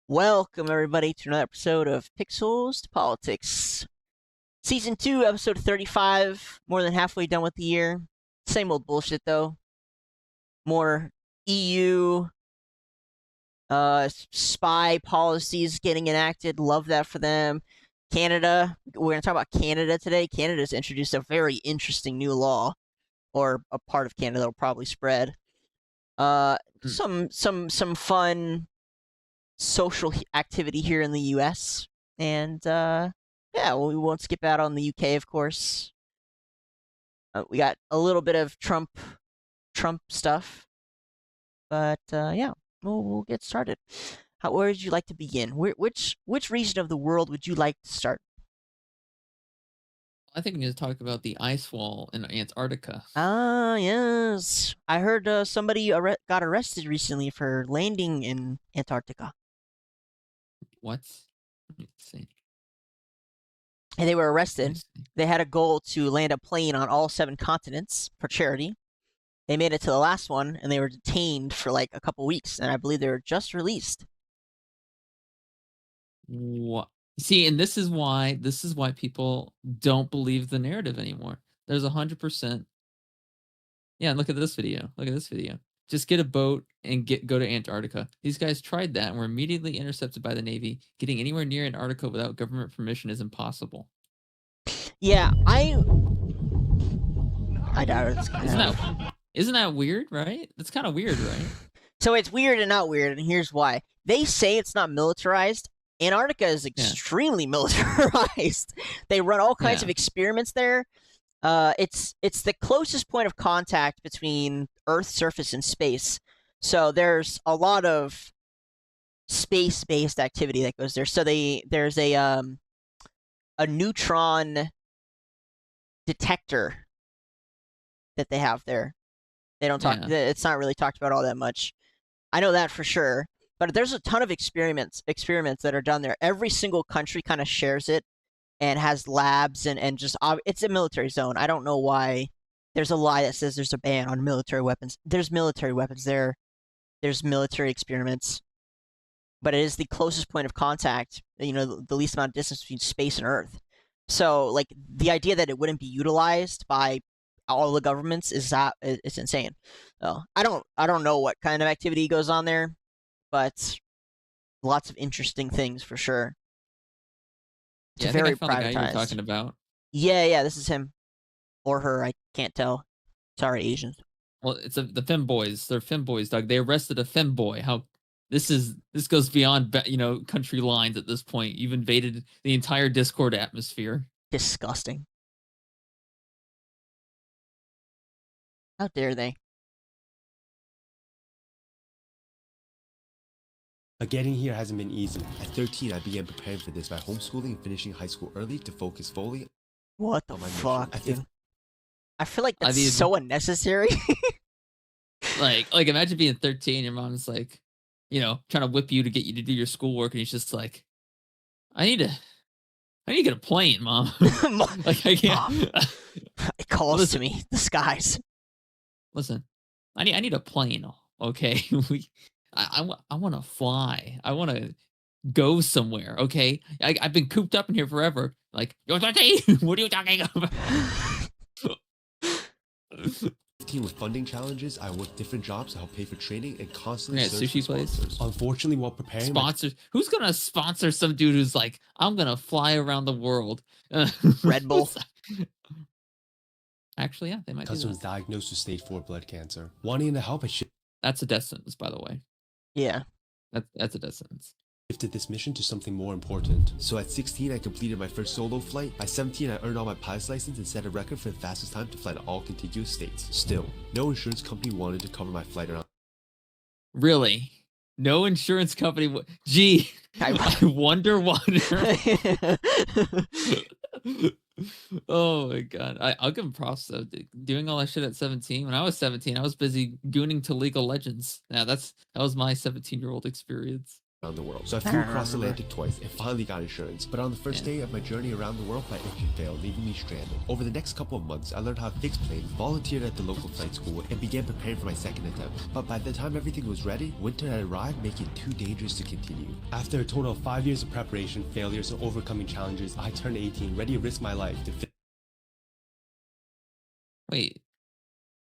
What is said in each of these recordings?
Welcome, everybody, to another episode of Pixels to Politics. Season 2, episode 35. More than halfway done with the year. Same old bullshit, though. More EU spy policies getting enacted. Love that for them. Canada. We're going to talk about Canada today. Canada's introduced a very interesting new law, or a part of Canada that'll probably spread. Mm. Some fun social activity here in the U.S. And yeah, well, we won't skip out on the UK, of course. We got a little bit of Trump stuff, but yeah, we'll get started. Where would you like to begin? Which region of the world would you like to start? I think we need to talk about the ice wall in Antarctica. Ah, yes. I heard somebody got arrested recently for landing in Antarctica. What? Let me see. And they were Let me arrested. see. They had a goal to land a plane on all 7 continents for charity. They made it to the last one, and they were detained for like a couple weeks, and I believe they were just released. What? See, and this is why people don't believe the narrative anymore. There's 100%. Yeah, look at this video. Look at this video. Just get a boat and go to Antarctica. These guys tried that and were immediately intercepted by the Navy. Getting anywhere near Antarctica without government permission is impossible. Yeah, I doubt it's gonna Isn't that weird, right? That's kind of weird, right? So it's weird and not weird, and here's why. They say it's not militarized. Antarctica is extremely militarized. They run all kinds of experiments there. It's the closest point of contact between Earth's surface and space. So there's a lot of space-based activity that goes there. So there's a neutron detector that they have there. They don't talk. Yeah. It's not really talked about all that much. I know that for sure. But there's a ton of experiments that are done there. Every single country kind of shares it and has labs and just it's a military zone. I don't know why there's a lie that says there's a ban on military weapons. There's military weapons there. There's military experiments. But it is the closest point of contact, the least amount of distance between space and Earth. So, like, the idea that it wouldn't be utilized by all the governments it's insane. So, I don't know what kind of activity goes on there, but lots of interesting things for sure. It's very I found the guy you were talking about. Yeah, this is him or her. I can't tell. Sorry, Asians. Well, it's the femboys. They're femboys, Doug. They arrested a femboy. How this goes beyond country lines at this point. You've invaded the entire Discord atmosphere. Disgusting. How dare they? But getting here hasn't been easy. At 13, I began preparing for this by homeschooling and finishing high school early to focus fully. What the fuck, dude? I feel like that's so unnecessary. like imagine being 13, your mom's like, trying to whip you to get you to do your schoolwork, and he's just like, I need to get a plane, Mom. Like, I can't. It calls to me, the skies. Listen, I need a plane, okay? I want to fly. I want to go somewhere, okay? I've been cooped up in here forever. Like, what are you talking about? 15 with funding challenges, I worked different jobs to help pay for training and constantly search sushi for sponsors. Unfortunately, while preparing sponsors, who's gonna sponsor some dude who's like, I'm gonna fly around the world? Red Bull. Actually, yeah, they might. Cousin was diagnosed with stage 4 blood cancer. Wanting to help, That's a death sentence, by the way. Yeah, that's a death sentence. Shifted this mission to something more important. So at 16, I completed my first solo flight. By 17, I earned all my pilot's license and set a record for the fastest time to fly to all contiguous states. Still, no insurance company wanted to cover my flight around. Really? No insurance company? Gee, I wonder why. Oh my god. I'll give him props though. Doing all that shit at 17. When I was 17, I was busy gooning to League of Legends. Yeah, that was my 17-year-old experience. around the world. So I flew across the Atlantic twice and finally got insurance. But on the first day of my journey around the world, my engine failed, leaving me stranded. Over the next couple of months, I learned how to fix planes, volunteered at the local flight school, and began preparing for my second attempt. But by the time everything was ready, winter had arrived, making it too dangerous to continue. After a total of 5 years of preparation, failures, and overcoming challenges, I turned 18, ready to risk my life to Wait,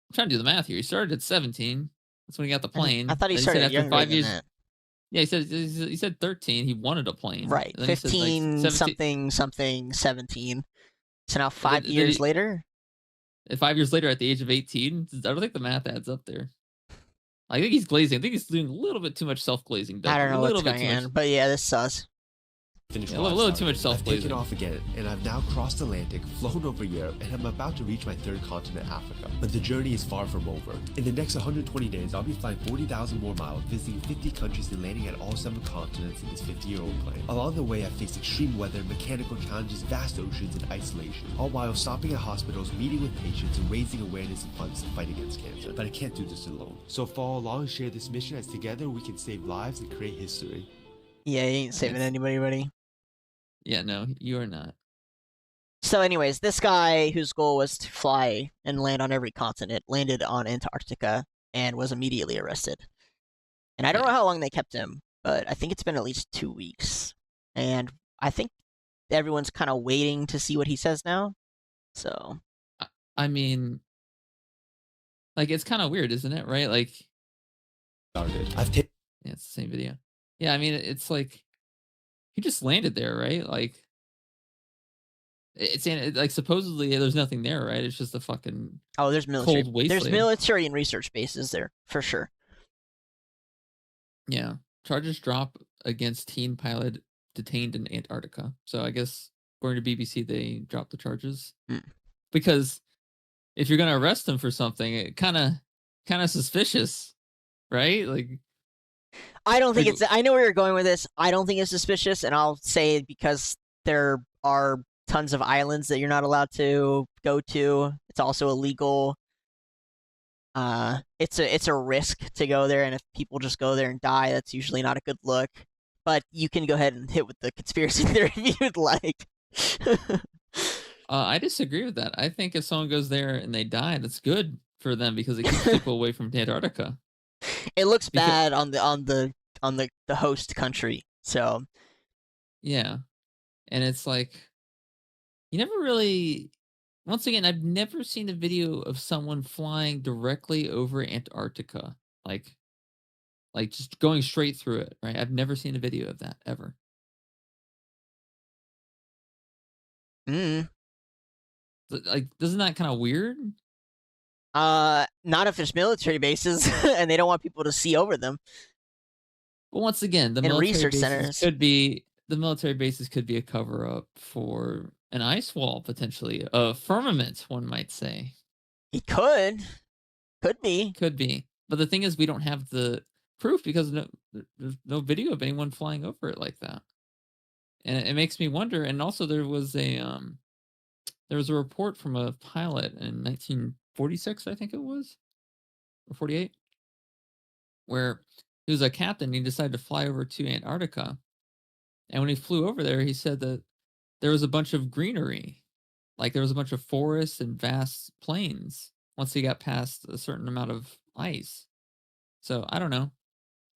I'm trying to do the math here. He started at 17. That's when he got the plane. I thought he Then started said after younger 5 than years. that. Yeah, he said 13. He wanted a plane. Right, And then he said, 15 like, something 17. So now Then 5 years later. 5 years later, at the age of 18, I don't think the math adds up there. I think he's glazing. I think he's doing a little bit too much self-glazing. I don't know what's bit going too on, much. but yeah, this sus. finish Yeah, a little too much I've self-glazing. taken off again, and I've now crossed the Atlantic, flown over Europe, and I'm about to reach my third continent, Africa. But the journey is far from over. In the next 120 days, I'll be flying 40,000 more miles, visiting 50 countries and landing at all 7 continents in this 50-year-old plane. Along the way, I've faced extreme weather, mechanical challenges, vast oceans, and isolation, all while stopping at hospitals, meeting with patients, and raising awareness and funds to fight against cancer. But I can't do this alone. So follow along and share this mission, as together we can save lives and create history. Yeah, he ain't saving anybody, buddy. Yeah, no, you are not. So anyways, this guy whose goal was to fly and land on every continent landed on Antarctica and was immediately arrested. And I don't know how long they kept him, but I think it's been at least 2 weeks. And I think everyone's kind of waiting to see what he says now. So I mean, like, it's kind of weird, isn't it? Right? Like, I've taken yeah, it's the same video. Yeah, I mean, it's like he just landed there, right? Like, it's like supposedly there's nothing there, right? It's just a fucking there's military. cold There's wasteland. military and research bases there for sure. Yeah, charges drop against teen pilot detained in Antarctica. So I guess according to BBC, they dropped the charges because if you're gonna arrest him for something, it kind of suspicious, right? Like, I don't think it's. I know where you're going with this. I don't think it's suspicious, and I'll say because there are tons of islands that you're not allowed to go to. It's also illegal. It's a risk to go there, and if people just go there and die, that's usually not a good look. But you can go ahead and hit with the conspiracy theory if you'd like. I disagree with that. I think if someone goes there and they die, that's good for them because it keeps people away from Antarctica. It looks bad on the host country. So yeah, and it's like you never really. Once again, I've never seen a video of someone flying directly over Antarctica, like just going straight through it. Right? I've never seen a video of that ever. Like, isn't that kind of weird? not if there's military bases and they don't want people to see over them. But once again, the And military research bases centers. could be the military bases could be a cover up for an ice wall potentially, a firmament, one might say. It could be. Could be. But the thing is, we don't have the proof because there's no video of anyone flying over it like that. And it makes me wonder. And also, there was a report from a pilot in 1946, I think it was, or 48, where he was a captain. He decided to fly over to Antarctica, and when he flew over there, he said that there was a bunch of greenery, like there was a bunch of forests and vast plains once he got past a certain amount of ice. So I don't know.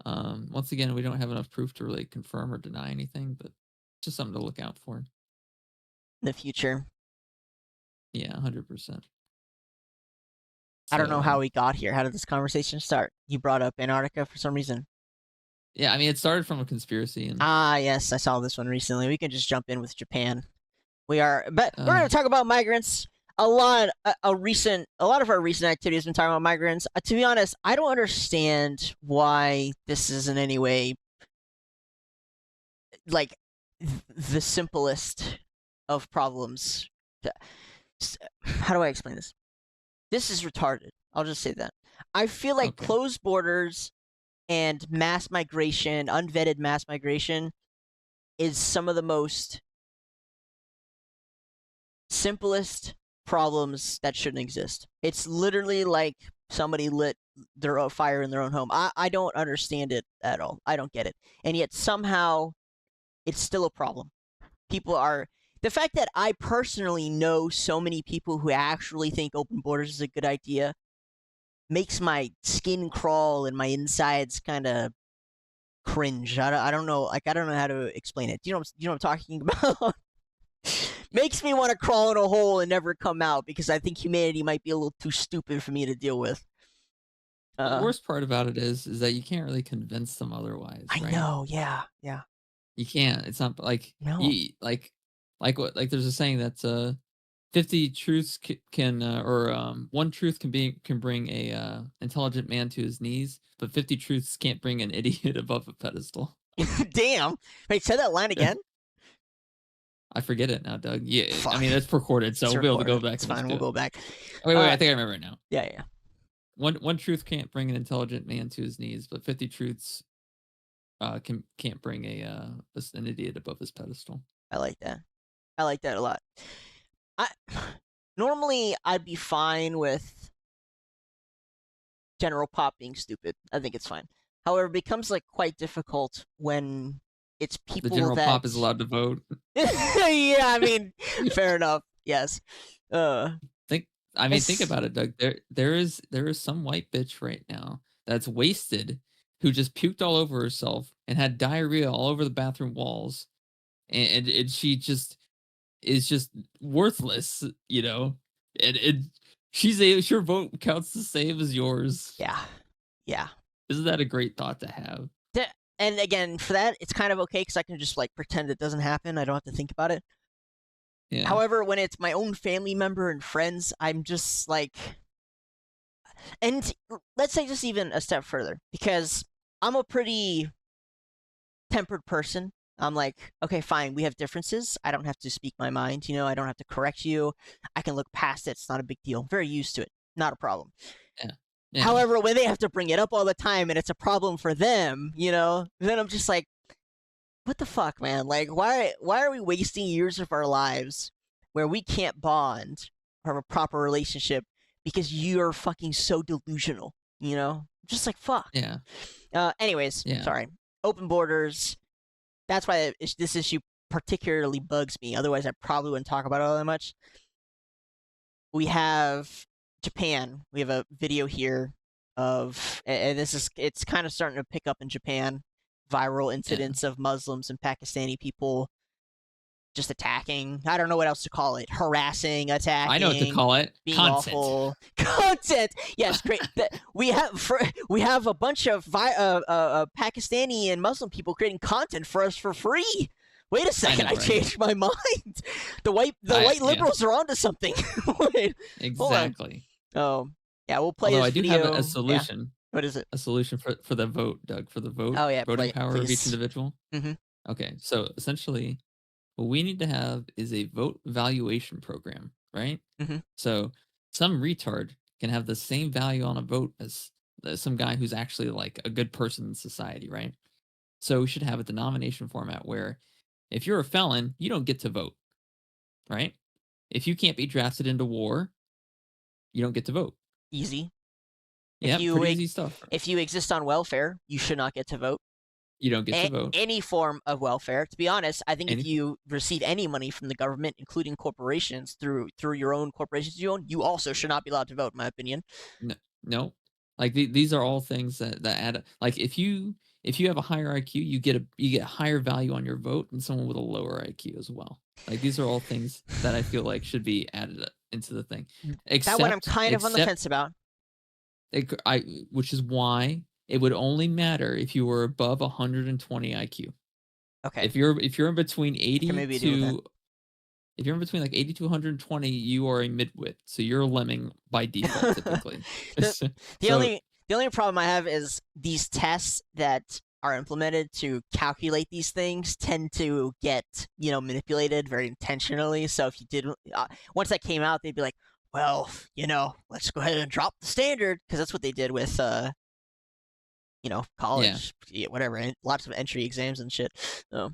Once again, we don't have enough proof to really confirm or deny anything, but it's just something to look out for. In the future. Yeah, 100%. I don't know how we got here. How did this conversation start? You brought up Antarctica for some reason. Yeah, I mean, it started from a conspiracy. And yes, I saw this one recently. We can just jump in with Japan. But we're going to talk about migrants. A lot of our recent activity has been talking about migrants. To be honest, I don't understand why this is in any way like the simplest of problems. How do I explain this? This is retarded. I'll just say that. I feel like closed borders and mass migration, unvetted mass migration, is some of the most simplest problems that shouldn't exist. It's literally like somebody lit their fire in their own home. I don't understand it at all. I don't get it. And yet somehow it's still a problem. People are the fact that I personally know so many people who actually think open borders is a good idea makes my skin crawl and my insides kind of cringe. I don't know. Like, I don't know how to explain it. Do you know what I'm talking about? Makes me want to crawl in a hole and never come out because I think humanity might be a little too stupid for me to deal with. The worst part about it is that you can't really convince them otherwise. I right? know. Yeah. You can't. It's not like No. like there's a saying that 50 truths can or one truth can bring a intelligent man to his knees, but 50 truths can't bring an idiot above a pedestal. Damn. Wait, say that line again. I forget it now, Doug. Yeah, Fuck. I mean it's recorded, so It's we'll be able to go recorded. back. It's and fine. listen We'll to go it. back. Wait, I think I remember it now. Yeah. One truth can't bring an intelligent man to his knees, but 50 truths can't bring an idiot above his pedestal. I like that. I like that a lot. Normally I'd be fine with general pop being stupid. I think it's fine. However, it becomes like quite difficult when it's people The general that pop is allowed to vote. Yeah, I mean, fair enough. Yes. Think about it, Doug. There is some white bitch right now that's wasted who just puked all over herself and had diarrhea all over the bathroom walls, and she just is just worthless, you know. And her vote counts the same as yours. Yeah. Isn't that a great thought to have? And again, for that, it's kind of okay because I can just like pretend it doesn't happen. I don't have to think about it. Yeah. However, when it's my own family member and friends, I'm just like, and let's say just even a step further, because I'm a pretty tempered person. I'm like, okay, fine, we have differences. I don't have to speak my mind, I don't have to correct you. I can look past it. It's not a big deal. Very used to it. Not a problem. Yeah. However, when they have to bring it up all the time and it's a problem for them, then I'm just like, what the fuck, man? Like, why are we wasting years of our lives where we can't bond or have a proper relationship because you're fucking so delusional, Just like, fuck. Yeah. Anyways, Yeah. Sorry. Open borders. That's why this issue particularly bugs me. Otherwise, I probably wouldn't talk about it all that much. We have Japan. We have a video here of, and it's kind of starting to pick up in Japan, viral incidents of Muslims and Pakistani people just attacking. I don't know what else to call it. Harassing, attacking. I know what to call it. Being Content. awful. Content. Yes, great. we have a bunch of Pakistani and Muslim people creating content for us for free. Wait a second, I changed my mind. The white liberals are onto something. Wait, exactly. Oh, yeah, we'll play Although this video. I do have a solution. Yeah. What is it? A solution for the vote, Doug, for the vote. Oh, yeah, voting power of each please. individual. Mhm. Okay, so essentially, what we need to have is a vote valuation program, right? Mhm. So some retard can have the same value on a vote as some guy who's actually like a good person in society, right? So we should have a denomination format where if you're a felon, you don't get to vote, right? If you can't be drafted into war, you don't get to vote. Easy. Yeah, pretty easy stuff. If you exist on welfare, you should not get to vote. You don't get to vote. Any form of welfare. To be honest, I think if you receive any money from the government, including corporations, through your own corporations you own, you also should not be allowed to vote, in my opinion. No. Like these are all things that add up. Like if you have a higher IQ, you get higher value on your vote than someone with a lower IQ as well. Like these are all things that I feel like should be added into the thing. That's what I'm kind of on the fence about. Which is why it would only matter if you were above 120 IQ. Okay. If you're in between 80 to if you're in between like 80 to 120, you are a midwit. So you're a lemming by default typically. The only problem I have is these tests that are implemented to calculate these things tend to get, manipulated very intentionally. So if you did once that came out, they'd be like, well, let's go ahead and drop the standard, because that's what they did with college, whatever, lots of entry exams and shit. So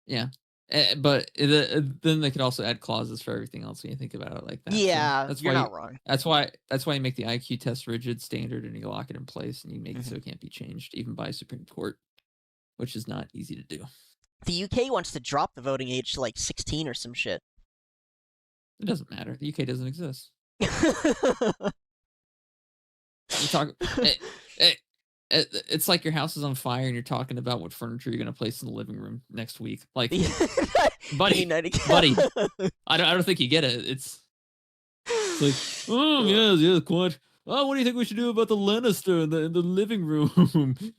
yeah, But then they could also add clauses for everything else when you think about it like that. So Yeah, that's you're why not wrong. that's why you make the IQ test rigid standard and you lock it in place and you make it so it can't be changed even by Supreme Court, which is not easy to do. The UK wants to drop the voting age to like 16 or some shit. It doesn't matter. The UK doesn't exist. You talk. It's like your house is on fire and you're talking about what furniture you're gonna place in the living room next week. Like, buddy, I don't think you get it. It's like, oh yeah, quite. Oh, what do you think we should do about the Lannister in the living room,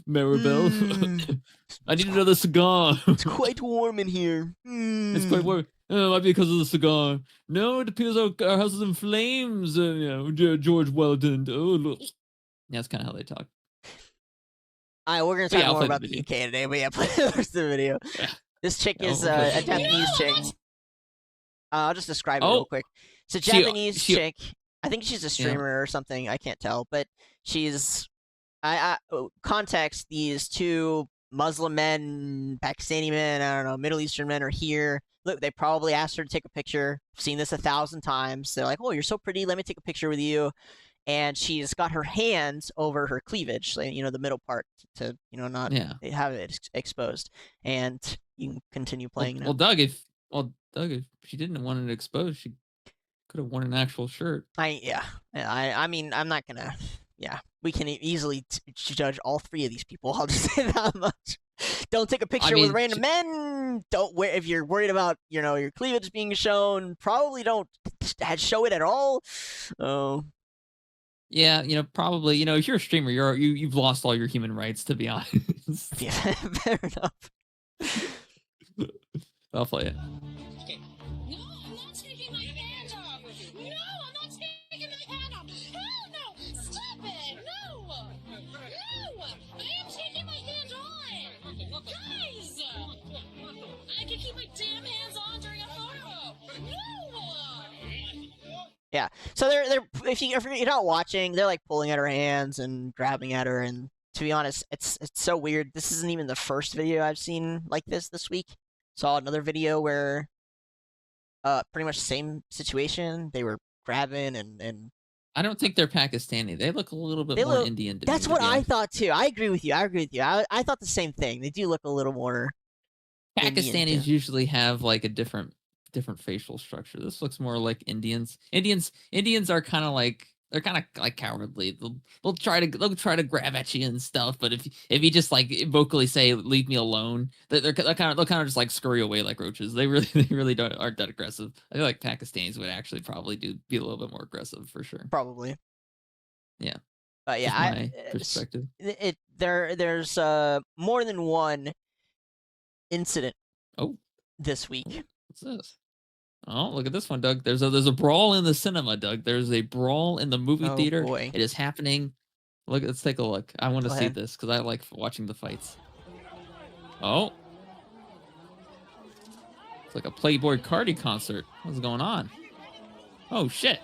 Maribel? I need another cigar. It's quite warm in here. It's quite warm. Oh, it might be because of the cigar. No, it appears our house is in flames. George Wellington. Oh, look. Yeah, that's kind of how they talk. All right, we're gonna talk more about the UK today, but yeah, play the rest of the video. Yeah. This chick is a Japanese chick. I'll just describe it real quick. It's a Japanese chick. I think she's a streamer or something. I can't tell, but she's. Context: these two Muslim men, Pakistani men, I don't know, Middle Eastern men are here. Look, they probably asked her to take a picture. I've seen this 1,000 times. They're like, "Oh, you're so pretty. Let me take a picture with you." And she's got her hands over her cleavage, like, the middle part, to not have it exposed. And you can continue playing now. Well, Doug, if she didn't want it exposed, she could have worn an actual shirt. I mean, I'm not gonna. Yeah, we can easily judge all three of these people. I'll just say that much. Don't take a picture with random men. Don't wear if you're worried about your cleavage being shown. Probably don't show it at all. Oh. Yeah, probably, if you're a streamer, you've lost all your human rights, to be honest. Yeah, fair enough. I'll play it. Okay. No, I'm not taking my hand off. No, I'm not taking my hand off. Hell no! Stop it! No! No! I am taking my hand on! Guys! I can keep my damn hands on during a photo! No! Yeah, so they're if you're not watching, they're like pulling at her hands and grabbing at her, and to be honest, it's so weird. This isn't even the first video I've seen like this week. Saw another video where pretty much the same situation. They were grabbing and I don't think they're Pakistani. They look a little bit more Indian to me. That's what I thought too. I agree with you. I thought the same thing. They do look a little more Pakistanis usually have like a different facial structure. This looks more like Indians. Indians are kind of like cowardly. They'll try to grab at you and stuff. But if you just like vocally say "leave me alone," they'll kind of just like scurry away like roaches. They really aren't that aggressive. I feel like Pakistanis would actually probably be a little bit more aggressive for sure. Probably. Yeah. But yeah, my perspective. There's more than one incident. This week. What's this? Oh, look at this one, Doug. There's a brawl in the cinema, Doug. There's a brawl in the movie theater. Boy. It is happening. Look, let's take a look. I want to see this because I like watching the fights. Oh. It's like a Playboy Cardi concert. What's going on? Oh, shit.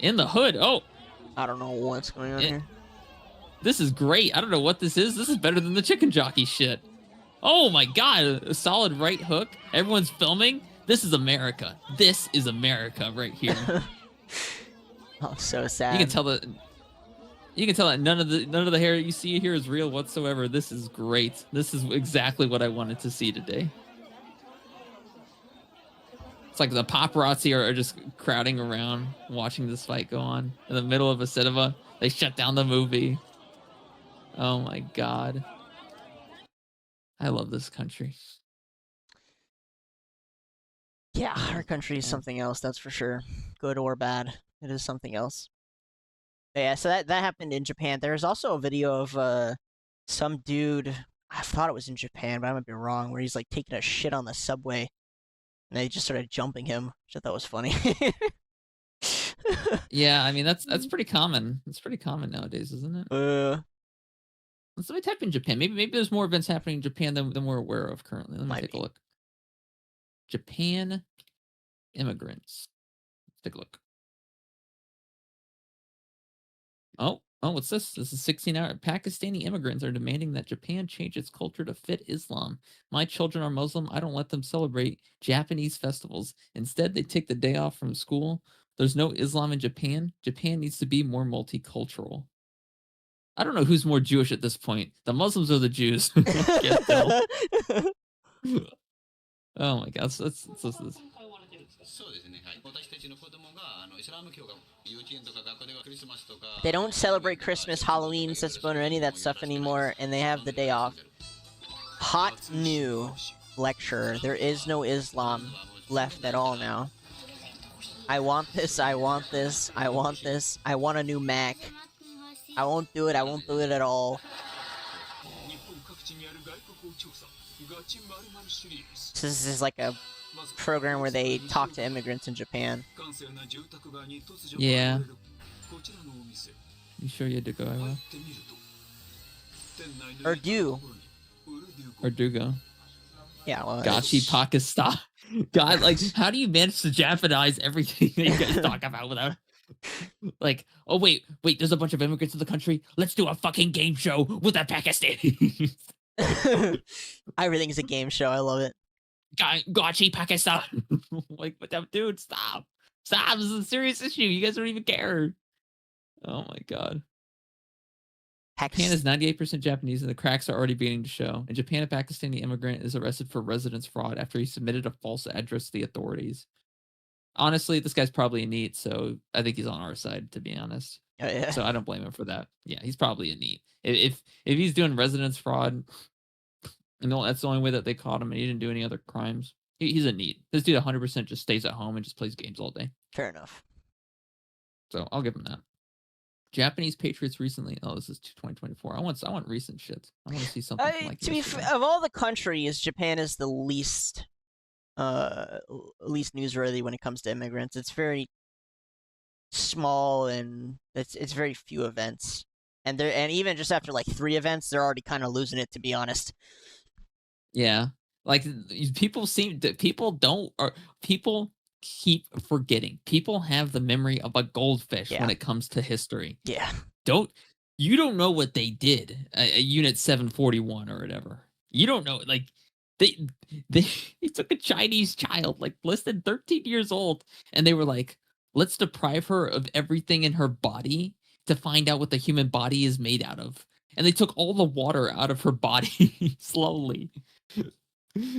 In the hood. Oh. I don't know what's going on here. This is great. I don't know what this is. This is better than the chicken jockey shit. Oh, my God. A solid right hook. Everyone's filming. This is America. This is America right here. Oh, so sad. You can tell that none of the hair you see here is real whatsoever. This is great. This is exactly what I wanted to see today. It's like the paparazzi are just crowding around watching this fight go on in the middle of a cinema. They shut down the movie. Oh my God. I love this country. Yeah, our country is something else, that's for sure. Good or bad, it is something else. But yeah, so that happened in Japan. There's also a video of some dude, I thought it was in Japan, but I might be wrong, where he's like taking a shit on the subway, and they just started jumping him, which I thought was funny. Yeah, I mean that's pretty common. It's pretty common nowadays, isn't it? Let me type in Japan. Maybe there's more events happening in Japan than we're aware of currently. Let me take a look. Japan immigrants. Let's take a look. Oh, Oh, what's this? This is 16-hour. Pakistani immigrants are demanding that Japan change its culture to fit Islam. My children are Muslim. I don't let them celebrate Japanese festivals. Instead, they take the day off from school. There's no Islam in Japan. Japan needs to be more multicultural. I don't know who's more Jewish at this point, the Muslims or the Jews. I can't tell. Oh my God. Let's listen to this. They don't celebrate Christmas, Halloween, Setsubun, or any of that stuff anymore, and they have the day off. Hot new lecture. There is no Islam left at all now. I want this, I want this, I want this, I want a new Mac. I won't do it at all. This is like a program where they talk to immigrants in Japan. Yeah. You sure you had to go, Ira? Or do. Or do go. Yeah, well, Gachi Pakistan. God, like, how do you manage to Japanize everything that you guys talk about without... Like, oh, wait, there's a bunch of immigrants in the country. Let's do a fucking game show with the Pakistanis. Everything's a game show. I love it. Gachi Pakistan. Like, but that dude, stop. This is a serious issue. You guys don't even care. Oh my God. Japan is 98% Japanese, and the cracks are already beginning to show. In Japan, a Pakistani immigrant is arrested for residence fraud after he submitted a false address to the authorities. Honestly, this guy's probably a NEET, so I think he's on our side, to be honest. Oh, yeah. So I don't blame him for that. Yeah, he's probably a NEET. If he's doing residence fraud, and that's the only way that they caught him, and he didn't do any other crimes, he's a NEET. This dude 100% just stays at home and just plays games all day. Fair enough. So I'll give him that. Japanese patriots recently. Oh, this is 2024. I want recent shit. I want to see something from, like, to be of all the countries, Japan is the least newsworthy when it comes to immigrants. It's very small, and it's very few events. And even just after like 3 events, they're already kind of losing it, to be honest. Yeah, like people keep forgetting. People have the memory of a goldfish when it comes to history. Yeah. You don't know what they did at Unit 741 or whatever. You don't know, like they took a Chinese child, like less than 13 years old, and they were like, let's deprive her of everything in her body to find out what the human body is made out of. And they took all the water out of her body slowly.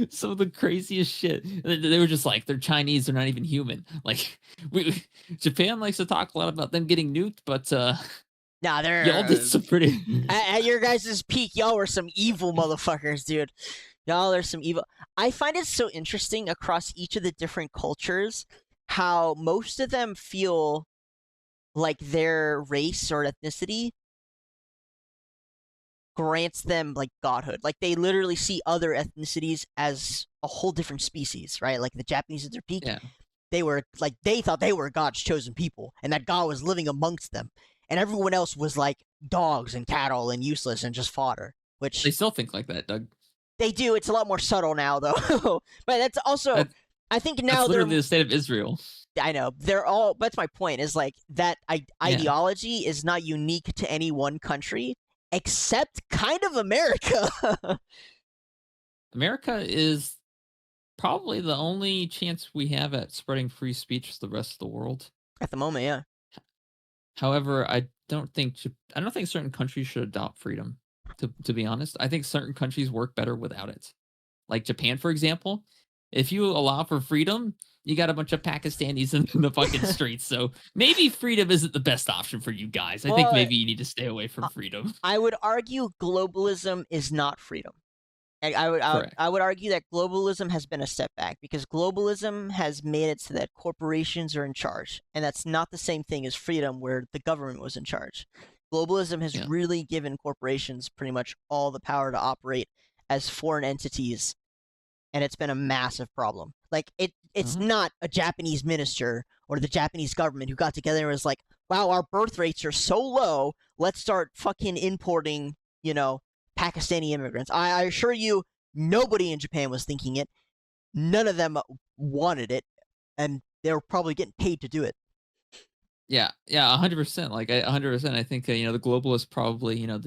Some of the craziest shit. They were just like, they're Chinese, they're not even human. Like, Japan likes to talk a lot about them getting nuked, but nah, they're y'all did some pretty. At your guys' peak, y'all were some evil motherfuckers, dude. Y'all are some evil. I find it so interesting across each of the different cultures how most of them feel like their race or ethnicity grants them like godhood. Like they literally see other ethnicities as a whole different species, right? Like the Japanese at their peak, they were like, they thought they were God's chosen people and that God was living amongst them. And everyone else was like dogs and cattle and useless and just fodder, which they still think like that, Doug. They do. It's a lot more subtle now though. But that's also, I think now that's literally the state of Israel. I know. They're all, that's my point, is like that ideology is not unique to any one country. Except kind of America. America is probably the only chance we have at spreading free speech to the rest of the world. At the moment, yeah. However, I don't think certain countries should adopt freedom, to be honest. I think certain countries work better without it. Like Japan, for example. If you allow for freedom, you got a bunch of Pakistanis in the fucking streets. So maybe freedom isn't the best option for you guys. I think maybe you need to stay away from freedom. I would argue globalism is not freedom. I would argue that globalism has been a step back because globalism has made it so that corporations are in charge. And that's not the same thing as freedom where the government was in charge. Globalism has really given corporations pretty much all the power to operate as foreign entities. And it's been a massive problem. Like, it's not a Japanese minister or the Japanese government who got together and was like, wow, our birth rates are so low, let's start fucking importing, Pakistani immigrants. I assure you, nobody in Japan was thinking it. None of them wanted it, and they were probably getting paid to do it. Yeah, 100%. Like 100%. I think you know, the globalists probably, you know,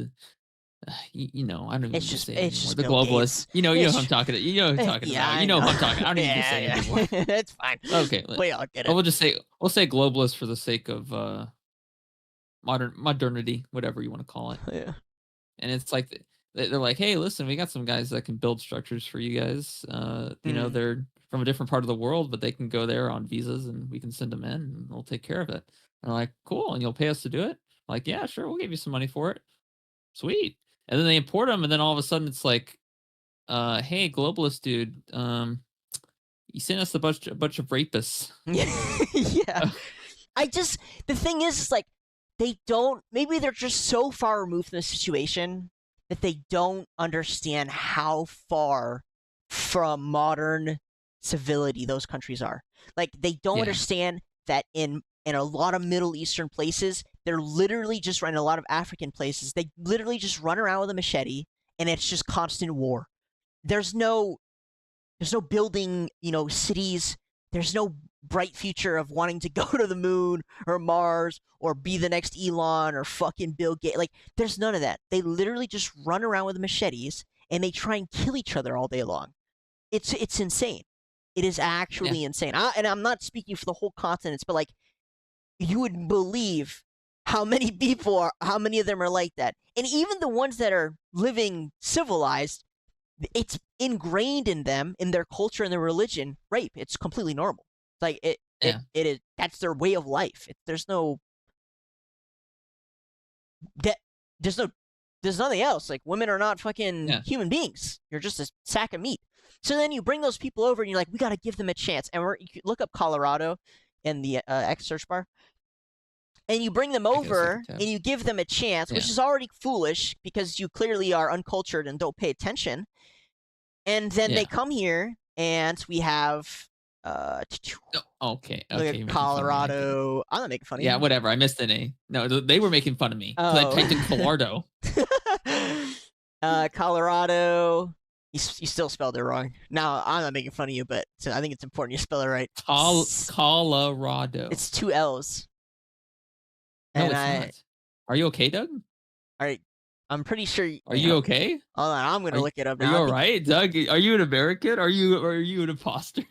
you know, I don't even It's need to just say it it's anymore. just The Bill globalists, Gates. you know who I'm It's talking to, you know who I'm talking yeah, about, I you know know. who I'm talking. I don't even need to say it Yeah, anymore. it's fine. Okay, We all get well, it. we'll say globalists for the sake of modernity, whatever you want to call it. Yeah. And it's like they're like, hey, listen, we got some guys that can build structures for you guys. You know, Mm. they're from a different part of the world, but they can go there on visas, and we can send them in, and we'll take care of it. And they're like, cool, and you'll pay us to do it. Like, yeah, sure, we'll give you some money for it. Sweet. And then they import them, and then all of a sudden it's like, hey, globalist dude, you sent us a bunch of rapists. Yeah. I just the thing is like they don't maybe they're just so far removed from the situation that they don't understand how far from modern civility those countries are. Like they don't Yeah, understand that in a lot of Middle Eastern places, they're literally just running a lot of African places. They literally just run around with a machete and it's just constant war. There's no building, cities. There's no bright future of wanting to go to the moon or Mars or be the next Elon or fucking Bill Gates. Like, there's none of that. They literally just run around with machetes and they try and kill each other all day long. It's insane. It is yeah, actually insane. And I'm not speaking for the whole continents, but like, you would believe how many how many of them are like that. And even the ones that are living civilized, it's ingrained in them, in their culture and their religion. Rape, it's completely normal. It's like yeah, it is. That's their way of life. There's no that. There's no. There's nothing else. Like, women are not fucking yeah, human beings. You're just a sack of meat. So then you bring those people over and you're like, we got to give them a chance. And you can look up Colorado in the X search bar, and you bring them I guess I could over tell. and you give them a chance, Yeah, which is already foolish because you clearly are uncultured and don't pay attention. And then they yeah. come here, and we have Oh, okay, look okay, at you're making fun of me. I get it. Colorado. I'm not making fun of Yeah, you. whatever. I missed an A. No, they were making fun of me because I Oh, typed in Colorado. Colorado. You still spelled it wrong. Now I'm not making fun of you, but I think it's important you spell it right. Colorado. It's two L's. No, And it's not. Are you okay, Doug? all right, I'm pretty sure. Are Wait, you okay? hold on, I'm Are gonna you, look it up are now. you I all think. right, Doug? Are you an American? Are you an imposter?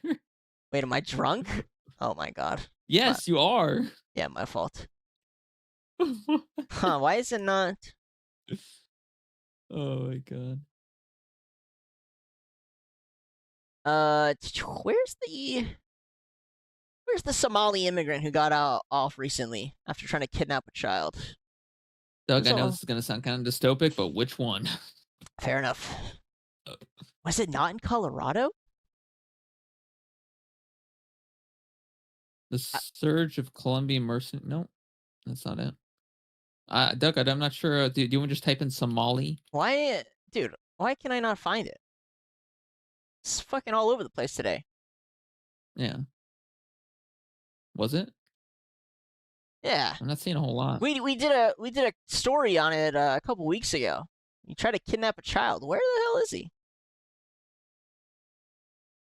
Wait, am I drunk? Oh my god. Yes, you are. Yeah, my fault. Huh? Why is it not? Oh my god. Where's the Somali immigrant who got out off recently after trying to kidnap a child? Doug, I know So this is gonna sound kind of dystopic, but which one? fair enough. Was it not in Colorado? The surge of Colombian mercenary. No, that's not it. Doug, I'm not sure. Do you want to just type in Somali? Why, dude? Why can I not find it? It's fucking all over the place today. Yeah. Was it? Yeah, I'm not seeing a whole lot. we did a story on it a couple weeks ago. He tried to kidnap a child. Where the hell is he?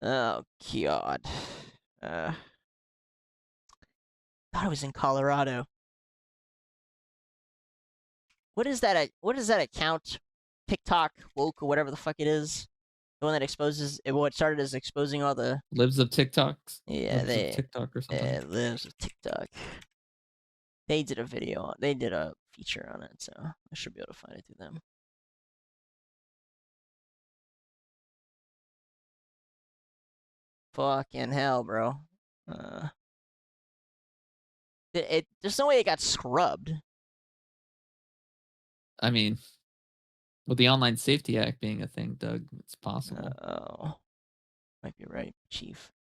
Oh god. Thought it was in Colorado. What is that? What is that account? TikTok woke or whatever the fuck it is. The one that exposes it. What started as exposing all the Lives of TikToks. yeah Lives of TikTok or something. lives of TikTok. They did a video. They did a feature on it, so I should be able to find it through them. Fucking hell, bro. There's no way it got scrubbed. I mean, with the Online Safety Act being a thing, Doug, it's possible. Oh, might be right, Chief.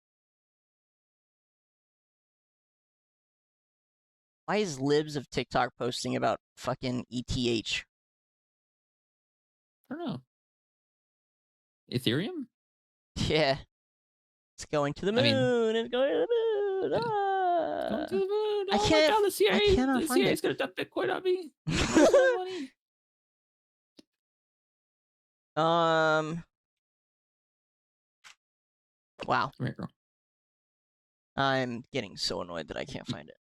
Why is libs of TikTok posting about fucking ETH? I don't know. Ethereum? Yeah, it's going to the I mean, moon. It's going to the moon. yeah. Ah. Going to the moon. I Oh my can't. god, the CIA, I cannot the find CIA it. is gonna dump Bitcoin on me. Where's my money? Wow. Come here, girl. I'm getting so annoyed that I can't find it.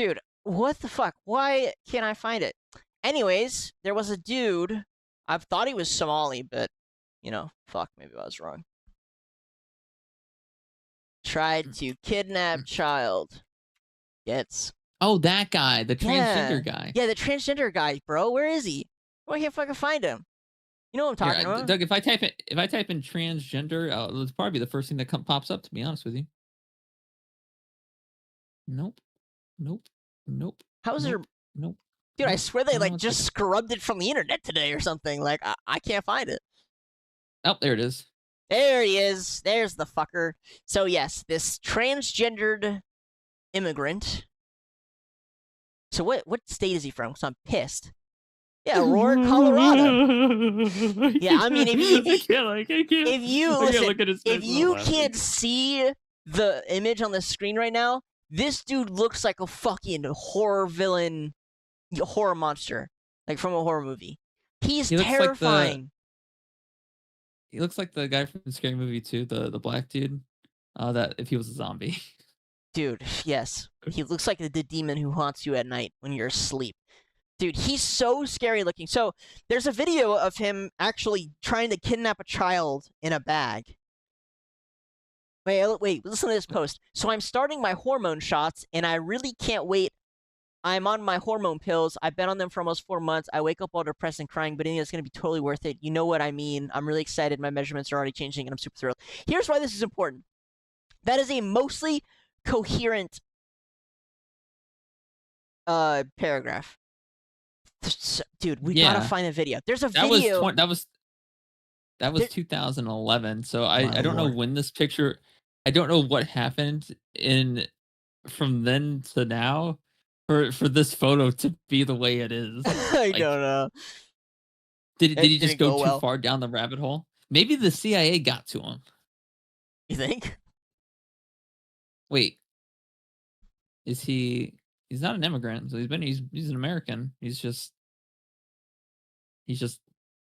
Dude, what the fuck? Why can't I find it? Anyways, there was a dude. I thought he was Somali, but fuck, maybe I was wrong. Tried to kidnap child. Gets. Oh, that guy, the transgender guy. Yeah, the transgender guy, bro. Where is he? I can't fucking find him. You know what I'm talking about? Doug, if I type in transgender, it'll probably be the first thing that pops up. To be honest with you. Nope. How's there? Nope. Dude, I swear they No, just scrubbed it from the internet today or something. Like I can't find it. Oh, there it is. There he is. There's the fucker. So yes, this transgendered immigrant. So what state is he from? So I'm pissed. Yeah, Aurora, Colorado. Yeah, I mean, if you can't see the image on the screen right now, this dude looks like a fucking horror villain, horror monster, like from a horror movie. He's terrifying. He looks like the guy from Scary Movie 2, the black dude. That if he was a zombie. Dude, yes. He looks like the demon who haunts you at night when you're asleep. Dude, he's so scary looking. So, there's a video of him actually trying to kidnap a child in a bag. Wait, listen to this post. So, I'm starting my hormone shots, and I really can't wait. I'm on my hormone pills. I've been on them for almost 4 months. I wake up all depressed and crying, but I think it's going to be totally worth it. You know what I mean. I'm really excited. My measurements are already changing, and I'm super thrilled. Here's why this is important. That is a mostly coherent paragraph. Dude, we gotta find a video. There's a video. That was 2011. So I don't know when this picture. I don't know what happened from then to now for this photo to be the way it is. I don't know. Did he just go too far down the rabbit hole? Maybe the CIA got to him. You think? Wait. Is he? He's not an immigrant, so he's an American. He's just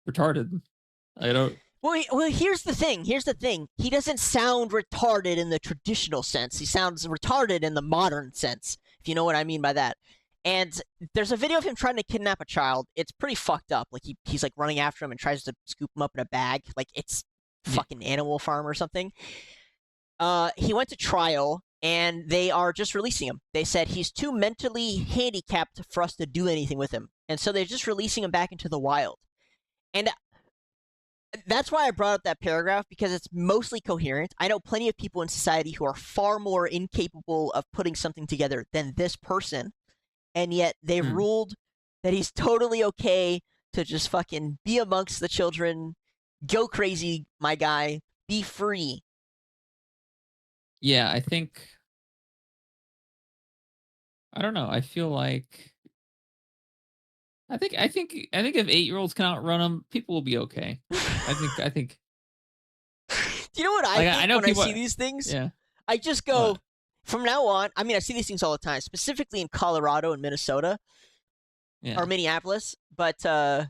retarded. I don't. Well, here's the thing. He doesn't sound retarded in the traditional sense. He sounds retarded in the modern sense, if you know what I mean by that. And there's a video of him trying to kidnap a child. It's pretty fucked up. Like he's like running after him and tries to scoop him up in a bag. Like it's fucking Animal Farm or something. He went to trial. And they are just releasing him. They said he's too mentally handicapped for us to do anything with him. And so they're just releasing him back into the wild. And that's why I brought up that paragraph, because it's mostly coherent. I know plenty of people in society who are far more incapable of putting something together than this person. And yet they've ruled that he's totally okay to just fucking be amongst the children, go crazy, my guy, be free. Yeah, I don't know. I feel like I think if 8-year-olds can outrun them, people will be okay. I think. Do you know what I think know when I see these things? Yeah. I just go, from now on, I mean, I see these things all the time, specifically in Colorado and Minnesota or Minneapolis, but I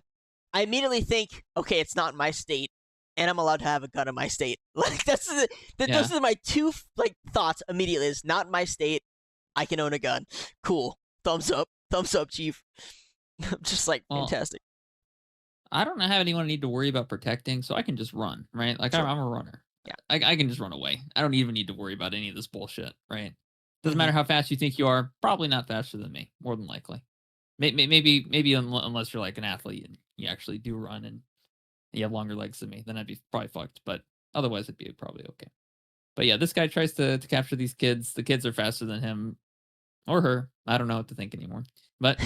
immediately think, okay, it's not my state, and I'm allowed to have a gun in my state. Like those are my two thoughts immediately. Is not in my state, I can own a gun. Cool. Thumbs up, chief. Just fantastic. I don't have anyone I need to worry about protecting, so I can just run, right? Like I'm a runner. Yeah, I can just run away. I don't even need to worry about any of this bullshit, right? Doesn't matter how fast you think you are. Probably not faster than me, more than likely. Maybe unless you're like an athlete and you actually do run and you have longer legs than me, then I'd be probably fucked. But otherwise, it'd be probably okay. But yeah, this guy tries to capture these kids. The kids are faster than him or her. I don't know what to think anymore. But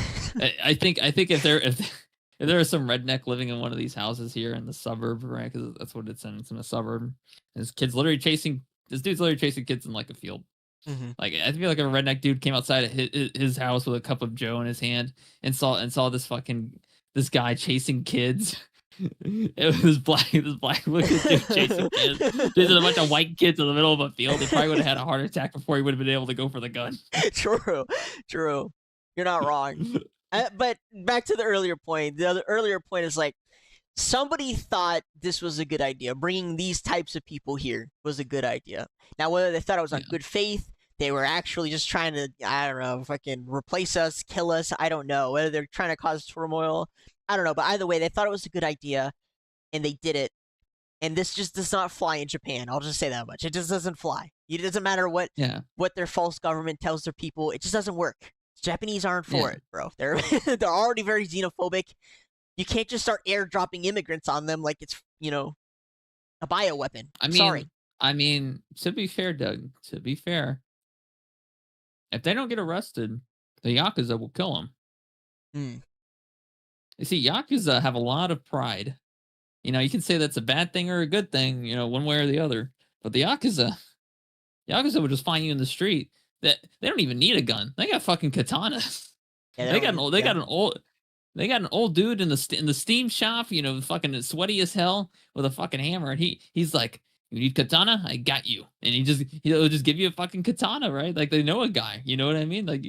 I think if there is some redneck living in one of these houses here in the suburb, right? Because that's what it's in. It's in a suburb. This dude's literally chasing kids in like a field. Like I feel like if a redneck dude came outside of his house with a cup of Joe in his hand and saw this guy chasing kids. It was this black looking dude chasing kids. There's a bunch of white kids in the middle of a field. He probably would have had a heart attack before he would have been able to go for the gun. True. You're not wrong. But back to the earlier point. The earlier point is like, somebody thought this was a good idea. Bringing these types of people here was a good idea. Now, whether they thought it was on good faith, they were actually just trying to, I don't know, fucking replace us, kill us. I don't know whether they're trying to cause turmoil. I don't know, but either way, they thought it was a good idea, and they did it. And this just does not fly in Japan. I'll just say that much. It just doesn't fly. It doesn't matter what their false government tells their people. It just doesn't work. Japanese aren't for it, bro. They're they're already very xenophobic. You can't just start airdropping immigrants on them like it's, you know, a bioweapon. Sorry. I mean, to be fair, Doug, to be fair, if they don't get arrested, the Yakuza will kill them. Mm. You see, Yakuza have a lot of pride. You know, you can say that's a bad thing or a good thing, you know, one way or the other. But the Yakuza would just find you in the street. That they don't even need a gun. They got fucking katanas. Yeah, They got an old dude in the steam shop, you know, fucking sweaty as hell with a fucking hammer, and he's like, "You need katana? I got you." And he'll just give you a fucking katana, right? Like they know a guy. You know what I mean? Like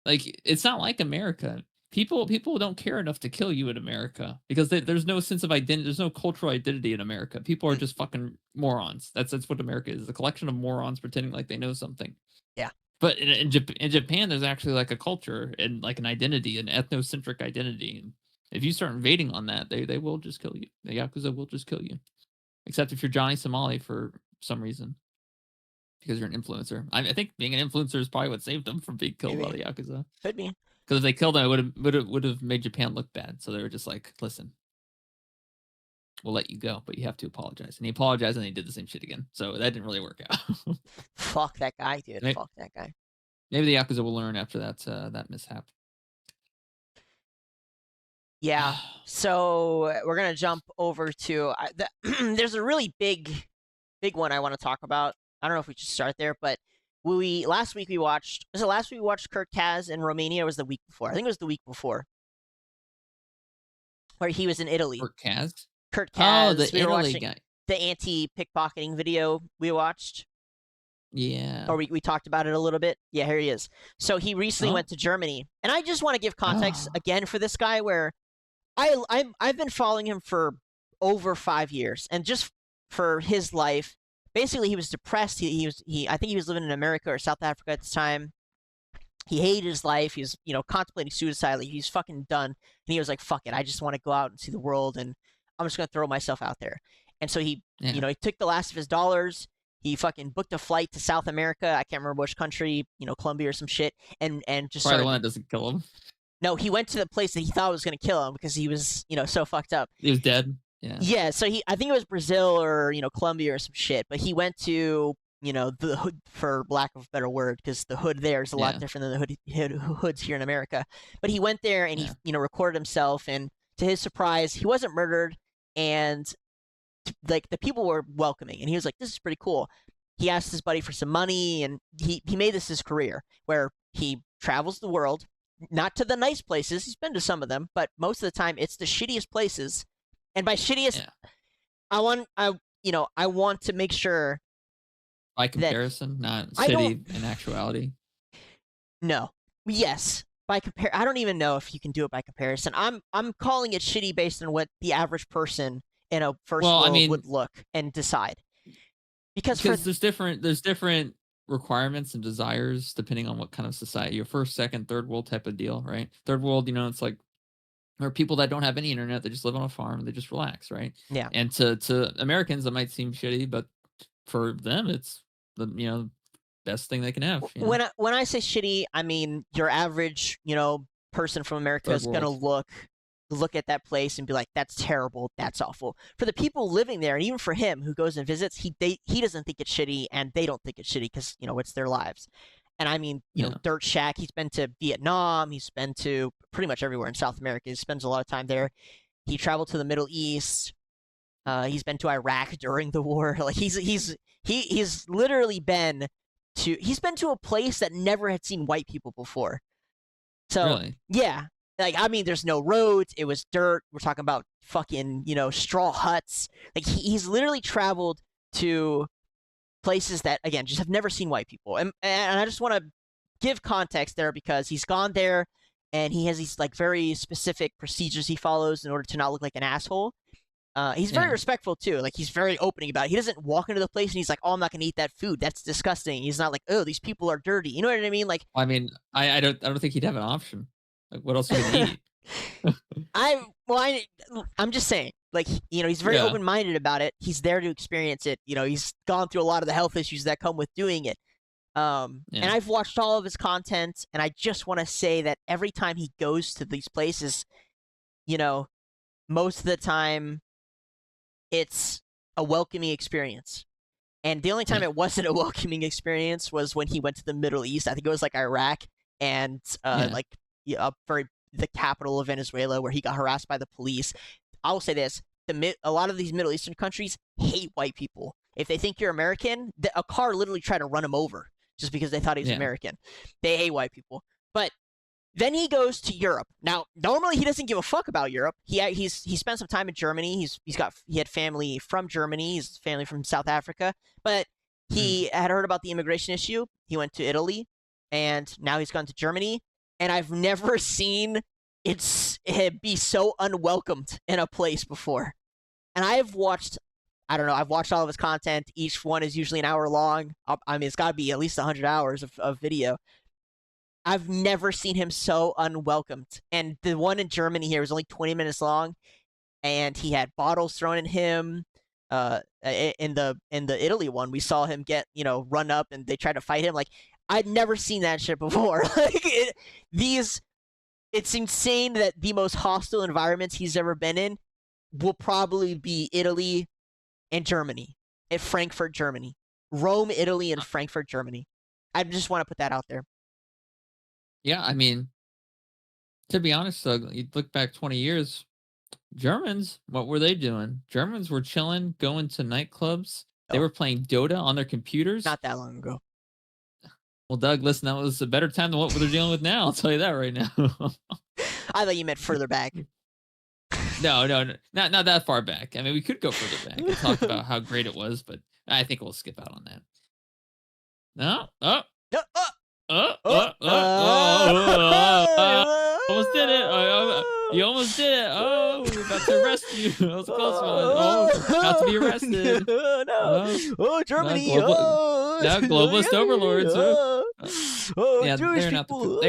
like it's not like America. People don't care enough to kill you in America because there's no sense of identity. There's no cultural identity in America. People are just fucking morons. That's what America is, a collection of morons pretending like they know something. Yeah. But in Japan, there's actually like a culture and like an identity, an ethnocentric identity. And if you start invading on that, they will just kill you. The Yakuza will just kill you. Except if you're Johnny Somali for some reason. Because you're an influencer. I think being an influencer is probably what saved them from being killed by the Yakuza. Could be. Because if they killed him, it would have made Japan look bad. So they were just like, listen, we'll let you go, but you have to apologize. And he apologized, and he did the same shit again. So that didn't really work out. Fuck that guy, dude. Maybe, Fuck that guy. Maybe the Yakuza will learn after that mishap. Yeah. So we're gonna jump over to there's a really big one I want to talk about. I don't know if we should start there, but last week we watched Kurt Kaz in Romania, or was it the week before? I think it was the week before. Where he was in Italy. Kurt Kaz? Kurt Kaz. Oh, the Italy guy. The anti-pickpocketing video we watched. Yeah. Or we talked about it a little bit. Yeah, here he is. So he recently went to Germany. And I just want to give context again for this guy, where I've been following him for over 5 years, and just for his life. Basically, he was depressed. I think he was living in America or South Africa at the time. He hated his life. He was, you know, contemplating suicide. Like, he's fucking done. And he was like, fuck it. I just want to go out and see the world, and I'm just going to throw myself out there. And so he, you know, he took the last of his dollars. He fucking booked a flight to South America. I can't remember which country, you know, Colombia or some shit. And just probably the one that doesn't kill him. No, he went to the place that he thought was going to kill him because he was, you know, so fucked up. He was dead. Yeah, so I think it was Brazil or, you know, Colombia or some shit, but he went to, you know, the hood, for lack of a better word, because the hood there is a lot different than the hoods here in America. But he went there and he, you know, recorded himself, and to his surprise, he wasn't murdered, and like the people were welcoming, and he was like, this is pretty cool. He asked his buddy for some money, and he made this his career, where he travels the world, not to the nice places. He's been to some of them, but most of the time it's the shittiest places. And by shittiest, I want to make sure. By comparison, not shitty in actuality. No. Yes. By I don't even know if you can do it by comparison. I'm calling it shitty based on what the average person in a first world would look and decide. Because there's different requirements and desires depending on what kind of society. Your first, second, third world type of deal, right? Third world, you know, it's like, or people that don't have any internet, they just live on a farm, they just relax, right? Yeah. And to Americans, it might seem shitty, but for them, it's the, you know, best thing they can have. You know? When I say shitty, I mean your average, you know, person from America is gonna look at that place and be like, that's terrible, that's awful. For the people living there, and even for him who goes and visits, he doesn't think it's shitty, and they don't think it's shitty because, you know, it's their lives. And I mean, you know, Dirt Shack, he's been to Vietnam, he's been to pretty much everywhere in South America. He spends a lot of time there. He traveled to the Middle East. He's been to Iraq during the war. Like he's literally been to a place that never had seen white people before. So yeah, like, I mean, there's no roads. It was dirt. We're talking about fucking, you know, straw huts. Like he's literally traveled to places that, again, just have never seen white people. And I just want to give context there because he's gone there and he has these like very specific procedures he follows in order to not look like an asshole. He's very Yeah. respectful too. Like he's very opening about it. He doesn't walk into the place and he's like, "Oh, I'm not gonna eat that food. That's disgusting." He's not like, "Oh, these people are dirty." You know what I mean? Like I mean, I don't think he'd have an option. Like, what else are you gonna eat? I'm just saying, like, he's very Yeah. open-minded about it. He's there to experience it. He's gone through a lot of the health issues that come with doing it. And Yeah. I've watched all of his content, and I just want to say that every time he goes to these places, most of the time it's a welcoming experience. And the only time Yeah. it wasn't a welcoming experience was when he went to the Middle East. I think it was like Iraq and Yeah. the capital of Venezuela, where he got harassed by the police. I will say this: a lot of these Middle Eastern countries hate white people. If they think you're American, a car literally tried to run him over just because they thought he was Yeah. American. They hate white people. But then he goes to Europe. Now, normally he doesn't give a fuck about Europe. He spent some time in Germany. He had family from Germany. He's family from South Africa. But he had heard about the immigration issue. He went to Italy, and now he's gone to Germany. And I've never seen it be so unwelcomed in a place before. And I've watched all of his content. Each one is usually an hour long. I mean, it's got to be at least 100 hours of video. I've never seen him so unwelcomed. And the one in Germany here was only 20 minutes long, and he had bottles thrown at him. In the Italy one, we saw him get run up, and they tried to fight him. Like, I'd never seen that shit before. It's insane that the most hostile environments he's ever been in will probably be Italy and Germany, and Frankfurt, Germany, Rome, Italy, and Frankfurt, Germany. I just want to put that out there. Yeah, I mean, to be honest, though, you look back 20 years, Germans, what were they doing? Germans were chilling, going to nightclubs. They Oh. were playing Dota on their computers. Not that long ago. Well, Doug, listen, that was a better time than what they're dealing with now. I'll tell you that right now. I thought you meant further back. No, not that far back. I mean, we could go further back and talk about how great it was, but I think we'll skip out on that. No, No, almost did it. You almost did it. Oh, we're about to arrest you. That was a close one. Oh, about to be arrested. No. Germany. Now globalist overlords. Yeah, Jewish they're not people.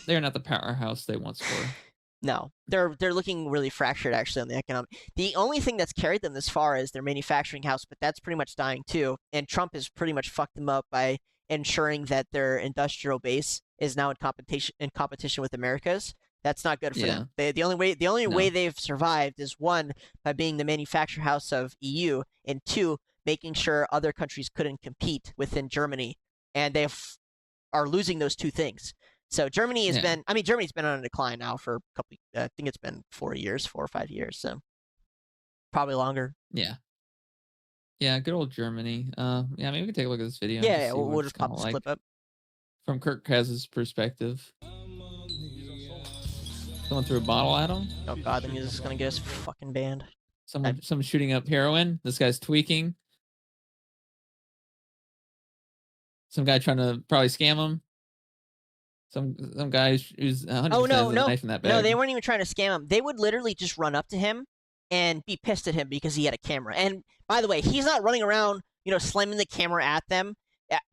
they're not the powerhouse they once were. No, they're looking really fractured actually on the economic. The only thing that's carried them this far is their manufacturing house, but that's pretty much dying too. And Trump has pretty much fucked them up by ensuring that their industrial base is now in competition with America's. That's not good for them. The only way they've survived is, one, by being the manufacturing house of EU, and two, making sure other countries couldn't compete within Germany, and they are losing those two things. So Germany's been on a decline now for a couple. I think it's been 4 or 5 years. So probably longer. Yeah, good old Germany. Yeah, maybe we can take a look at this video. Yeah, we'll just pop this clip up from Kirk Kaz's perspective. Someone threw a bottle at him. Oh god, the music's gonna get us fucking banned. Someone shooting up heroin. This guy's tweaking. Some guy trying to probably scam him. Some guy who's 100% has a knife in that bag. No, they weren't even trying to scam him. They would literally just run up to him and be pissed at him because he had a camera. And by the way, he's not running around, slamming the camera at them.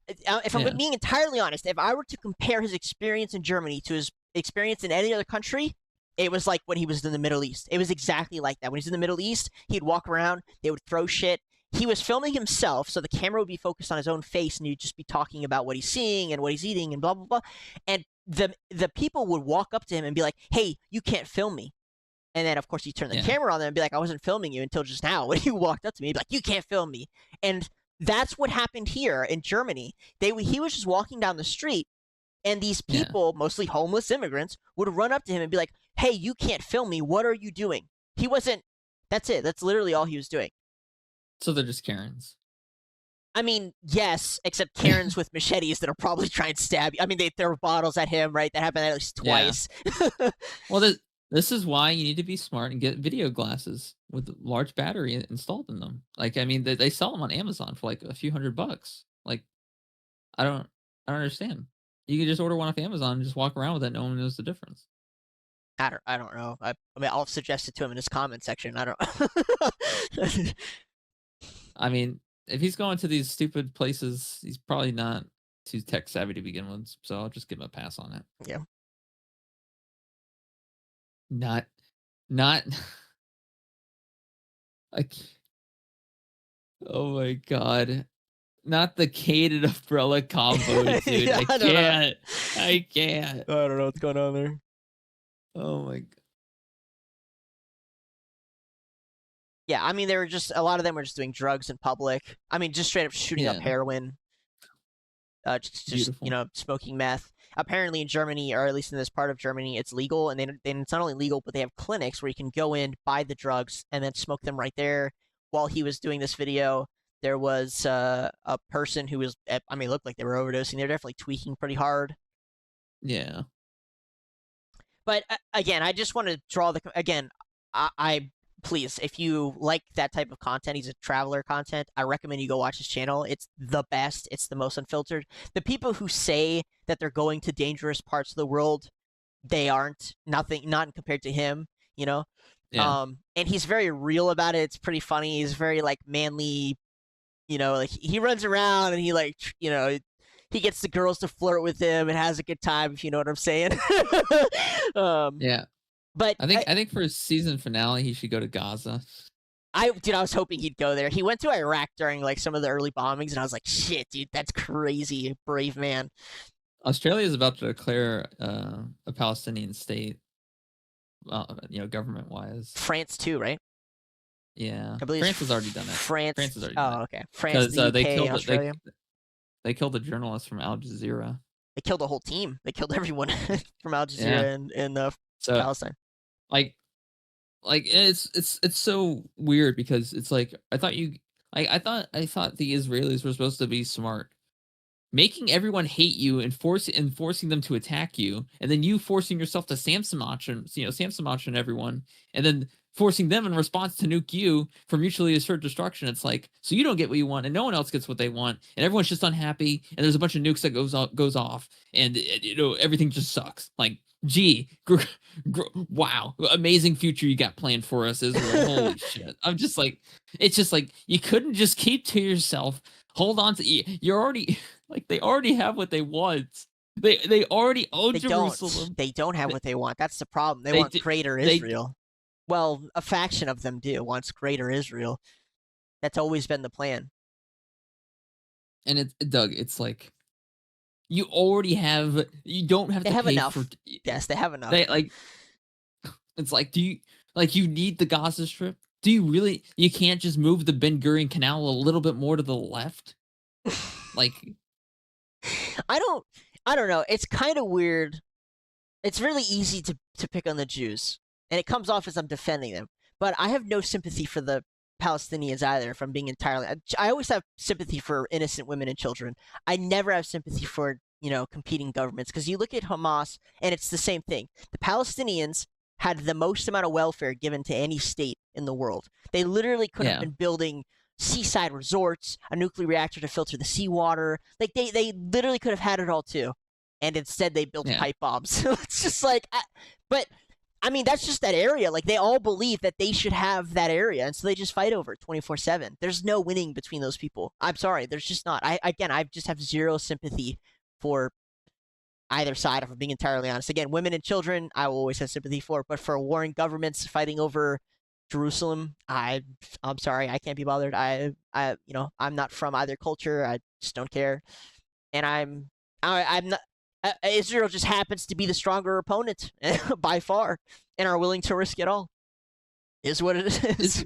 If I'm being entirely honest, if I were to compare his experience in Germany to his experience in any other country, it was like when he was in the Middle East. It was exactly like that. When he's in the Middle East, he'd walk around, they would throw shit. He was filming himself, so the camera would be focused on his own face, and he'd just be talking about what he's seeing and what he's eating and blah, blah, blah. And the people would walk up to him and be like, hey, you can't film me. And then, of course, he'd turn the camera on them and be like, I wasn't filming you until just now. When you walked up to me, he'd be like, you can't film me. And that's what happened here in Germany. He was just walking down the street, and these people, mostly homeless immigrants, would run up to him and be like, hey, you can't film me. What are you doing? He wasn't. That's it. That's literally all he was doing. So they're just Karens. I mean, yes, except Karens with machetes that are probably trying to stab you. I mean, they throw bottles at him, right? That happened at least twice. Yeah. Well, this is why you need to be smart and get video glasses with a large battery installed in them. Like, I mean, they sell them on Amazon for like a few $100. Like, I don't understand. You can just order one off Amazon and just walk around with it. No one knows the difference. I don't know. I mean, I'll suggest it to him in his comment section. I don't. I mean, if he's going to these stupid places, he's probably not too tech savvy to begin with. So I'll just give him a pass on it. Yeah. Not like, oh my god. Not the catered umbrella combo, dude. Yeah, I I don't know. can't. I can't. I don't know what's going on there. Oh my god. Yeah, I mean, they were just a lot of them were just doing drugs in public. I mean, just straight up shooting up Yeah. heroin. Just Beautiful. you know, smoking meth. Apparently in Germany, or at least in this part of Germany, it's legal, and then it's not only legal, but they have clinics where you can go in, buy the drugs, and then smoke them right there. While he was doing this video, there was a person who was, I mean, it looked like they were overdosing. They're definitely tweaking pretty hard. Yeah. But again, I just want to draw the again. I please, if you like that type of content, he's a traveler content. I recommend you go watch his channel. It's the best. It's the most unfiltered. The people who say that they're going to dangerous parts of the world, they aren't. Nothing. Not compared to him. You know. Yeah. And he's very real about it. It's pretty funny. He's very like manly. You know, like he runs around and he like you know. He gets the girls to flirt with him and has a good time, if you know what I'm saying. Yeah. But I think for his season finale, he should go to Gaza. I was hoping he'd go there. He went to Iraq during like some of the early bombings, and I was like, shit, dude, that's crazy. Brave man. Australia is about to declare a Palestinian state. You know, government wise. France too, right? Yeah. I believe France has already done it. France has already done Oh, it. okay. France, the UK, Australia. They killed a journalist from Al Jazeera. They killed the whole team. They killed everyone from Al Jazeera and Palestine. Like it's so weird because it's like I thought the Israelis were supposed to be smart, making everyone hate you and forcing them to attack you, and then you forcing yourself to Samson option everyone, and then forcing them in response to nuke you for mutually assured destruction. It's like, so you don't get what you want and no one else gets what they want, and everyone's just unhappy, and there's a bunch of nukes that goes off, and you know, everything just sucks. Like, gee, wow, amazing future you got planned for us, Israel. Holy shit. I'm just like, it's just like, you couldn't just keep to yourself. Hold on to you're already like, they already have what they want. They already own Jerusalem. They don't have what they want. That's the problem. They want greater Israel. Well, a faction of them wants greater Israel. That's always been the plan. And it's Doug, it's like, you already have. You don't have they to have pay enough. for. Yes, they have enough. They like. It's like, you need the Gaza Strip? Do you really? You can't just move the Ben Gurion Canal a little bit more to the left? Like, I don't know. It's kind of weird. It's really easy to pick on the Jews, and it comes off as I'm defending them. But I have no sympathy for the Palestinians either, if I'm being entirely. I always have sympathy for innocent women and children. I never have sympathy for, you know, competing governments, because you look at Hamas and it's the same thing. The Palestinians had the most amount of welfare given to any state in the world. They literally could have been building seaside resorts, a nuclear reactor to filter the seawater. Like they literally could have had it all too, and instead they built pipe bombs. It's just like, but I mean, that's just that area. Like, they all believe that they should have that area, and so they just fight over it 24/7. There's no winning between those people. I'm sorry, there's just not. I just have zero sympathy for either side, if I'm being entirely honest. Again, women and children, I will always have sympathy for, but for warring governments fighting over Jerusalem, I'm sorry, I can't be bothered. I'm not from either culture. I just don't care, and I'm not. Israel just happens to be the stronger opponent by far, and are willing to risk it all. Is what it is.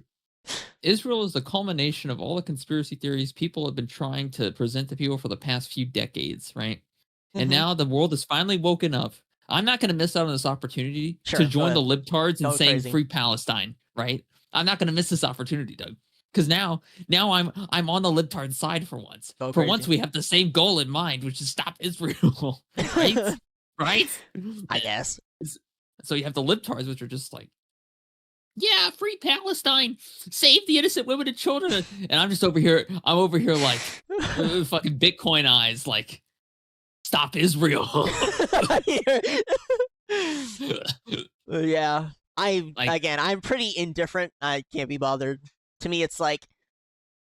Israel is the culmination of all the conspiracy theories people have been trying to present to people for the past few decades, right? And now the world is finally woken up. I'm not going to miss out on this opportunity to join the libtards and saying free Palestine, right? I'm not going to miss this opportunity, Doug. Because now I'm on the libtard side for once. Once we have the same goal in mind, which is stop Israel, right? Right? I guess. So you have the libtards, which are just like, yeah, free Palestine, save the innocent women and children, and I'm just over here. I'm over here like fucking Bitcoin eyes, like, stop Israel. Yeah. Like, I'm pretty indifferent. I can't be bothered. To me, it's like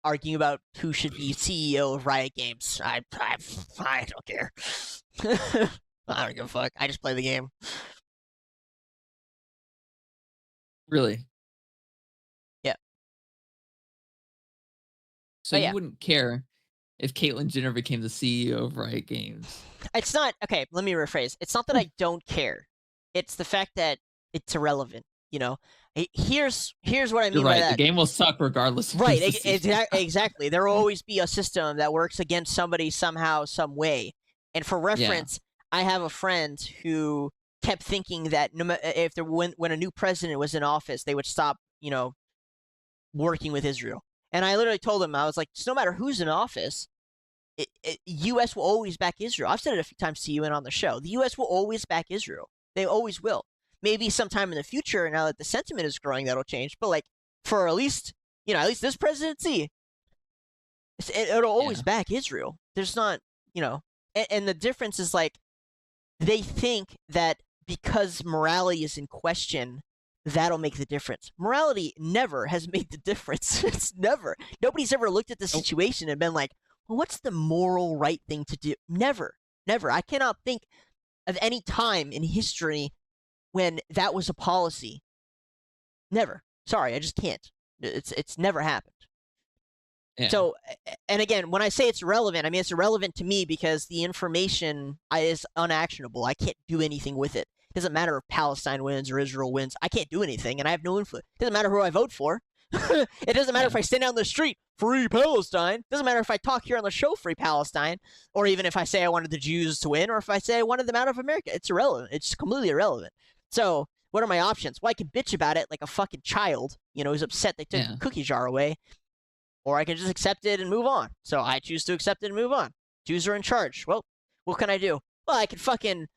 arguing about who should be CEO of Riot Games. I don't care. I don't give a fuck. I just play the game. really. Yeah. So But you yeah. wouldn't care if Caitlyn Jenner became the CEO of Riot Games. It's not okay. Let me rephrase. It's not that I don't care. It's the fact that it's irrelevant. You know. Here's what I mean You're by right. that. The game will suck regardless. Of Right. who's the CEO. Exactly. There will always be a system that works against somebody somehow, some way. And for reference, I have a friend who kept thinking that when a new president was in office, they would stop, working with Israel. And I literally told him, I was like, no matter who's in office, U.S. will always back Israel. I've said it a few times to you and on the show. The U.S. will always back Israel. They always will. Maybe sometime in the future, now that the sentiment is growing, that'll change. But like for at least this presidency, it'll always back Israel. There's not, and the difference is like they think that because morality is in question, that'll make the difference. Morality never has made the difference. It's never. Nobody's ever looked at the situation and been like, well, what's the moral right thing to do? Never. I cannot think of any time in history when that was a policy. Never. Sorry, I just can't. It's never happened. Yeah. So, and again, when I say it's irrelevant, I mean it's irrelevant to me because the information is unactionable. I can't do anything with it. It doesn't matter if Palestine wins or Israel wins. I can't do anything, and I have no influence. It doesn't matter who I vote for. It doesn't matter if I stand down the street, free Palestine. It doesn't matter if I talk here on the show, free Palestine, or even if I say I wanted the Jews to win, or if I say I wanted them out of America. It's irrelevant. It's completely irrelevant. So, what are my options? Well, I can bitch about it like a fucking child, who's upset they took the cookie jar away, or I can just accept it and move on. So I choose to accept it and move on. Jews are in charge. Well, what can I do? Well, I can fucking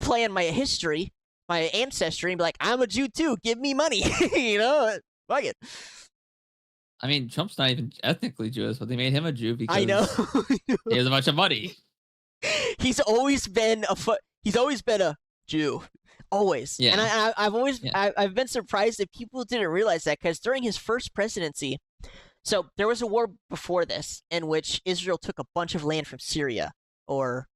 play in my history, my ancestry, and be like, I'm a Jew too. Give me money. Fuck it. I mean, Trump's not even ethnically Jewish, but they made him a Jew because I know. he has a bunch of money. He's always been a Jew. Always. Yeah. And I've been surprised that people didn't realize that because during his first presidency, so there was a war before this in which Israel took a bunch of land from Syria or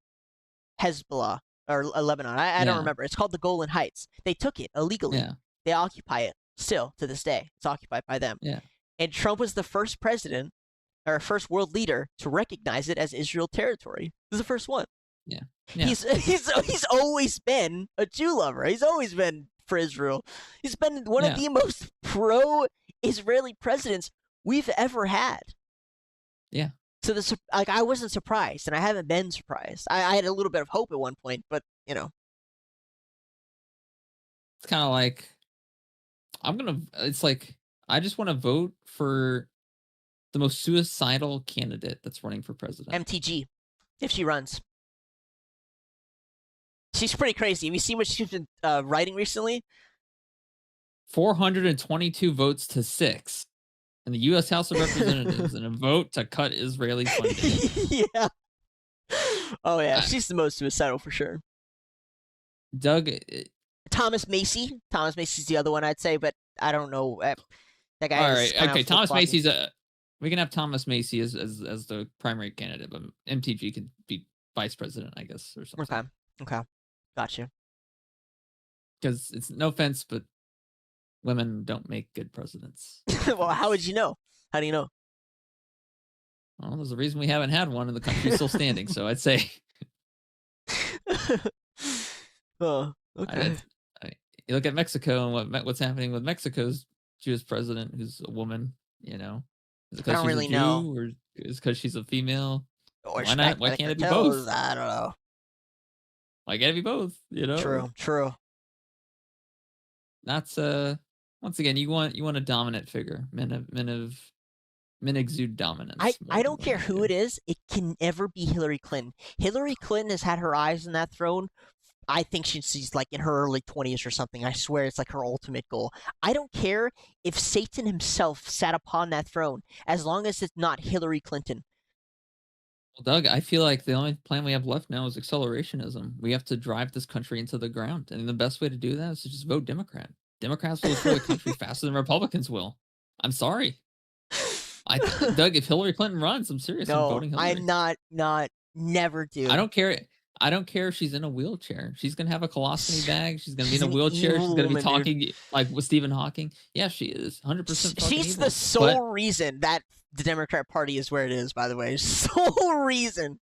Hezbollah or Lebanon. I don't remember. It's called the Golan Heights. They took it illegally. Yeah. They occupy it still to this day. It's occupied by them. Yeah. And Trump was the first president or first world leader to recognize it as Israel territory. He was the first one. Yeah. He's always been a Jew lover. He's always been for Israel. He's been one of the most pro-Israeli presidents we've ever had. Yeah. So I wasn't surprised, and I haven't been surprised. I had a little bit of hope at one point, but it's kind of like I just want to vote for the most suicidal candidate that's running for president. MTG, if she runs. She's pretty crazy. Have you seen what she's been writing recently? 422 votes to 6 in the U.S. House of Representatives in a vote to cut Israeli funding. Yeah. Oh, yeah. She's the most suicidal for sure. Doug. Thomas Macy. Thomas Macy's the other one I'd say, but I don't know. That guy. All right. Okay. Thomas Macy's we can have Thomas Macy as the primary candidate, but MTG could be vice president, I guess, or something. Okay. Gotcha. Because it's no offense, but women don't make good presidents. Well, how would you know? How do you know? Well, there's a reason we haven't had one, and the country's still standing. So I'd say. Oh, okay. You look at Mexico and what's happening with Mexico's Jewish president, who's a woman. Is it because I don't really know, or is it because she's a female? Or why not? Why can't it be both? I don't know. Why can't it be both? True. That's once again, you want a dominant figure. Men exude dominance. I don't care who it is. It can never be Hillary Clinton. Hillary Clinton has had her eyes on that throne. I think she's like in her early 20s or something. I swear it's like her ultimate goal. I don't care if Satan himself sat upon that throne, as long as it's not Hillary Clinton. Well, Doug, I feel like the only plan we have left now is accelerationism. We have to drive this country into the ground, and the best way to do that is to just vote Democrat. Democrats will destroy the country faster than Republicans will. I'm sorry. Doug, if Hillary Clinton runs, I'm serious. I'm No, voting Hillary. I'm not. Never do. I don't care. I don't care if she's in a wheelchair. She's gonna have a colostomy bag. She's gonna be She's in a an wheelchair. She's evil gonna be woman, dude. talking like with Stephen Hawking. Yeah, she is 100% fucking She's evil. the sole reason that the Democrat Party is where it is. By the way, sole reason.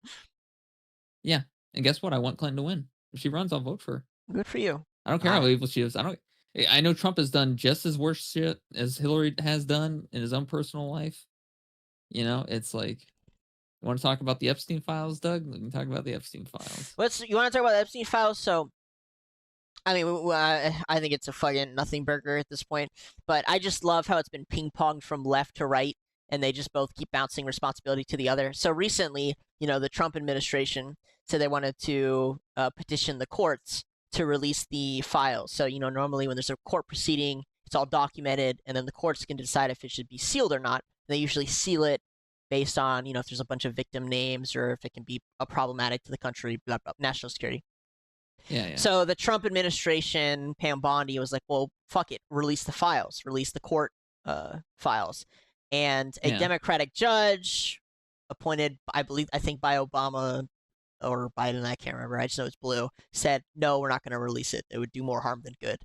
Yeah, and guess what? I want Clinton to win. If she runs, I'll vote for her. Good for you. I don't care how evil she is. I know Trump has done just as worse shit as Hillary has done in his own personal life. You know, it's like, you want to talk about the Epstein files, Doug? We can talk about the Epstein files. You want to talk about the Epstein files? So, I mean, I think it's a fucking nothing burger at this point. But I just love how it's been ping ponged from left to right, and they just both keep bouncing responsibility to the other. So recently, the Trump administration said they wanted to petition the courts to release the files. So, normally when there's a court proceeding, it's all documented, and then the courts can decide if it should be sealed or not. They usually seal it based on, if there's a bunch of victim names or if it can be problematic to the country, blah, blah, national security. Yeah. So the Trump administration, Pam Bondi, was like, well, fuck it, release the files, release the court files. And a Democratic judge appointed, I think by Obama or Biden, I can't remember, I just know it's blue, said, no, we're not going to release it. It would do more harm than good.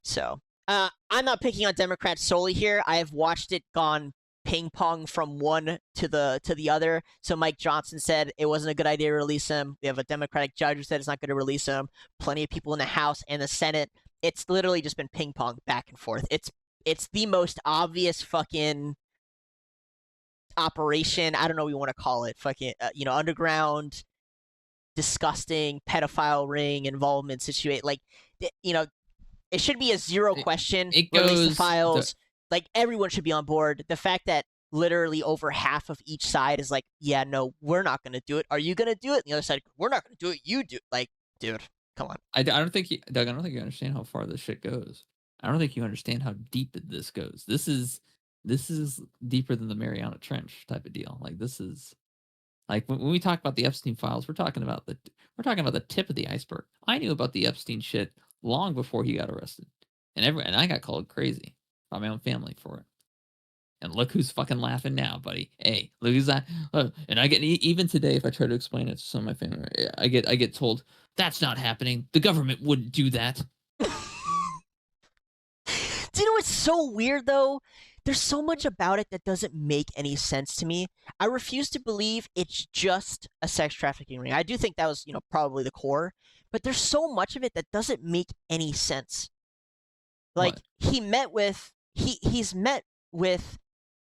So I'm not picking on Democrats solely here. I have watched it gone ping pong from one to the other. So Mike Johnson said it wasn't a good idea to release him. We have a Democratic judge who said it's not going to release him. Plenty of people in the House and the Senate. It's literally just been ping pong back and forth. It's the most obvious fucking operation. I don't know what you want to call it. Fucking underground, disgusting pedophile ring involvement situation. Like, it should be a zero question. Release the files. Like, everyone should be on board. The fact that literally over half of each side is like, yeah, no, we're not going to do it. Are you going to do it? And the other side, we're not going to do it. You do. Like, dude, come on. Doug, I don't think you understand how far this shit goes. I don't think you understand how deep this goes. This is deeper than the Mariana Trench type of deal. Like, this is like when we talk about the Epstein files, we're talking about the tip of the iceberg. I knew about the Epstein shit long before he got arrested, and I got called crazy by my own family for it. And look who's fucking laughing now, buddy. Hey, look who's that. And I get, even today, if I try to explain it to some of my family, I get told that's not happening. The government wouldn't do that. Do you know what's so weird though? There's so much about it that doesn't make any sense to me. I refuse to believe it's just a sex trafficking ring. I do think that was, probably the core, but there's so much of it that doesn't make any sense. Like, he's met with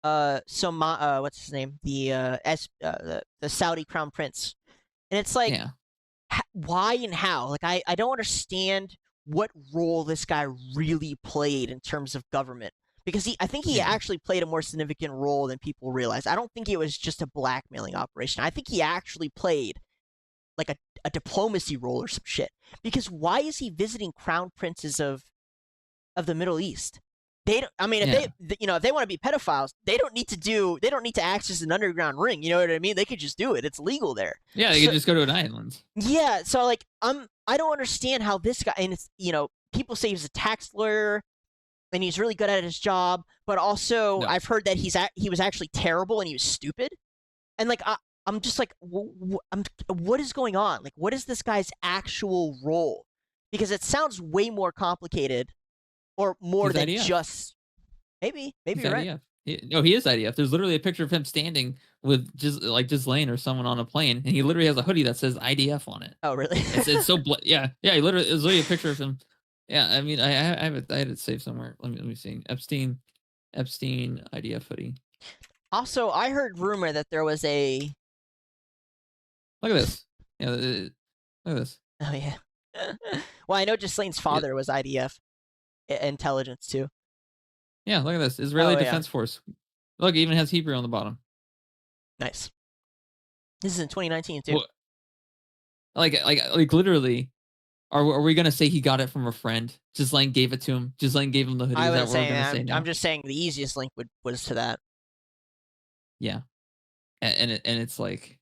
what's his name, the Saudi crown prince, and it's like, why and how? Like, I don't understand what role this guy really played in terms of government, because I think he actually played a more significant role than people realize. I don't think it was just a blackmailing operation. I think he actually played like a diplomacy role or some shit. Because why is he visiting crown princes of the Middle East? They don't, I mean, if they want to be pedophiles, they don't need to access an underground ring. You know what I mean? They could just do it. It's legal there. Yeah, they could just go to an island. Yeah, so like I don't understand how this guy, and it's, people say he's a tax lawyer and he's really good at his job, but also I've heard that he was actually terrible and he was stupid. And like I'm just like, what is going on? Like, what is this guy's actual role? Because it sounds way more complicated. Or more than just maybe you're right. He is IDF. There's literally a picture of him standing with Ghislaine or someone on a plane, and he literally has a hoodie that says IDF on it. Oh, really? It's so yeah. He literally, there's literally a picture of him. Yeah, I mean, I had it saved somewhere. Let me see. Epstein IDF hoodie. Also, I heard rumor that there was a. Look at this. Yeah, look at this. Oh yeah. Well, I know Ghislaine's father was IDF. Intelligence too. Yeah, look at this. Israeli Defense Force. Look, it even has Hebrew on the bottom. Nice. This is in 2019 too. Well, like literally, are we gonna say he got it from a friend? Ghislaine gave it to him. Ghislaine gave him the hoodie. I would say I'm just saying the easiest link was to that. Yeah, and it's like,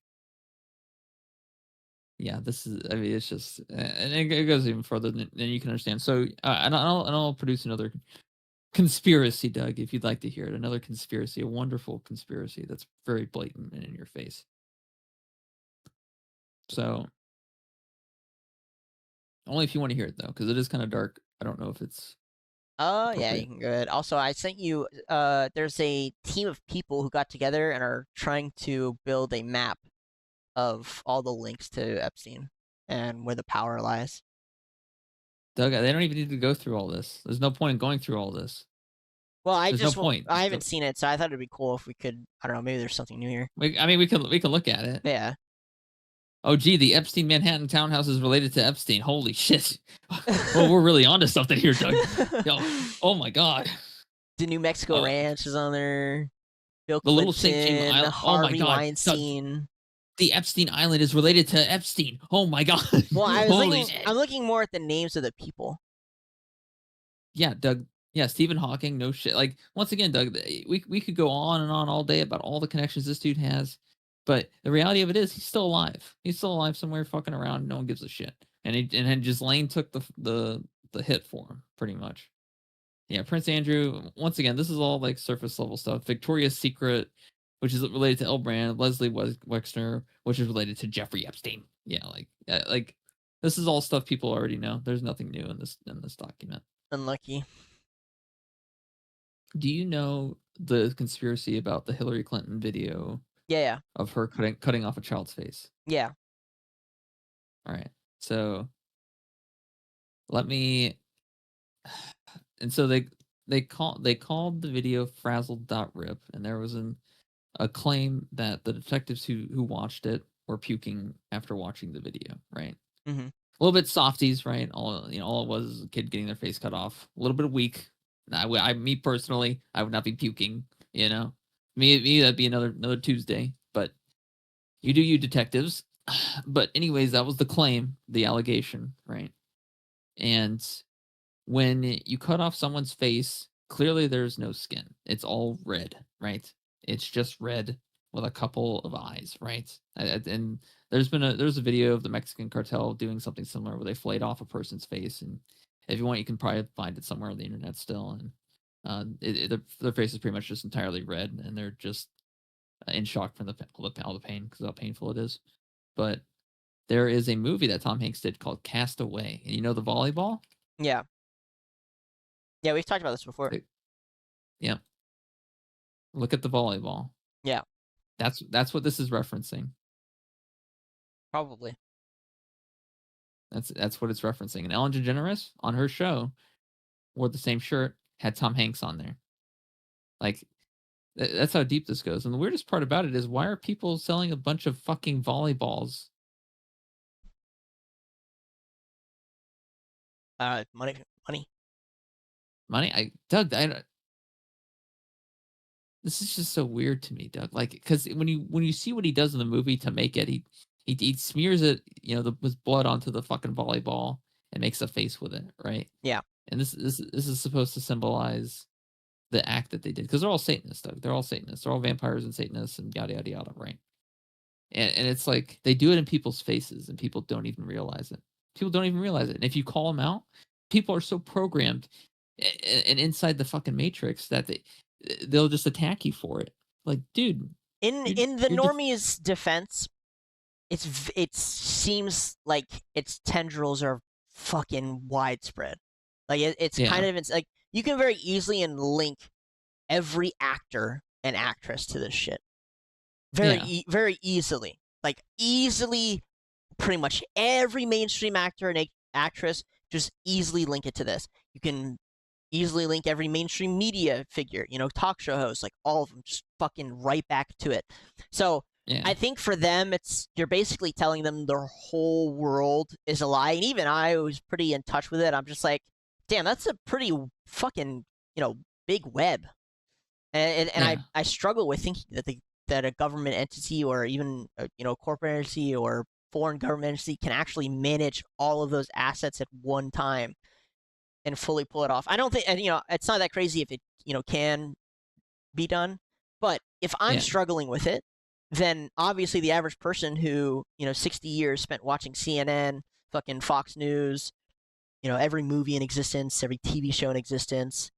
yeah, this is. I mean, it's just, and it goes even further than you can understand. So, and I'll produce another conspiracy, Doug, if you'd like to hear it. Another conspiracy, a wonderful conspiracy that's very blatant and in your face. So, only if you want to hear it though, because it is kind of dark. I don't know if it's Oh, yeah, you appropriate. can go ahead. Also, I sent you, there's a team of people who got together and are trying to build a map of all the links to Epstein and where the power lies. Doug, they don't even need to go through all this. There's no point in going through all this. Well, There's no point. I haven't seen it, so I thought it'd be cool if we could, I don't know, maybe there's something new here. I mean, we can look at it. Yeah. Oh, gee, the Epstein Manhattan townhouse is related to Epstein. Holy shit! Well, we're really onto something here, Doug. Yo, oh my god. The New Mexico Ranch is on there. Bill The Little St. James Clinton, Island. Oh my Harvey god. Doug, Weinstein. the Epstein Island is related to Epstein. Oh my god. Well, Holy shit. I'm looking more at the names of the people. Yeah, Doug. Yeah, Stephen Hawking. No shit. Like, once again, Doug, we could go on and on all day about all the connections this dude has, but the reality of it is he's still alive. He's still alive somewhere, fucking around. No one gives a shit. And Ghislaine took the hit for him, pretty much. Yeah, Prince Andrew. Once again, this is all like surface level stuff. Victoria's Secret, which is related to L. Brand. Leslie Wexner, which is related to Jeffrey Epstein. Yeah, like this is all stuff people already know. There's nothing new in this document. Unlucky. Do you know the conspiracy about the Hillary Clinton video Yeah. of her cutting off a child's face? Yeah. All right. So let me. And so they called the video frazzled.rip, and there was a claim that the detectives who watched it were puking after watching the video. Right. Mhm. A little bit softies, right? All it was is a kid getting their face cut off. A little bit weak. Me personally, I would not be puking. Me that'd be another Tuesday. But you do, you detectives. But anyways, that was the claim, the allegation, right? And when you cut off someone's face, clearly there's no skin. It's all red, right? It's just red with a couple of eyes, right? And there's a video of the Mexican cartel doing something similar where they flayed off a person's face, and if you want, you can probably find it somewhere on the internet still. And their face is pretty much just entirely red, and they're just in shock from all the pain because of how painful it is. But there is a movie that Tom Hanks did called Cast Away, and you know the volleyball? Yeah. Yeah, we've talked about this before. Yeah. Look at the volleyball. Yeah. That's what this is referencing. Probably. That's what it's referencing. And Ellen DeGeneres on her show wore the same shirt, had Tom Hanks on there. Like, that's how deep this goes. And the weirdest part about it is, why are people selling a bunch of fucking volleyballs? Money. Money? Doug, this is just so weird to me, Doug. Like, because when you see what he does in the movie to make it, he smears it, with blood onto the fucking volleyball and makes a face with it, right? Yeah. And this is supposed to symbolize the act that they did, because they're all Satanists, Doug. They're all Satanists. They're all vampires and Satanists and yada yada yada, right? And it's like they do it in people's faces, and people don't even realize it. People don't even realize it. And if you call them out, people are so programmed and inside the fucking matrix that they'll just attack you for it. Like, dude. In the normie's defense, it seems like its tendrils are fucking widespread. Like it's kind of, it's like you can very easily link every actor and actress to this shit. Very easily. Like easily, pretty much every mainstream actor and actress just easily link it to this. You can easily link every mainstream media figure, talk show hosts, like all of them, just fucking right back to it. So I think for them, you're basically telling them their whole world is a lie. And even I was pretty in touch with it. I'm just like, damn, that's a pretty fucking, big web. And I struggle with thinking that a government entity or even a corporate entity or foreign government entity can actually manage all of those assets at one time and fully pull it off. I don't think, and it's not that crazy if it can be done, but if I'm struggling with it, then obviously the average person who, 60 years spent watching CNN, fucking Fox News, every movie in existence, every TV show in existence,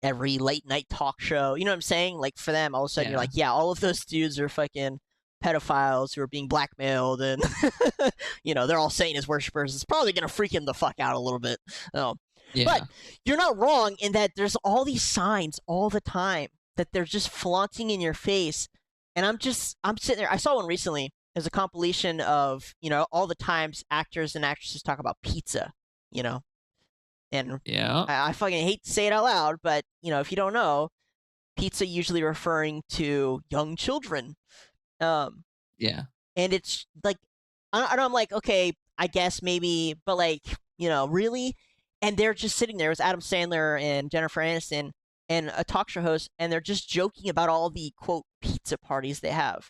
every late night talk show, you know what I'm saying? Like for them, all of a sudden you're like, yeah, all of those dudes are fucking pedophiles who are being blackmailed, and they're all Satanist worshippers. It's probably gonna freak him the fuck out a little bit. Yeah. But you're not wrong in that there's all these signs all the time that they're just flaunting in your face. And I'm sitting there. I saw one recently. There's a compilation of, all the times actors and actresses talk about pizza, and yeah. I fucking hate to say it out loud, but, if you don't know, pizza usually referring to young children. Yeah. And it's like, I'm like, okay, I guess maybe, but like, really? And they're just sitting there. It was Adam Sandler and Jennifer Aniston and a talk show host, and they're just joking about all the, quote, pizza parties they have.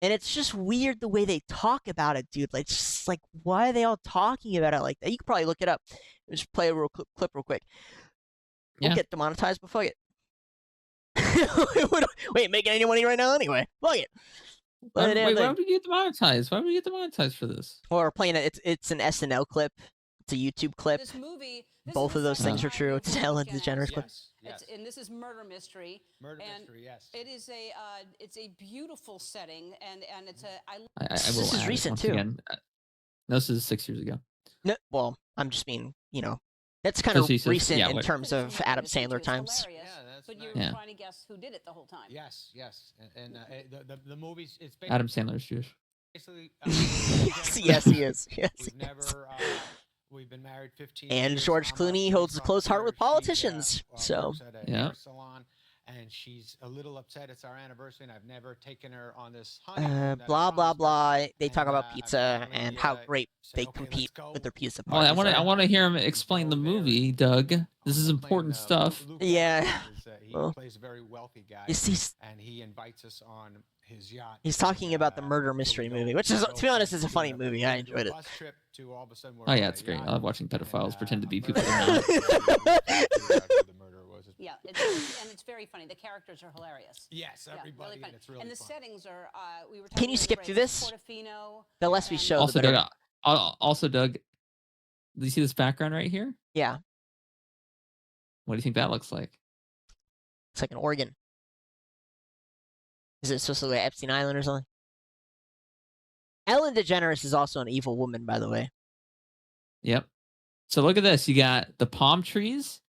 And it's just weird the way they talk about it, dude. Like, it's just like, why are they all talking about it like that? You could probably look it up. Just play a clip real quick. We'll get demonetized, but fuck it. We ain't making any money right now anyway. Fuck it. Wait, why would we get demonetized? Why would we get demonetized for this? Or playing it. It's an SNL clip. It's a YouTube clip. This movie, Both of those things are true. It's Ellen DeGeneres clip. Yes. And this is Murder Mystery. Murder Mystery, yes. It is it's a beautiful setting, and it's a. I will This is add recent once too. Again. No, this is 6 years ago. No, well, I'm just being, that's kind of recent in terms of Adam Sandler times. But you're trying to guess who did it the whole time. Yes. And the movies, it's basically. Adam Sandler's Jewish. Basically, yes, he is. Yes. We've been married 15 and years. George Clooney holds a close heart with politicians. So, works at a hair salon, and she's a little upset. It's our anniversary, and I've never taken her on this honeymoon. blah blah blah. They talk about pizza and how great they compete with their pizza parties. I want to hear him explain the movie, Doug. This is important stuff. Yeah. He plays a very wealthy guy, and he invites us on his yacht. He's talking about the Murder Mystery movie, which is, to be honest, is a funny movie. I enjoyed it. Oh yeah, it's great. I love watching pedophiles pretend to be people they're not. Yeah, it's very funny. The characters are hilarious. Yes, everybody, really and it's really And the fun. settings are. We were. Can you skip through this? The less we show, Also, the better. Doug, do you see this background right here? Yeah. What do you think that looks like? It's like an organ. Is it supposed to look like Epstein Island or something? Ellen DeGeneres is also an evil woman, by the way. Yep. So look at this. You got the palm trees,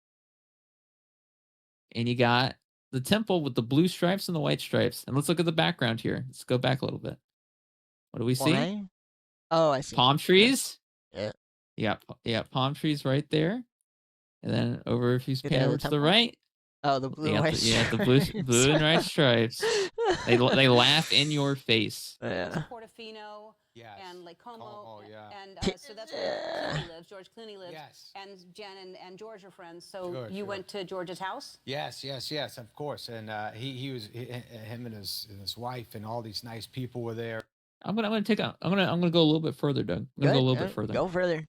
and you got the temple with the blue stripes and the white stripes. And let's look at the background here. Let's go back a little bit. What do we see? Why? Oh, I see. Palm trees. Yeah. Yeah, palm trees right there. And then over, if you pan over to the right. Oh, the blue and white stripes. Yeah, the blue and white stripes. They laugh in your face. Yeah. Portofino and Lake Como. And so that's where Clooney lives. George Clooney lives. Yes. And Jen and George are friends. So you went to George's house? Yes, of course. And he was him and his wife and all these nice people were there. I'm gonna go a little bit further, Doug. I'm gonna go a little bit further. Go further.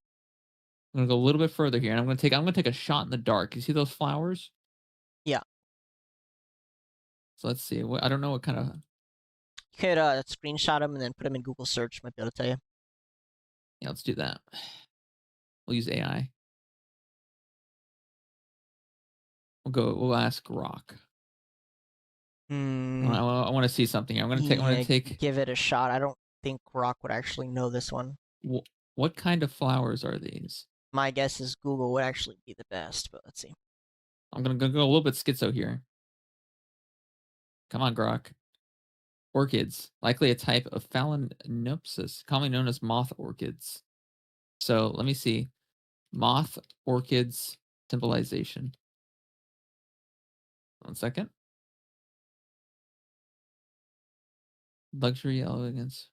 I'm gonna go a little bit further here, and I'm gonna take a shot in the dark. You see those flowers? Yeah. So let's see. I don't know what kind of. You could screenshot them and then put them in Google search. Might be able to tell you. Yeah, let's do that. We'll use AI. We'll ask Rock. I want to see something. I'm gonna take. Give it a shot. I don't think Rock would actually know this one. What kind of flowers are these? My guess is Google would actually be the best, but let's see. I'm gonna go a little bit schizo here. Come on, Grok. Orchids, likely a type of Phalaenopsis, commonly known as moth orchids. So let me see. Moth orchids symbolization. 1 second. Luxury, elegance.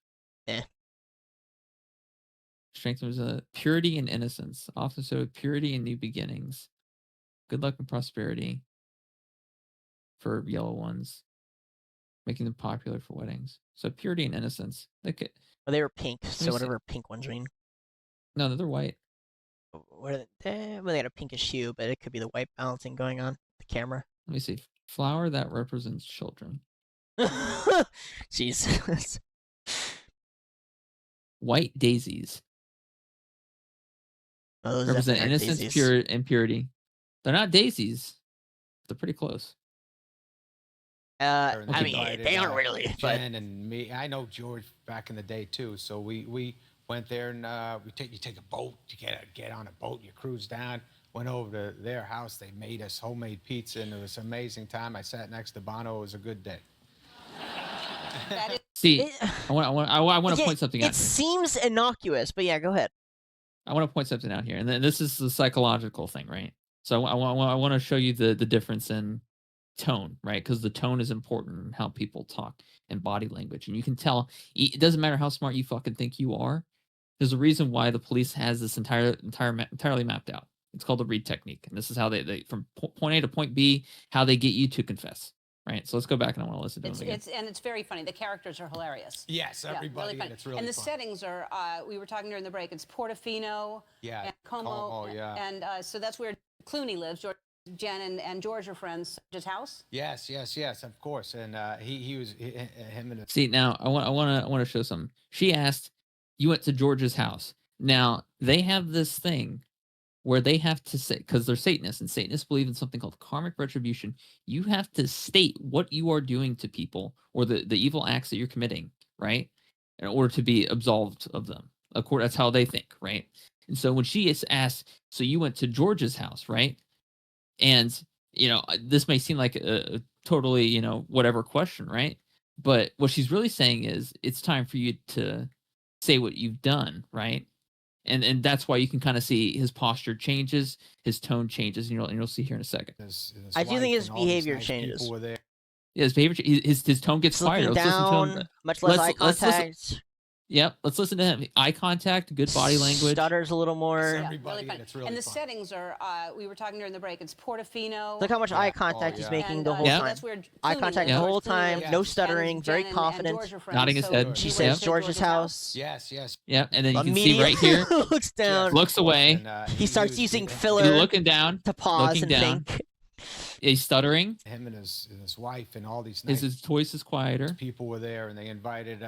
Strength was purity and innocence. Often so purity and new beginnings. Good luck and prosperity for yellow ones. Making them popular for weddings. So purity and innocence. They were pink, so whatever pink ones mean. No, they're white. What are they? Well, they had a pinkish hue, but it could be the white balancing going on. The camera. Let me see. Flower that represents children. Jesus. White daisies Oh, those represent definitely aren't innocence, daisies. and purity. They're not daisies. They're pretty close. And I they mean, invited, they aren't really, but Jen and me. I know George back in the day too. So we went there and you take a boat. You get on a boat. You cruise down. Went over to their house. They made us homemade pizza, and it was an amazing time. I sat next to Bono. It was a good day. That is See, it, I want to yeah, point something it out. seems innocuous, but yeah, go ahead. I want to point something out here, and then this is the psychological thing, right? So I want to show you the difference in tone, right? Because the tone is important in how people talk and body language, and you can tell. It doesn't matter how smart you fucking think you are. There's a reason why the police has this entirely mapped out. It's called the read technique, and this is how they from point A to point B, how they get you to confess, right? So let's go back and I want to listen to them again. It's very funny. The characters are hilarious. Yes, Yeah, everybody. really funny. It's really and the fun. settings are. We were talking during the break. It's Portofino. Yeah, And Como. Como, yeah. And so that's where Clooney lives. Jen and George are friends. His house. Yes, of course. And him and his See, now I want to show something. She asked, "You went to George's house." Now they have this thing where they have to say, because they're Satanists, and Satanists believe in something called karmic retribution. You have to state what you are doing to people or the evil acts that you're committing, right, in order to be absolved of them. Of course, that's how they think, right? And so when she is asked, "So you went to George's house, right?" And this may seem like a totally whatever question, right? But what she's really saying is it's time for you to say what you've done, right? And that's why you can kind of see his posture changes, his tone changes, and you'll see here in a second. I do think wife his and all these behavior nice changes. people were there. Yeah, his behavior, his tone gets It's looking quieter. Let's listen to him. down, much less eye let's listen- contact. Yep, let's listen to him. Eye contact, good body language. Stutters a little more. Yeah. Really Everybody, funny. and it's really and the fun. settings are. We were talking during the break. It's Portofino. Look how much eye Yeah. contact Oh, he's yeah. making And, the whole so Yeah. time. that's where Eye Clooney contact lives. the Yeah. whole Clooney time, lives. no And stuttering, very Jen and confident. George are friends, Nodding his so head. She he says went to George's house. Yes. Yep, and then you can see right Immediately here, looks down. looks away. And, He starts using he's filler looking down, to pause looking and down. think. He's stuttering. Him and his wife and all these nice His voice is quieter. people were there, and they invited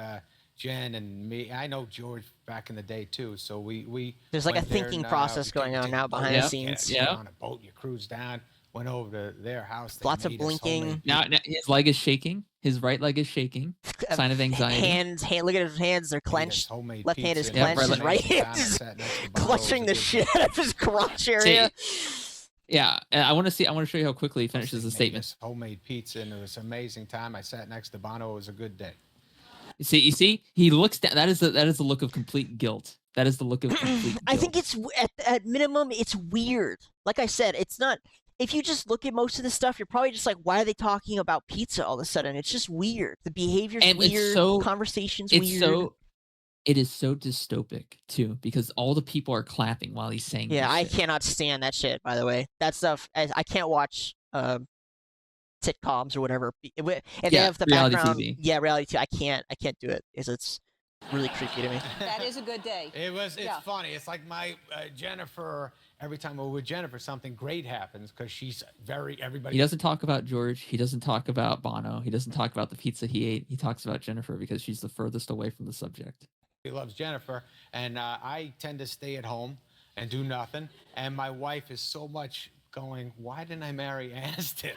Jen and me. I know George back in the day too. So we There's like a went there thinking and, process we going took on a now boat. behind the Yeah. scenes. Get Yeah. on a boat, you cruise down. Went over to their house. They Lots of made us blinking. homemade Now his leg is shaking. His right leg is shaking. Sign of anxiety. Look at his hands, they're made us clenched. homemade Left hand is pizza, and it clenched, was his right amazing hand time. I is sat next to Bono. It was clutching a the good shit day. out of his crotch area. Yeah, and I want to show you how quickly he finishes They the made statement. us homemade pizza, and it was an amazing time. I sat next to Bono. It was a good day. You see, he looks down. That is the look of complete guilt. That is the look of complete guilt. I think it's at minimum it's weird. Like I said, it's not. If you just look at most of the stuff, you're probably just like, why are they talking about pizza all of a sudden? It's just weird. The behavior's And it's weird. so- Conversation's it's weird. it is so dystopic too, because all the people are clapping while he's saying. Yeah, this I shit. cannot stand that shit. By the way, that stuff. I can't watch sitcoms or whatever. If they Yeah, have the reality background, TV. yeah, reality TV. I can't do it. It's really creepy to me. That is a good day. It's Yeah. funny. It's like my Jennifer. Every time we're with Jennifer, something great happens because she's everybody. He doesn't talk about George. He doesn't talk about Bono. He doesn't talk about the pizza he ate. He talks about Jennifer because she's the furthest away from the subject. loves Jennifer, and I tend to stay at home and do nothing. And my wife is so much going, why didn't I marry Aston?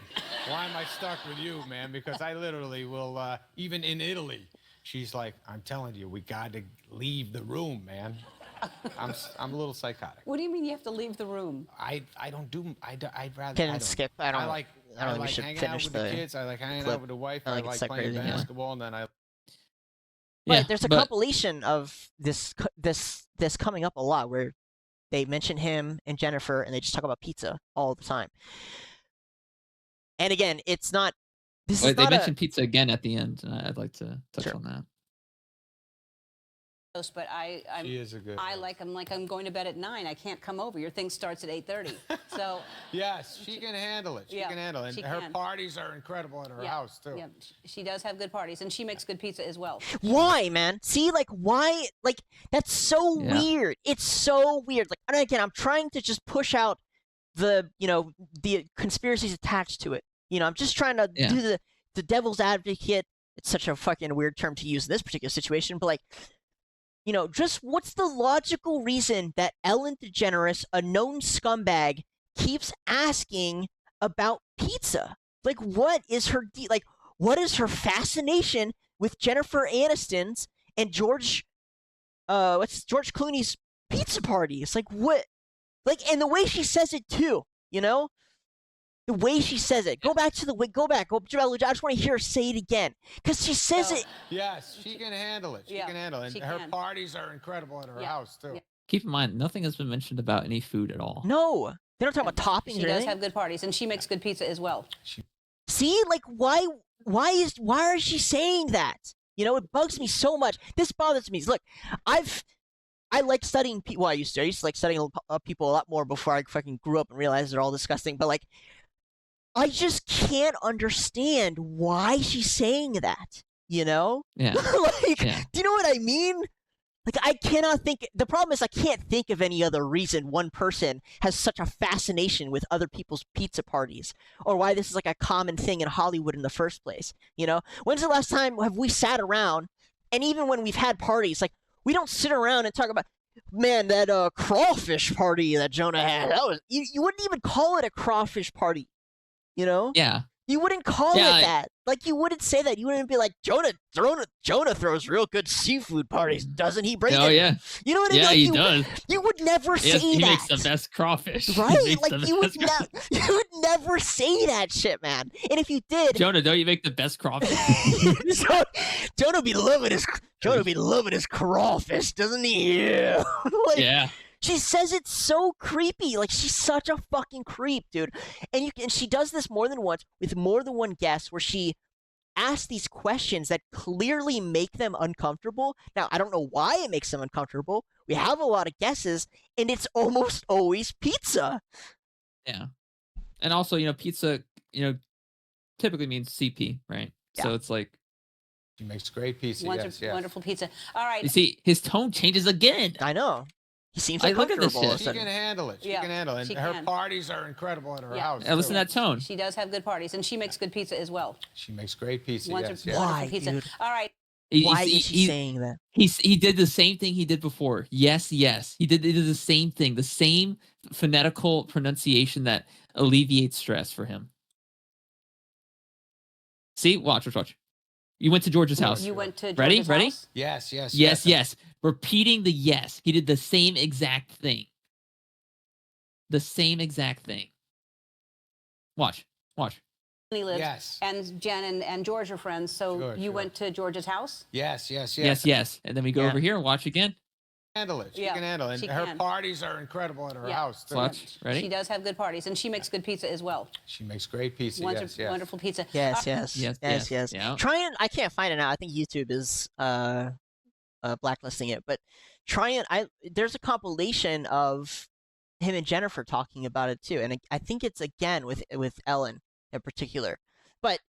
Why am I stuck with you, man? Because I literally will, even in Italy, she's like, I'm telling you, we got to leave the room, man. I'm a little psychotic. What do you mean you have to leave the room? I'd rather. Can I don't- skip. I don't like think we should hanging finish out with the the kids. I like hanging clip. out with the wife. I I think like it's playing separated, yeah. basketball, and then I. But there's a compilation of this coming up a lot where they mention him and Jennifer and they just talk about pizza all the time. And again, it's not. This is They not mentioned pizza again at the end, and I'd like to touch Sure. on that. But She is a good. I like I'm going to bed at 9. I can't come over. Your thing starts at 8:30. So Yes, she can handle it. She Yeah, can handle it. she And her can. parties are incredible at her yeah, house too. yeah, she does have good parties, and she makes good pizza as well. Why, man? See, like, why? Like, that's so Yeah. weird. It's so weird. Like, and again, I'm trying to just push out the conspiracies attached to it. I'm just trying to Yeah. do the devil's advocate it's such a fucking weird term to use in this particular situation, but like, just what's the logical reason that Ellen DeGeneres, a known scumbag, keeps asking about pizza? Like, what is her what is her fascination with Jennifer Aniston's and George Clooney's pizza parties? Like, what? Like, and the way she says it too, the way she says it. Go back. I just want to hear her say it again because she says it. Yes, she can handle it. She can handle it. And her parties are incredible at her house too. Keep in mind, nothing has been mentioned about any food at all. No, they don't talk about toppings. She does have good parties, and she makes good pizza as well. See, like, why is she saying that? It bugs me so much. This bothers me. Look, I like studying people. Well, I used to like studying people a lot more before I fucking grew up and realized they're all disgusting. But like, I just can't understand why she's saying that. Yeah. Like, Yeah. do you know what I mean? Like, I cannot think. The problem is I can't think of any other reason one person has such a fascination with other people's pizza parties, or why this is like a common thing in Hollywood in the first place. When's the last time have we sat around, and even when we've had parties, like, we don't sit around and talk about, man, that crawfish party that Jonah had. That was you wouldn't even call it a crawfish party, Yeah. You wouldn't call it that. Like, you wouldn't say that. You wouldn't be like, Jonah throws real good seafood parties, doesn't he, Brayden? Oh, yeah. You know what I mean? Yeah, Like, he does. You would never say He that. makes the best crawfish. Right? Like, you would never say that shit, man. And if you did, Jonah, don't you make the best crawfish? Jonah be loving his crawfish, doesn't he? Yeah. Like, yeah. She says it's so creepy. Like, she's such a fucking creep, dude. And she does this more than once with more than one guest where she asks these questions that clearly make them uncomfortable. Now, I don't know why it makes them uncomfortable. We have a lot of guesses, and it's almost always pizza. Yeah. And also, pizza, typically means CP, right? Yeah. So it's like, she makes great pizza. Wonderful pizza. All right. you see, his tone changes again. I know. He seems Look at this uncomfortable. shit. She can handle it. She can handle it. And her parties are incredible at her house. And listen to that tone. She does have good parties, and she makes good pizza as well. She makes great pizza. Wonderful Why, pizza. dude? All right. Why is she saying that? He did the same thing he did before. Yes. He did the same thing, the same phonetical pronunciation that alleviates stress for him. See, watch. You went to George's house. You went to Ready? George's house? Yes. Repeating the yes. He did the same exact thing. Watch. He lives. Yes. And Jen and George are friends, so you went to George's house? Yes. And then we go over here and watch again. Handle it. She Yeah, can handle it. she And her can. parties are incredible at her Yeah. house too. Watch. Ready? She does have good parties, and she makes good pizza as well. She makes great pizza. Wonderful pizza. Yes. Yeah. I can't find it now. I think YouTube is blacklisting it, but there's a compilation of him and Jennifer talking about it too, and I think it's again with Ellen in particular. But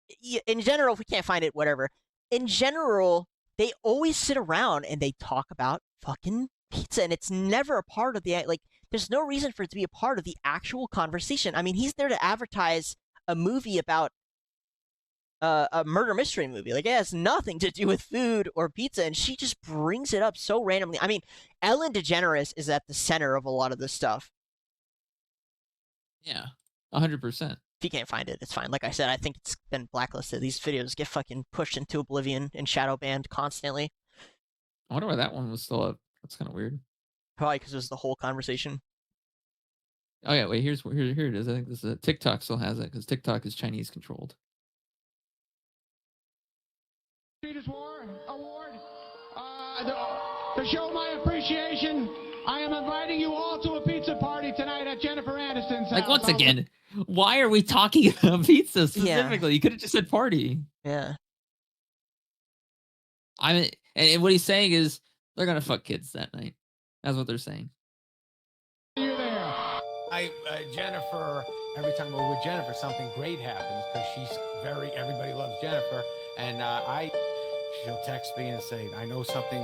in general, if we can't find it, whatever. In general, they always sit around and they talk about fucking pizza, and it's never a part of the there's no reason for it to be a part of the actual conversation. I mean, he's there to advertise a movie about a murder mystery movie. Like, it has nothing to do with food or pizza, and she just brings it up so randomly. I mean, Ellen DeGeneres is at the center of a lot of this stuff. Yeah, 100%. If you can't find it, it's fine. Like I said, I think it's been blacklisted. These videos get fucking pushed into oblivion and shadow banned constantly. I wonder why that one was still up. That's kind of weird. Probably because it was the whole conversation. Oh yeah, wait. Here it is. I think this is TikTok still has it because TikTok is Chinese controlled. Award. To show my appreciation, I am inviting you all to a pizza party tonight at Jennifer Aniston's house. Like, once again, why are we talking about pizza specifically? You could have just said party. Yeah. I mean, and what he's saying is they're gonna fuck kids that night. That's what they're saying. You're there. Jennifer, every time we're with Jennifer, something great happens because everybody loves Jennifer. And she'll text me and say, I know something,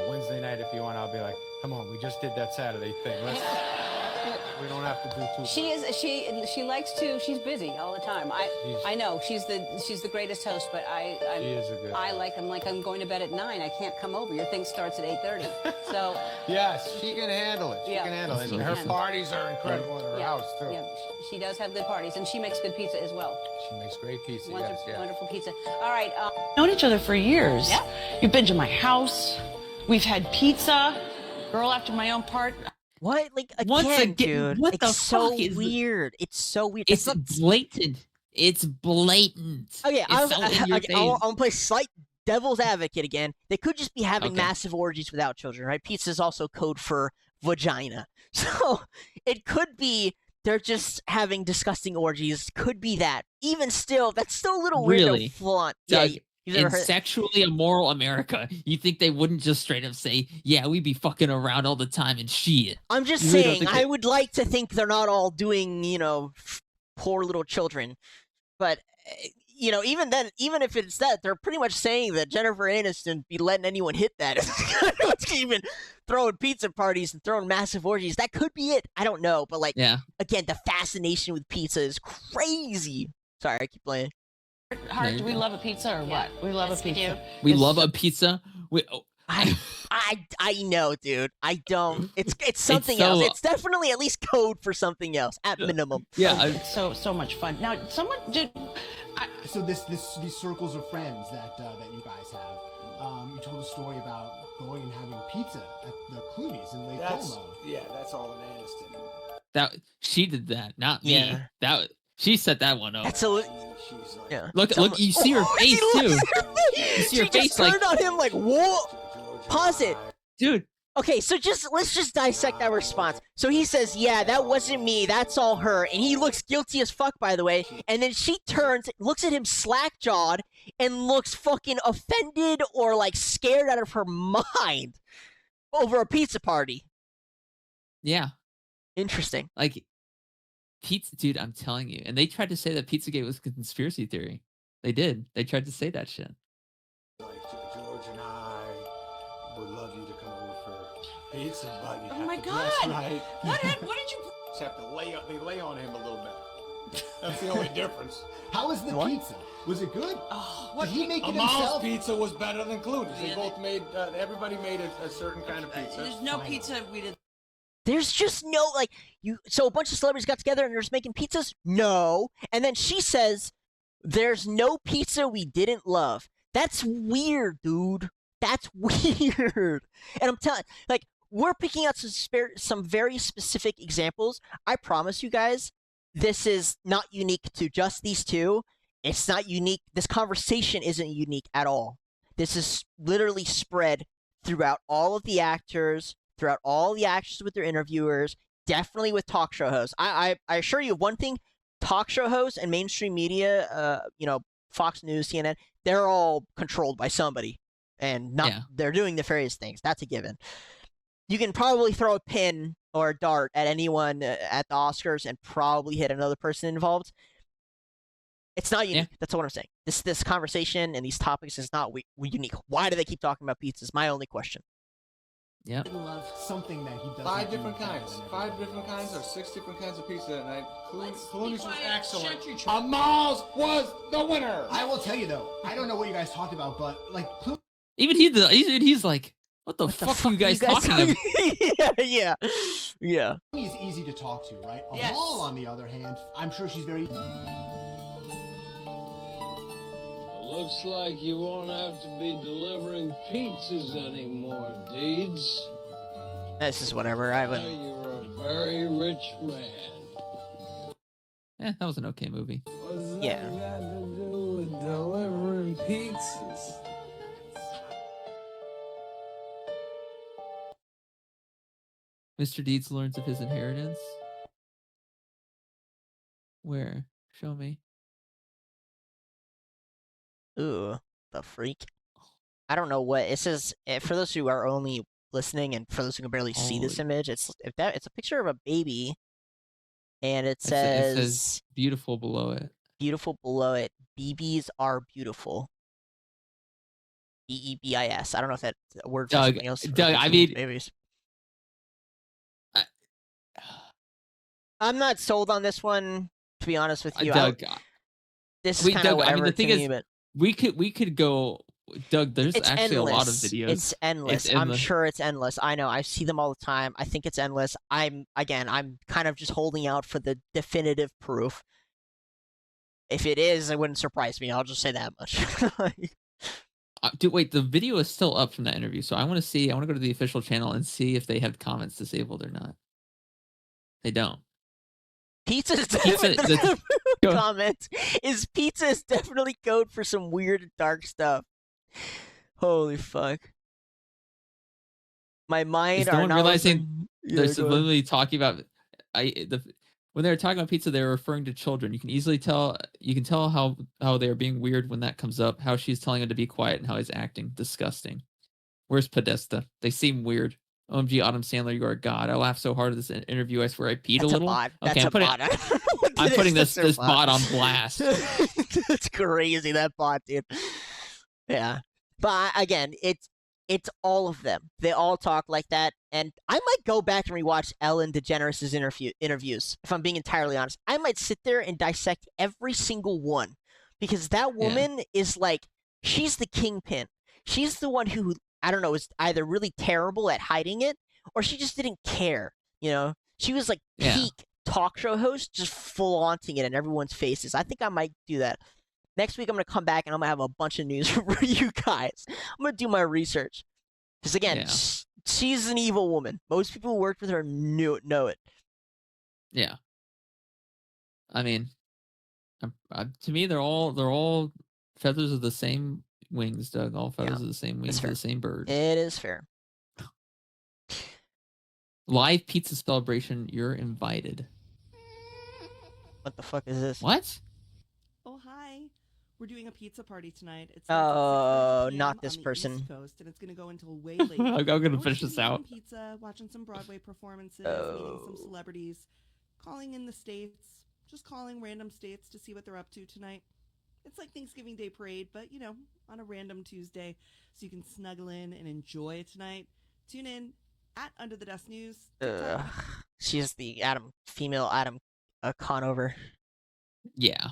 Wednesday night if you want. I'll be like, come on, we just did that Saturday thing. We don't have to do too. She is. She likes to. She's busy all the time. I know she's the greatest host, but She is a good. I like. I'm going to bed at 9. I can't come over. Your thing starts at 8:30. So. Yes, she can handle it. She Yeah. can handle it. So Her good. parties are incredible in her house too. Yeah, she does have good parties, and she makes good pizza as well. She makes great pizza. Wonderful, Yes, yeah. wonderful pizza. All right. Known each other for years. Yeah. You've been to my house. We've had pizza. Girl after my own part. What? Like Once again, again, dude. what it's the so fuck is weird. It's so weird. It's not- blatant. It's blatant. Okay, It's so in your I'm face. gonna play slight devil's advocate again. They could just be having Okay. massive orgies without children, right? Pizza is also code for vagina, so it could be they're just having disgusting orgies. Could be that. Even still, that's still a little weird Really? to flaunt. Doug, Yeah, you've never in heard. sexually immoral America, you think they wouldn't just straight up say, "Yeah, we be fucking around all the time and shit." I'm just you really don't saying. think I they- would like to think they're not all doing, poor little children, but. Even then, even if it's that, they're pretty much saying that Jennifer Aniston be letting anyone hit that. It's even throwing pizza parties and throwing massive orgies. That could be it. I don't know, but Yeah. again, the fascination with pizza is crazy. Sorry, I keep playing. Heart, you do we go. love a pizza or what? We love Yes, a we pizza. do. We It's love so- a pizza. I know, dude. I don't. It's something so- else. It's definitely at least code for something else at minimum. Yeah. It's so much fun. Now, someone did. So these circles of friends that you guys have. You told a story about going and having pizza at the Clooney's in Lake Como. Yeah, that's all an Aniston. That she did that, not me. Yeah. That she set that one up. That's a She's like, yeah. Look, Someone- look, you see her face she too, looks- You see her she face, just like- turned on him like, whoa. George Pause and it. I- dude. Okay, so let's just dissect that response. So he says, "Yeah, that wasn't me. That's all her." And he looks guilty as fuck, by the way. And then she turns, looks at him slack-jawed, and looks fucking offended or like scared out of her mind over a pizza party. Yeah, Interesting. like pizza, dude. I'm telling you. And they tried to say that Pizzagate was a conspiracy theory. They did. They tried to say that shit. Like George and I would love you to come over for pizza, but you Oh have my to dress God! right. What did you? Just have to lay on him a little bit. That's the only difference. How was the What? pizza? Was it good? Oh, Did he make it Amal's himself? pizza was better than Clooney's. They Yeah, both made. Everybody made a certain kind of pizza. There's no Finally. pizza we did. There's just no so a bunch of celebrities got together and they're just making pizzas? No. And then she says, "There's no pizza we didn't love." That's weird, dude. That's weird. And I'm telling, we're picking out some very specific examples. I promise you guys, this is not unique to just these two. It's not unique. This conversation isn't unique at all. This is literally spread throughout all of the actors, throughout all the actors with their interviewers, definitely with talk show hosts. I assure you of one thing: talk show hosts and mainstream media, Fox News, CNN, they're all controlled by somebody, and they're doing nefarious things. That's a given. You can probably throw a pin or a dart at anyone at the Oscars and probably hit another person involved. It's not unique. That's what I'm saying. This conversation and these topics is not unique. Why do they keep talking about pizza? Is my only question. Yep. Didn't love. Something that he does. 5 different kinds. 5 different kinds or 6 different kinds of pizza that night. Clooney's was quiet. excellent. Shut your trap. Amal's was the winner. I will tell you though. I don't know what you guys talked about, but Even he's like, what the fuck are you guys talking about? Yeah. Clooney's easy to talk to, right? Yes. Amal, on the other hand, I'm sure she's very. Looks like you won't have to be delivering pizzas anymore, Deeds. This is whatever. Now you're a very rich man. That was an okay movie. What's Yeah. that got to do with delivering pizzas? Mr. Deeds learns of his inheritance. Where? Show me. Ooh, the freak. I don't know what it says. For those who are only listening and for those who can barely see this Holy- image, it's a picture of a baby, and it It says, says beautiful below it. beautiful below it. BBs are beautiful. BEBIS. I don't know if that's a word for Doug, something else. for Doug, I beautiful mean- babies. I'm not sold on this one, to be honest with you. Doug, This is kind of Doug, I mean, whatever the to thing me, is, but we could go, Doug. There's it's actually a lot of endless. videos. It's endless. I'm sure it's endless. I know. I see them all the time. I think it's endless. I'm kind of just holding out for the definitive proof. If it is, it wouldn't surprise me. I'll just say that much. Dude, wait, the video is still up from that interview, so I want to see. I want to go to the official channel and see if they have comments disabled or not. They don't. Pizza's definitely comment is pizza is definitely code for some weird dark stuff. Holy fuck. My mind Is no one now realizing they're go ahead. literally talking about when they were talking about pizza, they were referring to children. You can easily tell. You can tell how they are being weird when that comes up. How she's telling him to be quiet and how he's acting disgusting. Where's Podesta? They seem weird. OMG, Adam Sandler, you are a god. I laughed so hard at this interview. I swear I peed That's a little. bot. Okay, That's I'm putting this bot on blast. That's crazy, that bot, dude. Yeah. But again, it's all of them. They all talk like that. And I might go back and rewatch Ellen DeGeneres' interviews, if I'm being entirely honest. I might sit there and dissect every single one. Because that woman is like, she's the kingpin. She's the one who, I don't know, is either really terrible at hiding it, or she just didn't care, you know? She was like peak talk show host, just full haunting it in everyone's faces. I think I might do that. Next week, I'm going to come back and I'm going to have a bunch of news for you guys. I'm going to do my research. Because again, she's an evil woman. Most people who worked with her know it. Yeah. I mean, to me, they're all feathers of the same wings, Doug. All feathers of the same wings of the same bird. It is fair. Live pizza celebration. You're invited. What the fuck is this? What? Oh, hi. We're doing a pizza party tonight. It's not this person. East Coast, and it's going to go until way late. I'm going to finish this out. Pizza, watching some Broadway performances, meeting some celebrities, calling in the states, just calling random states to see what they're up to tonight. It's like Thanksgiving Day parade, but, you know, on a random Tuesday, so you can snuggle in and enjoy it tonight. Tune in at Under the Desk News. She's the female Adam Conover. Yeah.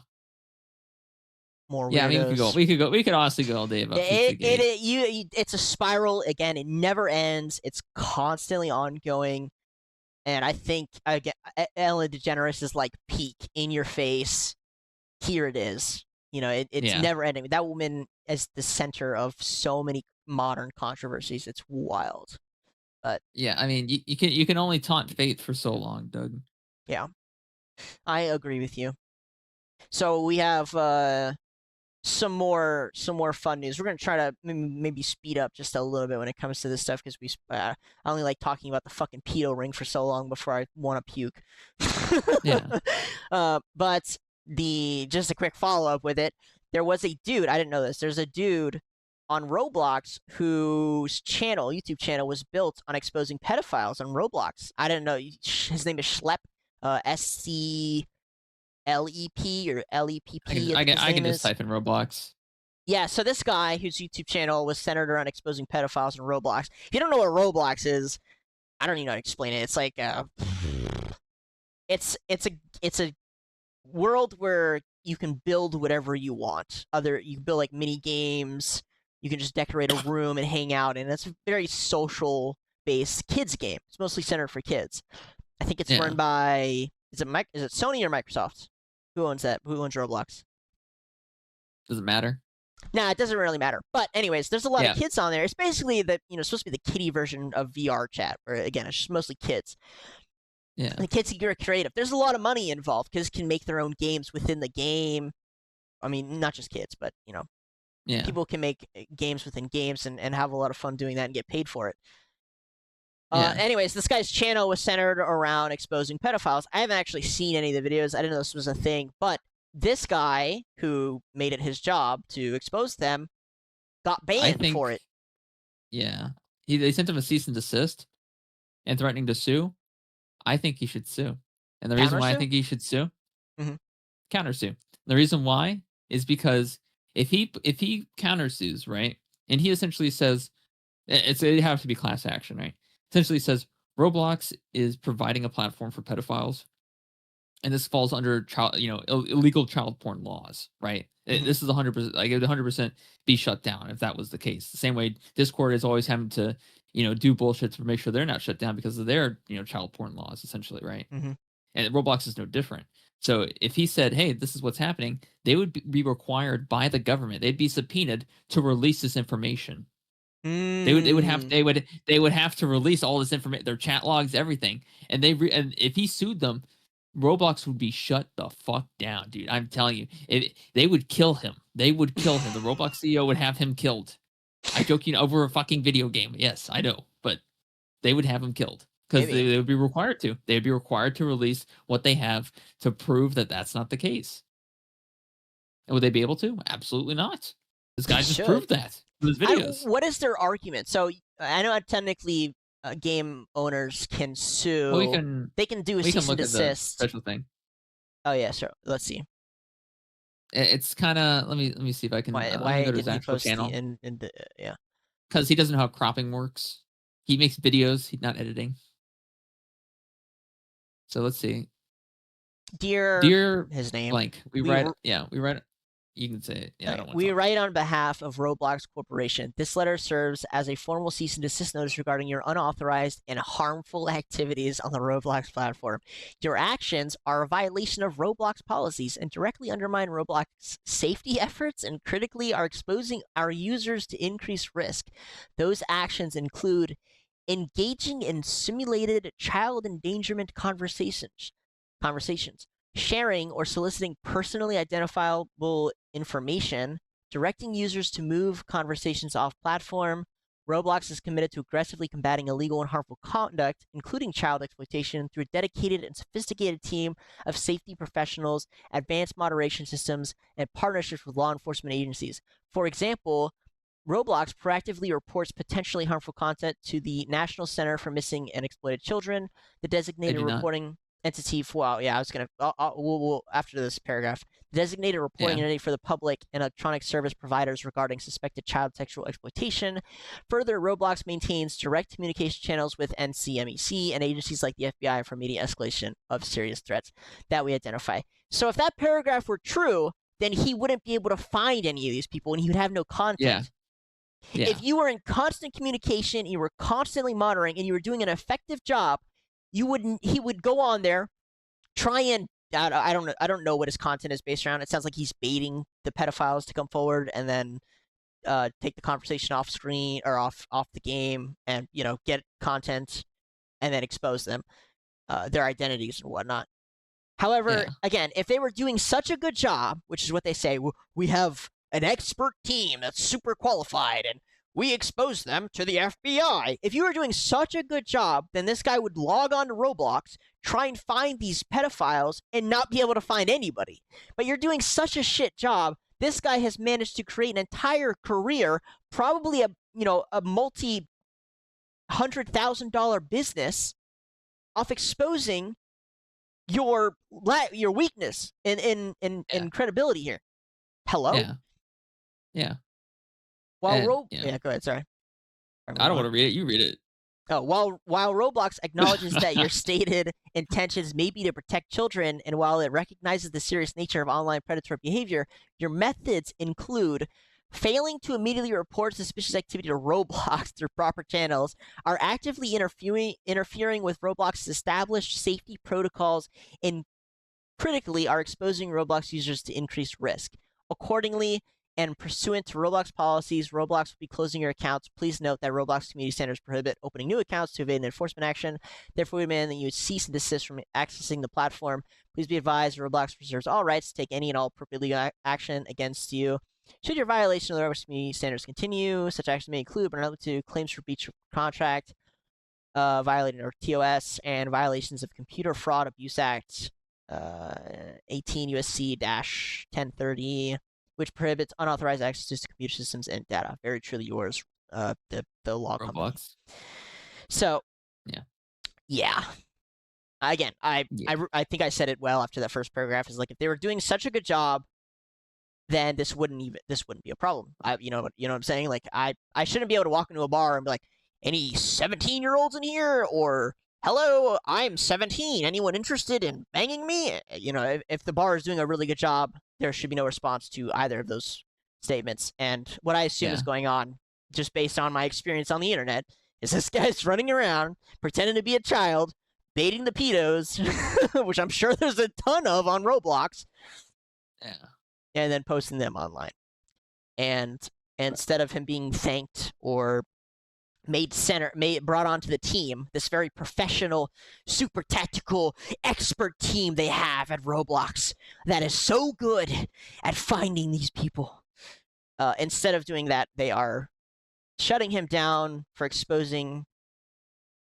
More I mean, we could honestly go all day about it's a spiral. Again, it never ends. It's constantly ongoing. And I think, again, Ellen DeGeneres is like peak, in your face. Here it is. You know, it's never ending. That woman is the center of so many modern controversies. It's wild. But yeah, I mean, you can only taunt fate for so long, Doug. Yeah, I agree with you. So we have some more fun news. We're gonna try to maybe speed up just a little bit when it comes to this stuff, because I only like talking about the fucking pedo ring for so long before I want to puke. But just a quick follow up with it. There was a dude, I didn't know this. There's a dude on Roblox whose YouTube channel was built on exposing pedophiles on Roblox. I didn't know. His name is Schlep, SCLEP or LEPP. I can just type in Roblox. Yeah, so this guy whose YouTube channel was centered around exposing pedophiles in Roblox. If you don't know what Roblox is, I don't even know how to explain it. It's like it's a world where you can build whatever you want. You can build like mini games. You can just decorate a room and hang out, and it's a very social-based kids game. It's mostly centered for kids. I think it's run by is it Sony or Microsoft? Who owns that? Who owns Roblox? Does it matter? Nah, it doesn't really matter. But anyways, there's a lot of kids on there. It's basically supposed to be the kiddie version of VR chat, where again, it's just mostly kids. Yeah. The kids can get creative. There's a lot of money involved. Kids can make their own games within the game. I mean, not just kids, but people can make games within games and have a lot of fun doing that and get paid for it. Anyways, this guy's channel was centered around exposing pedophiles. I haven't actually seen any of the videos. I didn't know this was a thing. But this guy, who made it his job to expose them, got banned for it. Yeah. They sent him a cease and desist and threatening to sue. I think he should sue. And the reason why I think he should sue? Countersue. The reason why is because if he countersues, right, and he essentially says, it has to be class action, right? Essentially says Roblox is providing a platform for pedophiles. and this falls under illegal child porn laws, right? This is 100%, like, it would 100% be shut down if that was the case. The same way Discord is always having to, do bullshit to make sure they're not shut down because of their, child porn laws, essentially, right? And Roblox is no different. So if he said, "Hey, this is what's happening," they would be required by the government. They'd be subpoenaed to release this information. They would have to release all this information, their chat logs, everything. And and if he sued them, Roblox would be shut the fuck down, dude. I'm telling you, they would kill him. They would kill him. The Roblox CEO would have him killed. I joke, over a fucking video game. Yes, I know, but they would have him killed because they would be required to. They'd be required to release what they have to prove that that's not the case. And would they be able to? Absolutely not. This guy just proved that with his videos. What is their argument? So I know technically game owners can sue. Well, they can do a cease and desist. Special thing. Oh yeah, sure. Let's see. It's kind of let me see if I can. Why go to did his he actual post channel? Yeah. Because he doesn't know how cropping works. He makes videos. He's not editing. So let's see. Dear his name. Blank. We write. You can say it. Yeah, I don't want we write on behalf of Roblox Corporation. This letter serves as a formal cease and desist notice regarding your unauthorized and harmful activities on the Roblox platform. Your actions are a violation of Roblox policies and directly undermine Roblox safety efforts and critically are exposing our users to increased risk. Those actions include engaging in simulated child endangerment conversations, sharing or soliciting personally identifiable information, directing users to move conversations off platform. Roblox is committed to aggressively combating illegal and harmful conduct, including child exploitation, through a dedicated and sophisticated team of safety professionals, advanced moderation systems, and partnerships with law enforcement agencies. For example, Roblox proactively reports potentially harmful content to the National Center for Missing and Exploited Children, the designated reporting entity for, we'll after this paragraph, the designated reporting entity for the public and electronic service providers regarding suspected child sexual exploitation. Further, Roblox maintains direct communication channels with NCMEC and agencies like the FBI for immediate escalation of serious threats that we identify. So if that paragraph were true, then he wouldn't be able to find any of these people and he would have no content. Yeah. If you were in constant communication, you were constantly monitoring, and you were doing an effective job, he would go on there, try and I don't know what his content is based around. It sounds like he's baiting the pedophiles to come forward and then take the conversation off screen or off the game and get content and then expose them, their identities and whatnot. However, again, if they were doing such a good job, which is what they say, we have an expert team that's super qualified and we expose them to the FBI. If you were doing such a good job, then this guy would log on to Roblox, try and find these pedophiles, and not be able to find anybody. But you're doing such a shit job. This guy has managed to create an entire career, probably a multi-$100,000 business, off exposing your weakness in credibility here. Hello? Yeah. Go ahead, sorry. I don't want to read it. You read it. Oh, while Roblox acknowledges that your stated intentions may be to protect children, and while it recognizes the serious nature of online predatory behavior, your methods include failing to immediately report suspicious activity to Roblox through proper channels, are actively interfering with Roblox's established safety protocols, and critically are exposing Roblox users to increased risk. Accordingly, and pursuant to Roblox policies, Roblox will be closing your accounts. Please note that Roblox community standards prohibit opening new accounts to evade an enforcement action. Therefore, we demand that you cease and desist from accessing the platform. Please be advised, Roblox reserves all rights to take any and all appropriate legal action against you. Should your violation of the Roblox community standards continue, such action may include, but not limited to, claims for breach of contract, violating our TOS, and violations of Computer Fraud Abuse Act 18 USC-1030. Which prohibits unauthorized access to computer systems and data. Very truly yours, the law company. So, yeah. Again, I think I said it well after that first paragraph. Is like if they were doing such a good job, then this wouldn't be a problem. You know what I'm saying? Like I shouldn't be able to walk into a bar and be like, any 17-year-olds in here, or hello, I'm 17. Anyone interested in banging me? You know, if the bar is doing a really good job, there should be no response to either of those statements. And what I assume is going on, just based on my experience on the internet, is this guy's running around pretending to be a child, baiting the pedos, which I'm sure there's a ton of on Roblox. Yeah. And then posting them online. And instead of him being thanked or brought onto the team, this very professional, super tactical, expert team they have at Roblox that is so good at finding these people. Instead of doing that, they are shutting him down for exposing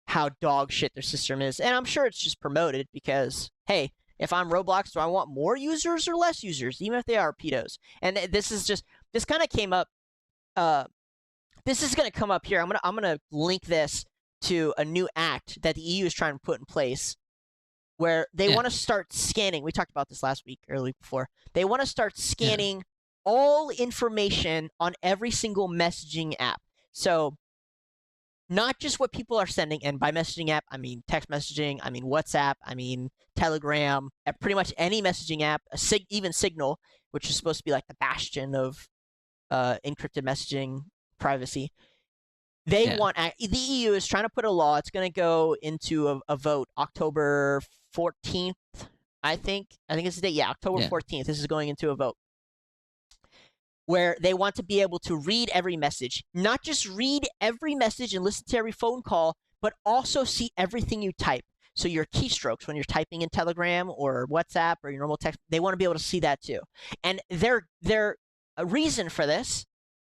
how dog shit their system is. And I'm sure it's just promoted because, hey, if I'm Roblox, do I want more users or less users, even if they are pedos? And this kind of came up. This is going to come up here. I'm gonna link this to a new act that the EU is trying to put in place, where they want to start scanning. We talked about this last week, early before. They want to start scanning all information on every single messaging app. So not just what people are sending, and by messaging app, I mean text messaging, I mean WhatsApp, I mean Telegram, pretty much any messaging app, even Signal, which is supposed to be like the bastion of encrypted messaging privacy. They want, the EU is trying to put a law. It's going to go into a vote October 14th, I think it's the date. Yeah, October 14th. This is going into a vote where they want to be able to read every message, not just read every message and listen to every phone call, but also see everything you type. So your keystrokes when you're typing in Telegram or WhatsApp or your normal text, they want to be able to see that too. And their reason for this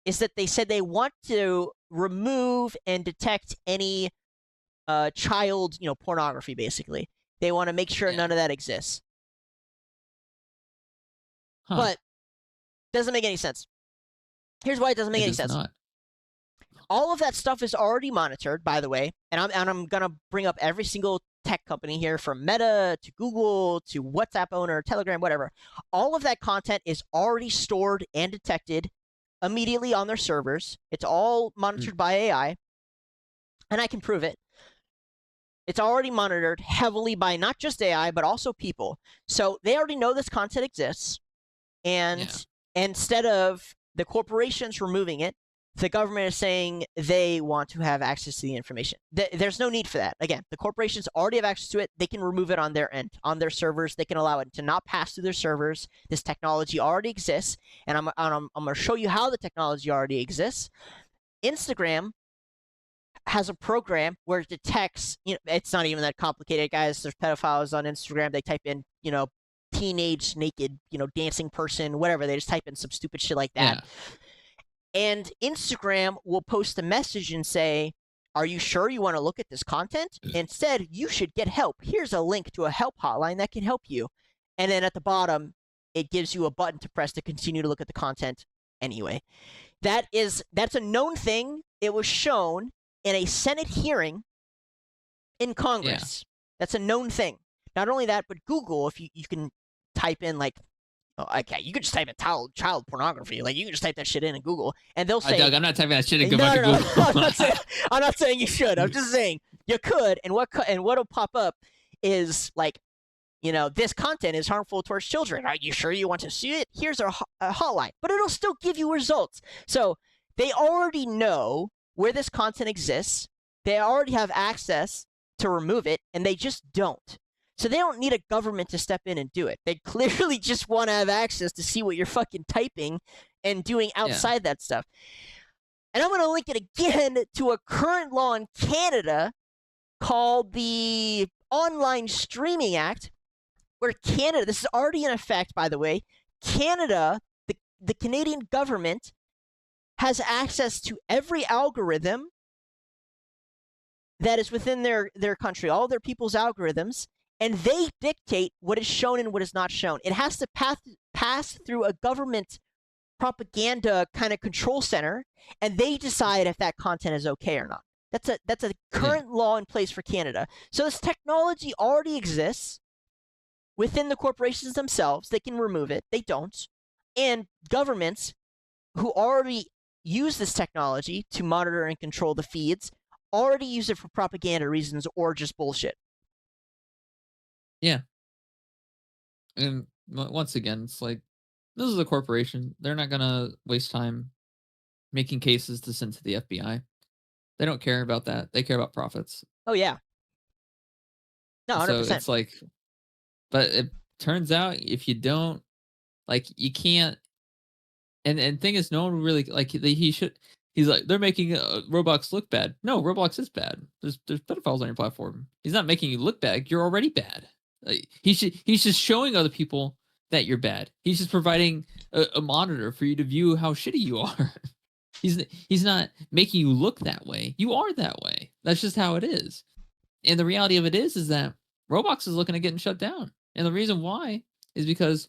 is that they said they want to remove and detect any child, pornography, basically. They want to make sure none of that exists. But doesn't make any sense. Here's why it doesn't make any sense. Not. All of that stuff is already monitored, by the way, and I'm gonna bring up every single tech company here, from Meta to Google to WhatsApp owner, Telegram, whatever. All of that content is already stored and detected immediately on their servers. It's all monitored by AI, and I can prove it. It's already monitored heavily by not just AI, but also people. So they already know this content exists, and instead of the corporations removing it, the government is saying they want to have access to the information. There's no need for that. Again, the corporations already have access to it. They can remove it on their end, on their servers. They can allow it to not pass through their servers. This technology already exists, and I'm going to show you how the technology already exists. Instagram has a program where it detects, it's not even that complicated, guys. There's pedophiles on Instagram. They type in, teenage naked, dancing person, whatever. They just type in some stupid shit like that. And Instagram will post a message and say, are you sure you want to look at this content? Instead, you should get help. Here's a link to a help hotline that can help you. And then at the bottom, it gives you a button to press to continue to look at the content anyway. That's a known thing. It was shown in a Senate hearing in Congress. That's a known thing. Not only that, but Google, if you can type in you could just type in child pornography. Like, you can just type that shit in Google, and they'll say, Doug, I'm not typing that shit in Google. I'm not saying you should. I'm just saying you could, and what'll pop up is this content is harmful towards children. Are you sure you want to see it? Here's a hotline, but it'll still give you results. So they already know where this content exists. They already have access to remove it, and they just don't. So they don't need a government to step in and do it. They clearly just want to have access to see what you're fucking typing and doing outside that stuff. And I'm going to link it again to a current law in Canada called the Online Streaming Act, where Canada, this is already in effect, by the way, Canada, the Canadian government has access to every algorithm that is within their country, all their people's algorithms, and they dictate what is shown and what is not shown. It has to pass through a government propaganda kind of control center, and they decide if that content is okay or not. That's a current law in place for Canada. So this technology already exists within the corporations themselves. They can remove it. They don't. And governments who already use this technology to monitor and control the feeds already use it for propaganda reasons or just bullshit. Yeah. And once again, it's like, this is a corporation. They're not going to waste time making cases to send to the FBI. They don't care about that. They care about profits. Oh, yeah. No, 100%. So it's like, but it turns out if you don't, like, you can't. And thing is, no one really, like, he's like, they're making Roblox look bad. No, Roblox is bad. There's pedophiles on your platform. He's not making you look bad. You're already bad. Like, he's just showing other people that you're bad. He's just providing a monitor for you to view how shitty you are. He's not making you look that way. You are that way. That's just how it is. And the reality of it is that Roblox is looking at getting shut down. And the reason why is because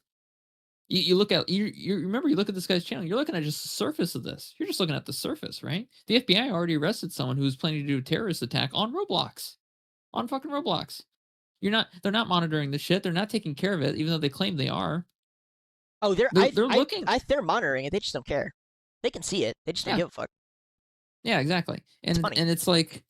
you look at you remember, you look at this guy's channel, you're looking at just the surface of this. You're just looking at the surface, right? The FBI already arrested someone who was planning to do a terrorist attack on Roblox. On fucking Roblox. They're not monitoring the shit. They're not taking care of it, even though they claim they are. Oh, they're looking. They're monitoring it. They just don't care. They can see it. They just don't give a fuck. Yeah, exactly. And it's like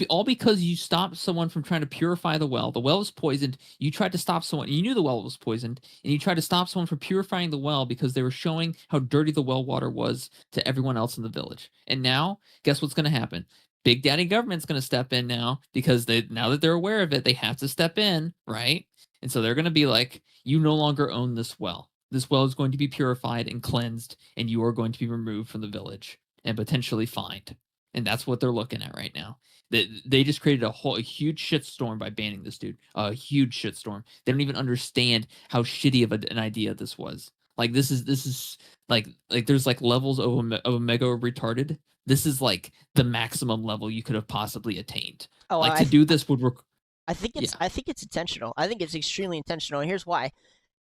all because you stopped someone from trying to purify the well. The well was poisoned. You tried to stop someone. You knew the well was poisoned, and you tried to stop someone from purifying the well because they were showing how dirty the well water was to everyone else in the village. And now, guess what's going to happen? Big Daddy government's going to step in now because now that they're aware of it, they have to step in, right? And so they're going to be like, you no longer own this well. This well is going to be purified and cleansed, and you are going to be removed from the village and potentially fined. And that's what they're looking at right now. They just created a huge shitstorm by banning this dude. A huge shitstorm. They don't even understand how shitty of an idea this was. Like, this is like there's like levels of a mega retarded. This is like the maximum level you could have possibly attained. Oh, like, to do this would work. I think it's intentional. I think it's extremely intentional. And here's why.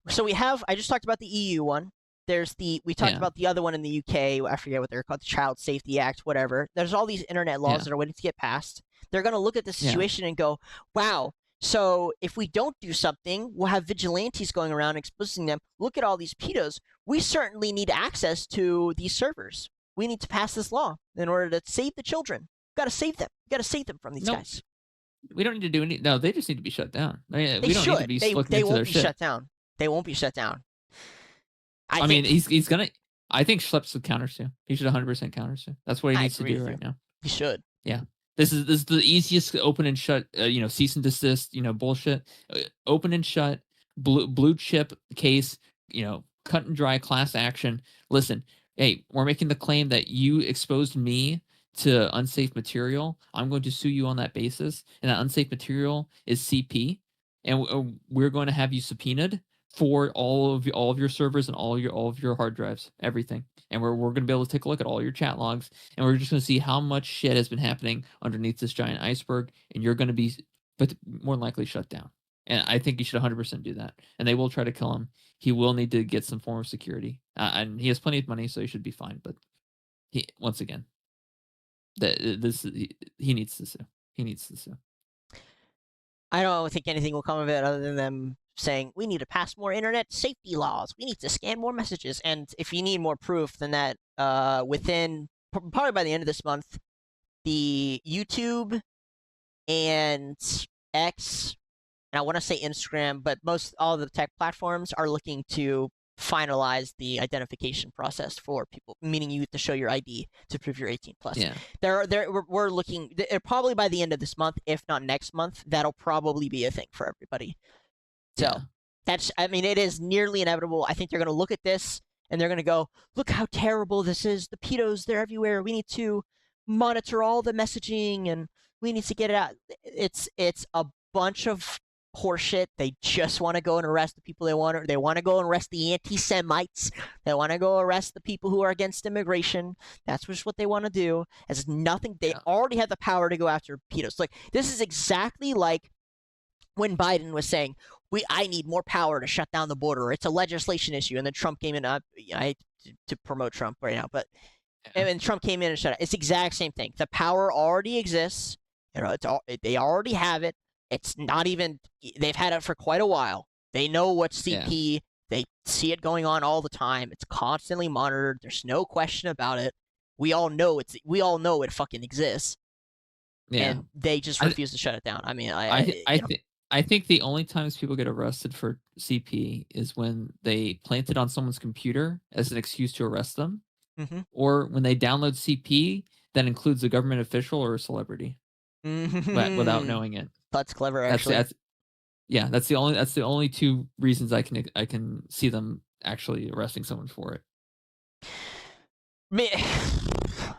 So I just talked about the EU one. We talked about the other one in the UK. I forget what they're called, the Child Safety Act, whatever. There's all these internet laws that are waiting to get passed. They're going to look at the situation and go, wow, so if we don't do something, we'll have vigilantes going around exposing them. Look at all these pedos. We certainly need access to these servers. We need to pass this law in order to save the children. We've got to save them. We've got to save them from these guys. We don't need to do any. No, they just need to be shut down. They we don't should. need to be They looking into won't their be shit. shut down. They won't be shut down. I mean, he's gonna. I think Schlepp's would counter sue. He should 100% counter sue. That's what he needs to do right now. He should. Yeah. This is the easiest open and shut. Cease and desist. Bullshit. Open and shut. Blue chip case. Cut and dry class action. Listen, hey, we're making the claim that you exposed me to unsafe material. I'm going to sue you on that basis, and that unsafe material is CP, and we're going to have you subpoenaed for all of your servers and all of your hard drives, everything. And we're going to be able to take a look at all your chat logs, and we're just going to see how much shit has been happening underneath this giant iceberg, and you're going to be, but more than likely, shut down. And I think you should 100% do that. And they will try to kill him. He will need to get some form of security, and he has plenty of money, so he should be fine. But once again, he needs to sue. He needs to sue. I don't think anything will come of it other than them saying, we need to pass more internet safety laws. We need to scan more messages. And if you need more proof than that, within, probably by the end of this month, the YouTube and X, and I want to say Instagram, but all the tech platforms are looking to finalize the identification process for people, meaning you have to show your ID to prove you're 18 plus. Yeah. We're looking, probably by the end of this month, if not next month, that'll probably be a thing for everybody. So it is nearly inevitable. I think they're going to look at this and they're going to go, look how terrible this is. The pedos, they're everywhere. We need to monitor all the messaging and we need to get it out. It's a bunch of horseshit. They just want to go and arrest the people they want to go and arrest the anti-Semites. They want to go arrest the people who are against immigration. That's just what they want to do. It's nothing. They already have the power to go after pedos. Like, this is exactly like when Biden was saying, I need more power to shut down the border. It's a legislation issue. And then Trump came in. I hate to promote Trump right now, but and Trump came in and shut it. It's the exact same thing. The power already exists. They already have it. It's not even, they've had it for quite a while. They know what's CP. Yeah. They see it going on all the time. It's constantly monitored. There's no question about it. We all know it fucking exists. Yeah. And they just refuse to shut it down. I mean, I think the only times people get arrested for CP is when they plant it on someone's computer as an excuse to arrest them, or when they download CP that includes a government official or a celebrity, but without knowing it. That's clever, actually. That's the only two reasons I can see them actually arresting someone for it.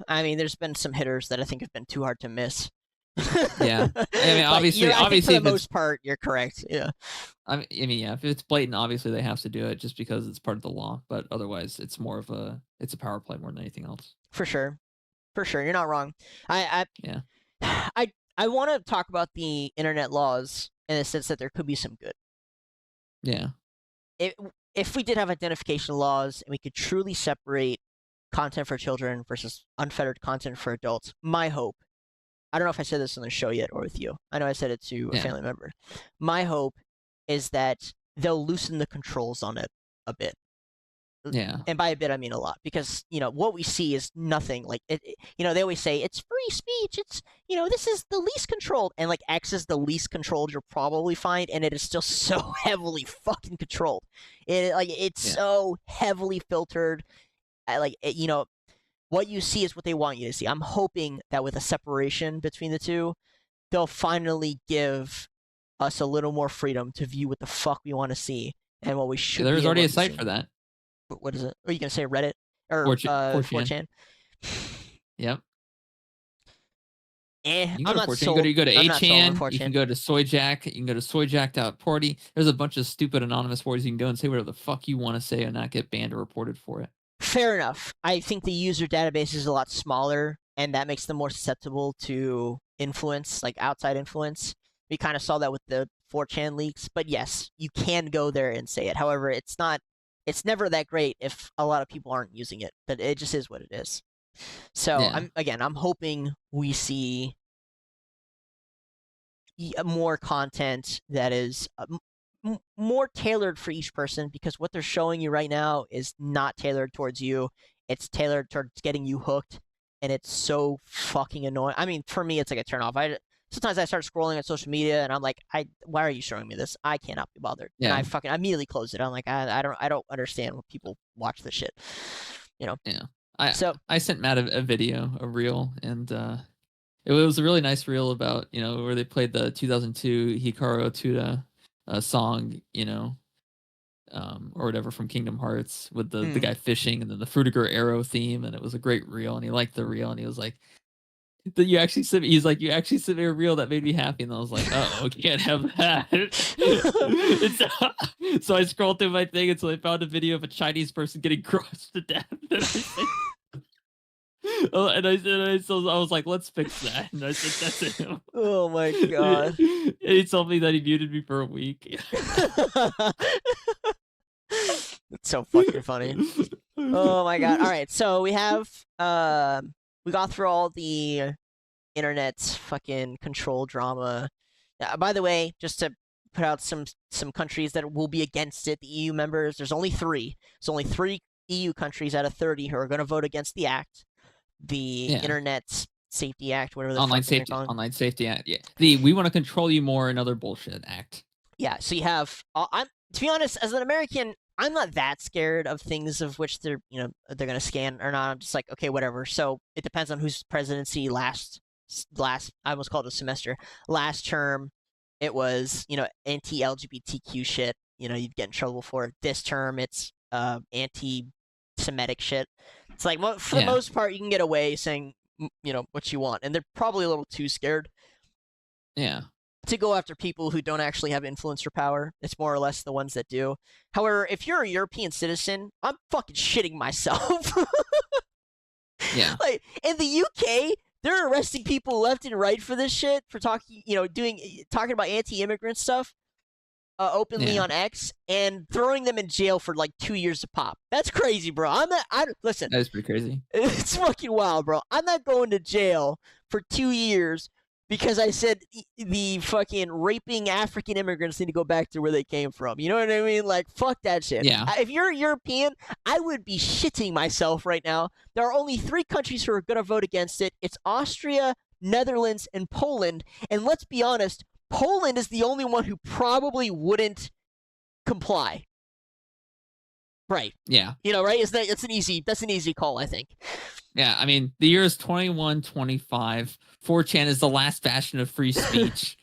I mean, there's been some hitters that I think have been too hard to miss. Yeah, I mean, obviously, for the most part, you're correct. Yeah. I mean, yeah. If it's blatant, obviously they have to do it just because it's part of the law. But otherwise, it's more of a power play more than anything else. For sure, you're not wrong. I want to talk about the internet laws in the sense that there could be some good. Yeah. If we did have identification laws and we could truly separate content for children versus unfettered content for adults, my hope. I don't know if I said this on the show yet or with you. I know I said it to a family member. My hope is that they'll loosen the controls on it a bit. Yeah. And by a bit, I mean a lot. Because, what we see is nothing. Like, they always say, it's free speech. It's, this is the least controlled. And, like, X is the least controlled you'll probably find. And it is still so heavily fucking controlled. It's so heavily filtered. What you see is what they want you to see. I'm hoping that with a separation between the two, they'll finally give us a little more freedom to view what the fuck we want to see and what we should. There's already a site for that. What is it? Are you gonna say Reddit or 4chan? Yep. I'm not sold. You go to 8chan. You can go to Soyjack. You can go to Soyjack.party. There's a bunch of stupid anonymous boards you can go and say whatever the fuck you want to say and not get banned or reported for it. Fair enough. I think the user database is a lot smaller, and that makes them more susceptible to influence, like outside influence. We kind of saw that with the 4chan leaks. But yes, you can go there and say it. However, it's never that great if a lot of people aren't using it. But it just is what it is. So I'm hoping we see more content that is more tailored for each person, because what they're showing you right now is not tailored towards you. It's tailored towards getting you hooked, and it's so fucking annoying. I mean, for me, it's like a turnoff. Sometimes I start scrolling on social media, and I'm like, why are you showing me this? I cannot be bothered. Yeah. And I immediately close it. I'm like, I don't understand when people watch this shit. Yeah. I sent Matt a video, a reel, and it was a really nice reel about where they played the 2002 Hikaru Otuda song, or whatever from Kingdom Hearts with the guy fishing, and then the Fruitiger arrow theme, and it was a great reel, and he liked the reel, and he was like, you actually sent me a reel that made me happy, and I was like, oh, can't have that. So I scrolled through my thing until I found a video of a Chinese person getting crushed to death. And I was like, let's fix that. And I said, that's it. Oh my god. And he told me that he muted me for a week. It's so fucking funny. Oh my god. All right, so we have we got through all the internet's fucking control drama. By the way, just to put out some countries that will be against it, the EU members, there's only 3. There's only 3 EU countries out of 30 who are going to vote against the act. The Internet Safety Act, whatever the Online Safety Act. Yeah. The We Want to Control You More and Other Bullshit Act. Yeah, so you have to be honest, as an American, I'm not that scared of things of which they're going to scan or not. I'm just like, okay, whatever. So it depends on whose presidency last I almost called it a semester. Last term, it was, anti-LGBTQ shit. You'd get in trouble for it. This term, it's anti-Semitic shit. It's like, well, for the most part, you can get away saying, what you want. And they're probably a little too scared. Yeah. To go after people who don't actually have influence or power. It's more or less the ones that do. However, if you're a European citizen, I'm fucking shitting myself. Yeah. Like, in the UK, they're arresting people left and right for this shit, for talking about anti-immigrant stuff openly on X, and throwing them in jail for like 2 years a pop. That's crazy, bro. Listen. That is pretty crazy. It's fucking wild, bro. I'm not going to jail for 2 years because I said the fucking raping African immigrants need to go back to where they came from. You know what I mean? Like, fuck that shit. Yeah. If you're European, I would be shitting myself right now. There are only 3 countries who are going to vote against it. It's Austria, Netherlands, and Poland. And let's be honest, Poland is the only one who probably wouldn't comply. Right. Yeah. You know, right? That's an easy call, I think. Yeah, I mean, the year is 2125. 4chan is the last bastion of free speech.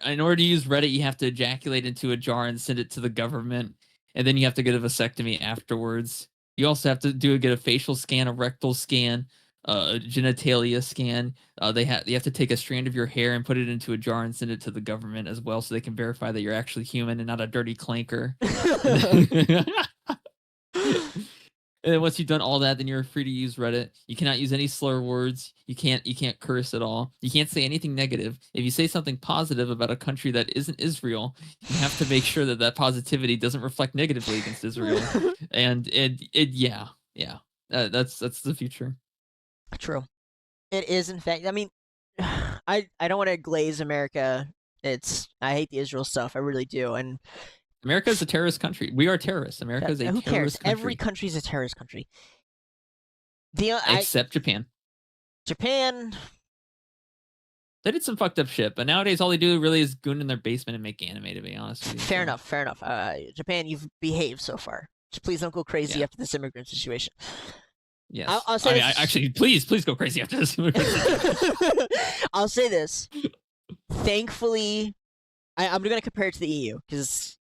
In order to use Reddit, you have to ejaculate into a jar and send it to the government, and then you have to get a vasectomy afterwards. You also have to get a facial scan, a rectal scan, a genitalia scan. You have to take a strand of your hair and put it into a jar and send it to the government as well, so they can verify that you're actually human and not a dirty clanker. And then once you've done all that, then you're free to use Reddit. You cannot use any slur words. You can't curse at all. You can't say anything negative. If you say something positive about a country that isn't Israel, you have to make sure that positivity doesn't reflect negatively against Israel. And that's the future. True. It is, in fact. I mean, I don't want to glaze America. I hate the Israel stuff. I really do. And America is a terrorist country. We are terrorists. America is a who terrorist cares? country. Every country is a terrorist country. Except Japan. Japan. They did some fucked up shit, but nowadays all they do really is goon in their basement and make anime, to be honest with you. Fair enough. Japan, you've behaved so far. Just please don't go crazy after this immigrant situation. Yes. I'll say this. Actually, please go crazy after this immigrant situation. I'll say this. Thankfully, I'm going to compare it to the EU because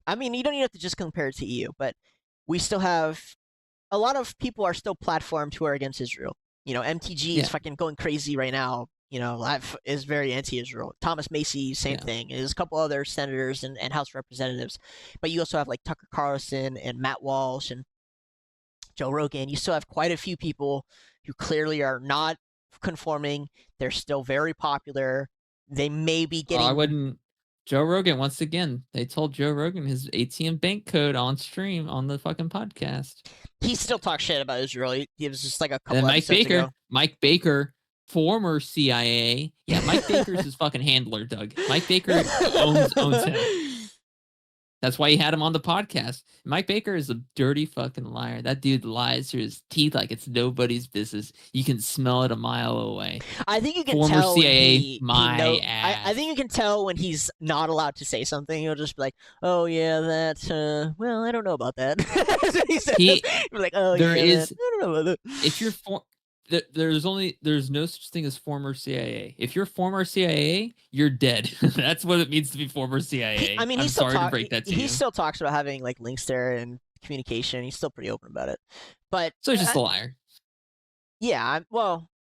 I mean, you don't even have to just compare it to EU, but we still have a lot of people are still platformed who are against Israel. You know, MTG is fucking going crazy right now. You know, is very anti-Israel. Thomas Macy, same thing. There's a couple other senators and House representatives, but you also have like Tucker Carlson and Matt Walsh and Joe Rogan. You still have quite a few people who clearly are not conforming. They're still very popular. They may be getting. I wouldn't. Joe Rogan, once again, they told Joe Rogan his ATM bank code on stream on the fucking podcast. He still talks shit about Israel. He was just like a couple. And then Mike Baker, former CIA. Yeah, Mike Baker's his fucking handler, Doug. Mike Baker owns him. That's why he had him on the podcast. Mike Baker is a dirty fucking liar. That dude lies through his teeth like it's nobody's business. You can smell it a mile away. I think you can former tell. CIA, I think you can tell when he's not allowed to say something. He'll just be like, "Oh yeah, that. Well, I don't know about that." He's like, "Oh there yeah, is. I don't know about that." If you're there's no such thing as former CIA. If you're former CIA, you're dead. That's what it means to be former CIA. I mean, I'm sorry to break that to you. He still talks about having like links there and communication. He's still pretty open about it. But so he's just a liar. Yeah.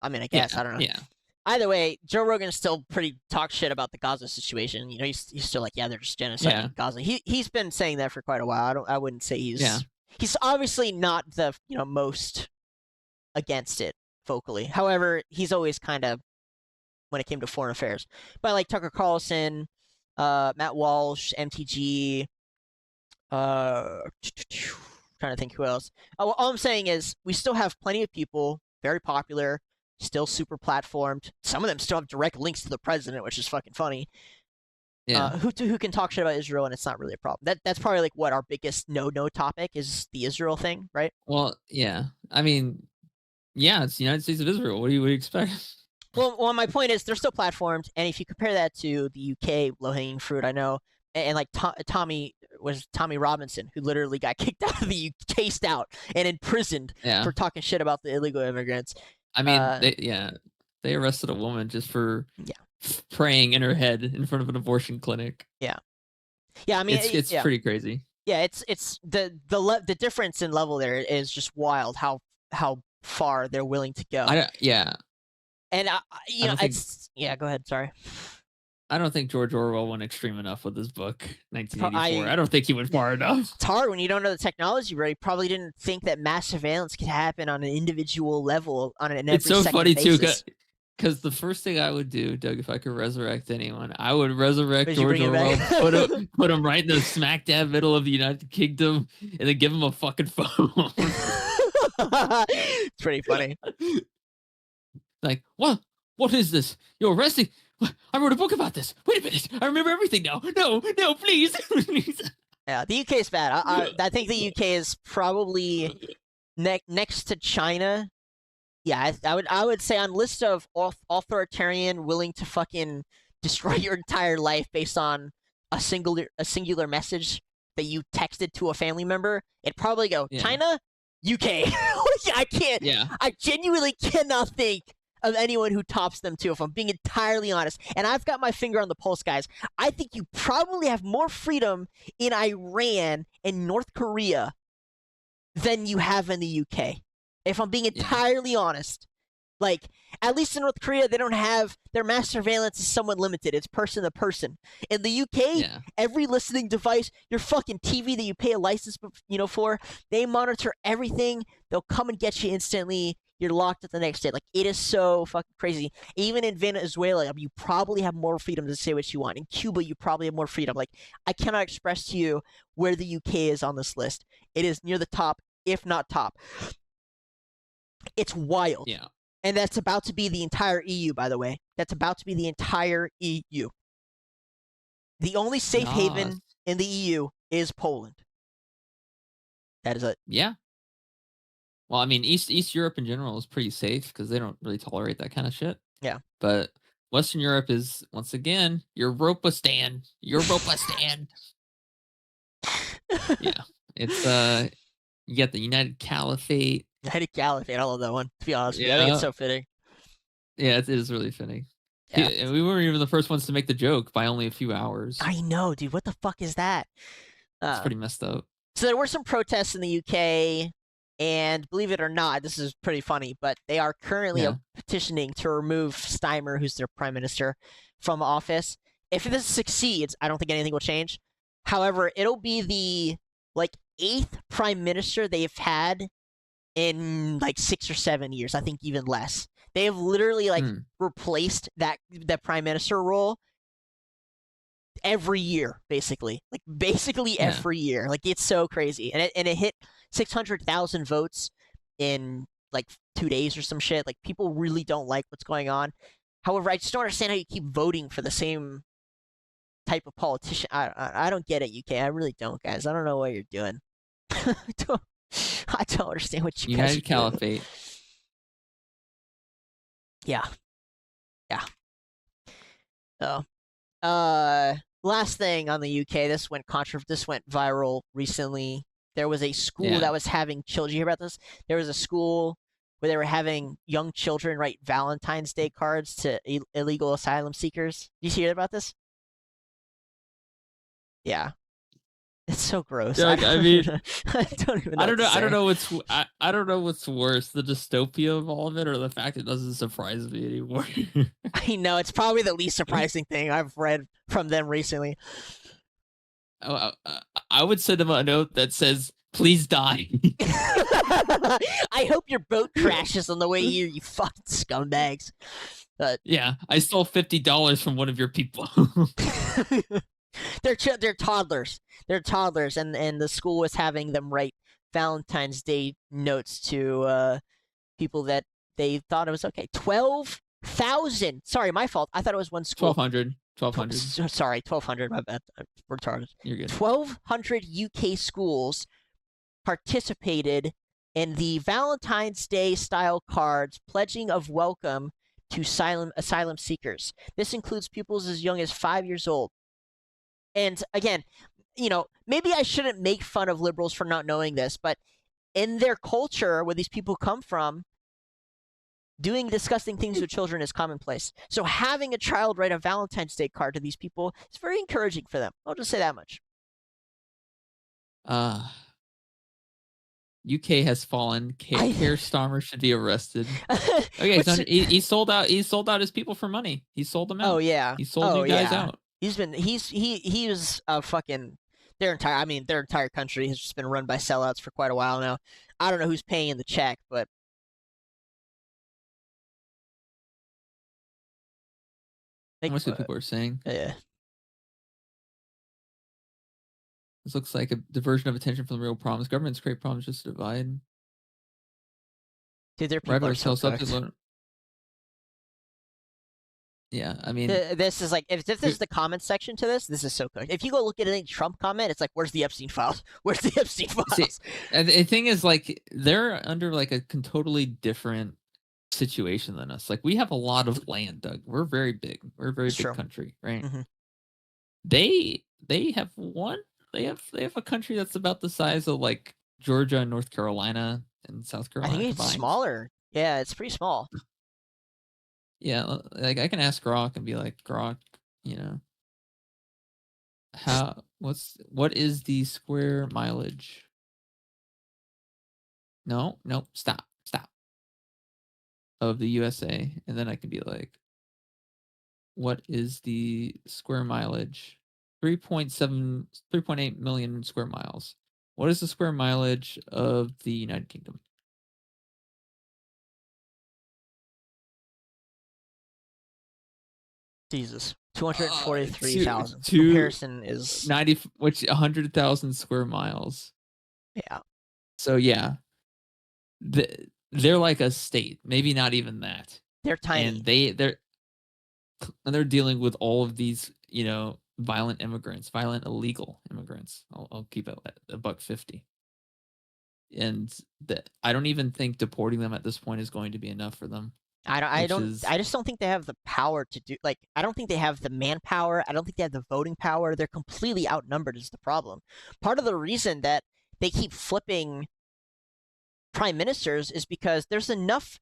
I mean, I guess I don't know. Yeah. Either way, Joe Rogan still pretty talks shit about the Gaza situation. You know, he's still like, yeah, they're just genocide in Gaza. He's been saying that for quite a while. I wouldn't say he's obviously not the most against it vocally. However, he's always kind of when it came to foreign affairs. But like Tucker Carlson, Matt Walsh, MTG, trying to think who else. All I'm saying is we still have plenty of people very popular, still super platformed. Some of them still have direct links to the president, which is fucking funny. Yeah. Who can talk shit about Israel and it's not really a problem. That's probably like what our biggest no topic is, the Israel thing, right? Well, yeah. I mean, yeah, it's the United States of Israel. What do you expect? Well, my point is they're still platformed, and if you compare that to the UK low-hanging fruit, I know, and like Tommy Robinson, who literally got kicked out of the UK, chased out and imprisoned for talking shit about the illegal immigrants. I mean, they arrested a woman just for praying in her head in front of an abortion clinic. Yeah. I mean, it's pretty crazy. Yeah, it's the difference in level there is just wild. How far they're willing to go. And go ahead. Sorry. I don't think George Orwell went extreme enough with his book 1984. I don't think he went far enough. It's hard when you don't know the technology, right? He probably didn't think that mass surveillance could happen on an individual level on an every It's so second funny basis. too, because the first thing I would do, Doug, if I could resurrect anyone, I would resurrect George Orwell, put him right in the smack dab middle of the United Kingdom, and then give him a fucking phone. It's pretty funny. Like, what What is this? You're arresting? I wrote a book about this. Wait a minute. I remember everything now. No, please. Yeah, the UK is bad. I think the UK is probably next to China. Yeah, I would say on list of authoritarian willing to fucking destroy your entire life based on a singular message that you texted to a family member, it'd probably go China, UK. I can't. Yeah. I genuinely cannot think of anyone who tops them too, if I'm being entirely honest. And I've got my finger on the pulse, guys. I think you probably have more freedom in Iran and North Korea than you have in the UK. If I'm being entirely honest. Like, at least in North Korea, they don't have their mass surveillance is somewhat limited. It's person to person. In the UK, every listening device, your fucking TV that you pay a license, for, they monitor everything. They'll come and get you instantly. You're locked at the next day. Like, it is so fucking crazy. Even in Venezuela, you probably have more freedom to say what you want. In Cuba, you probably have more freedom. Like, I cannot express to you where the UK is on this list. It is near the top, if not top. It's wild. Yeah. And that's about to be the entire EU, by the way. That's about to be the entire EU. The only safe haven in the EU is Poland. That is it. Yeah. Well, I mean, East Europe in general is pretty safe because they don't really tolerate that kind of shit. Yeah. But Western Europe is, once again, Europistan. Europistan. Yeah. It's, you got the United Caliphate. United Caliphate. I love that one, to be honest with you. I think it's so fitting. Yeah, it is really fitting. Yeah. And we weren't even the first ones to make the joke by only a few hours. I know, dude. What the fuck is that? It's pretty messed up. So there were some protests in the UK, and believe it or not, this is pretty funny, but they are currently petitioning to remove Steimer, who's their prime minister, from office. If this succeeds, I don't think anything will change. However, it'll be the 8th prime minister they've had in 6 or 7 years. I think even less. They have literally replaced that prime minister role every year, basically. Every year. It's so crazy. And it hit 600,000 votes in 2 days or some shit. People really don't like what's going on. However, I just don't understand how you keep voting for the same type of politician. I don't get it, UK. I really don't, guys. I don't know what you're doing. I don't understand what you guys are United Caliphate. Yeah. So, last thing on the UK, this went viral recently. There was a school that was having children. Did you hear about this? There was a school where they were having young children write Valentine's Day cards to illegal asylum seekers. Did you hear about this? Yeah. It's so gross. Yeah, I mean, I don't even know. I don't know what's worse, the dystopia of all of it, or the fact it doesn't surprise me anymore. I know, it's probably the least surprising thing I've read from them recently. I would send them a note that says, "Please die." I hope your boat crashes on the way here, you fucking scumbags. Yeah, I stole $50 from one of your people. They're toddlers. They're toddlers, and the school was having them write Valentine's Day notes to people that they thought it was okay. 12,000. Sorry, my fault. I thought it was one school. 1,200. Sorry, 1,200. My bad. I'm retarded. You're good. 1,200 UK schools participated in the Valentine's Day style cards pledging of welcome to asylum seekers. This includes pupils as young as 5 years old. And again, maybe I shouldn't make fun of liberals for not knowing this, but in their culture, where these people come from, doing disgusting things with children is commonplace. So having a child write a Valentine's Day card to these people is very encouraging for them. I'll just say that much. UK has fallen. Keir Starmer should be arrested. Okay, he sold out his people for money. He sold them out. Oh yeah, he sold you guys out. He was fucking their entire country has just been run by sellouts for quite a while now. I don't know who's paying the check, but Most of the people are saying. Yeah. This looks like a diversion of attention from the real problems. Governments create problems just to divide. Dude, their people are so Yeah, I mean, This is like if this is the comment section to this is so cooked. If you go look at any Trump comment, it's like, where's the Epstein files? Where's the Epstein files? see, and the thing is, like, they're under like a totally different situation than us. Like, we have a lot of land, Doug. We're very big. We're a very big country, right? They have they have a country that's about the size of like Georgia and North Carolina and South I Carolina think it's combined. smaller. Yeah, it's pretty small. Yeah, like I can ask Grok and be like, Grok, what is the square mileage? No, stop. Of the USA, and then I can be like, what is the square mileage? 3.8 million square miles. What is the square mileage of the United Kingdom? Jesus, 243,000. Two- Comparison is 100,000 square miles. Yeah. So yeah, they're like a state, maybe not even that. They're tiny. And they're dealing with all of these, violent illegal immigrants. I'll keep it at $1.50. And I don't even think deporting them at this point is going to be enough for them. I just don't think they have the power to do, like, I don't think they have the manpower. I don't think they have the voting power. They're completely outnumbered is the problem. Part of the reason that they keep flipping prime ministers is because there's enough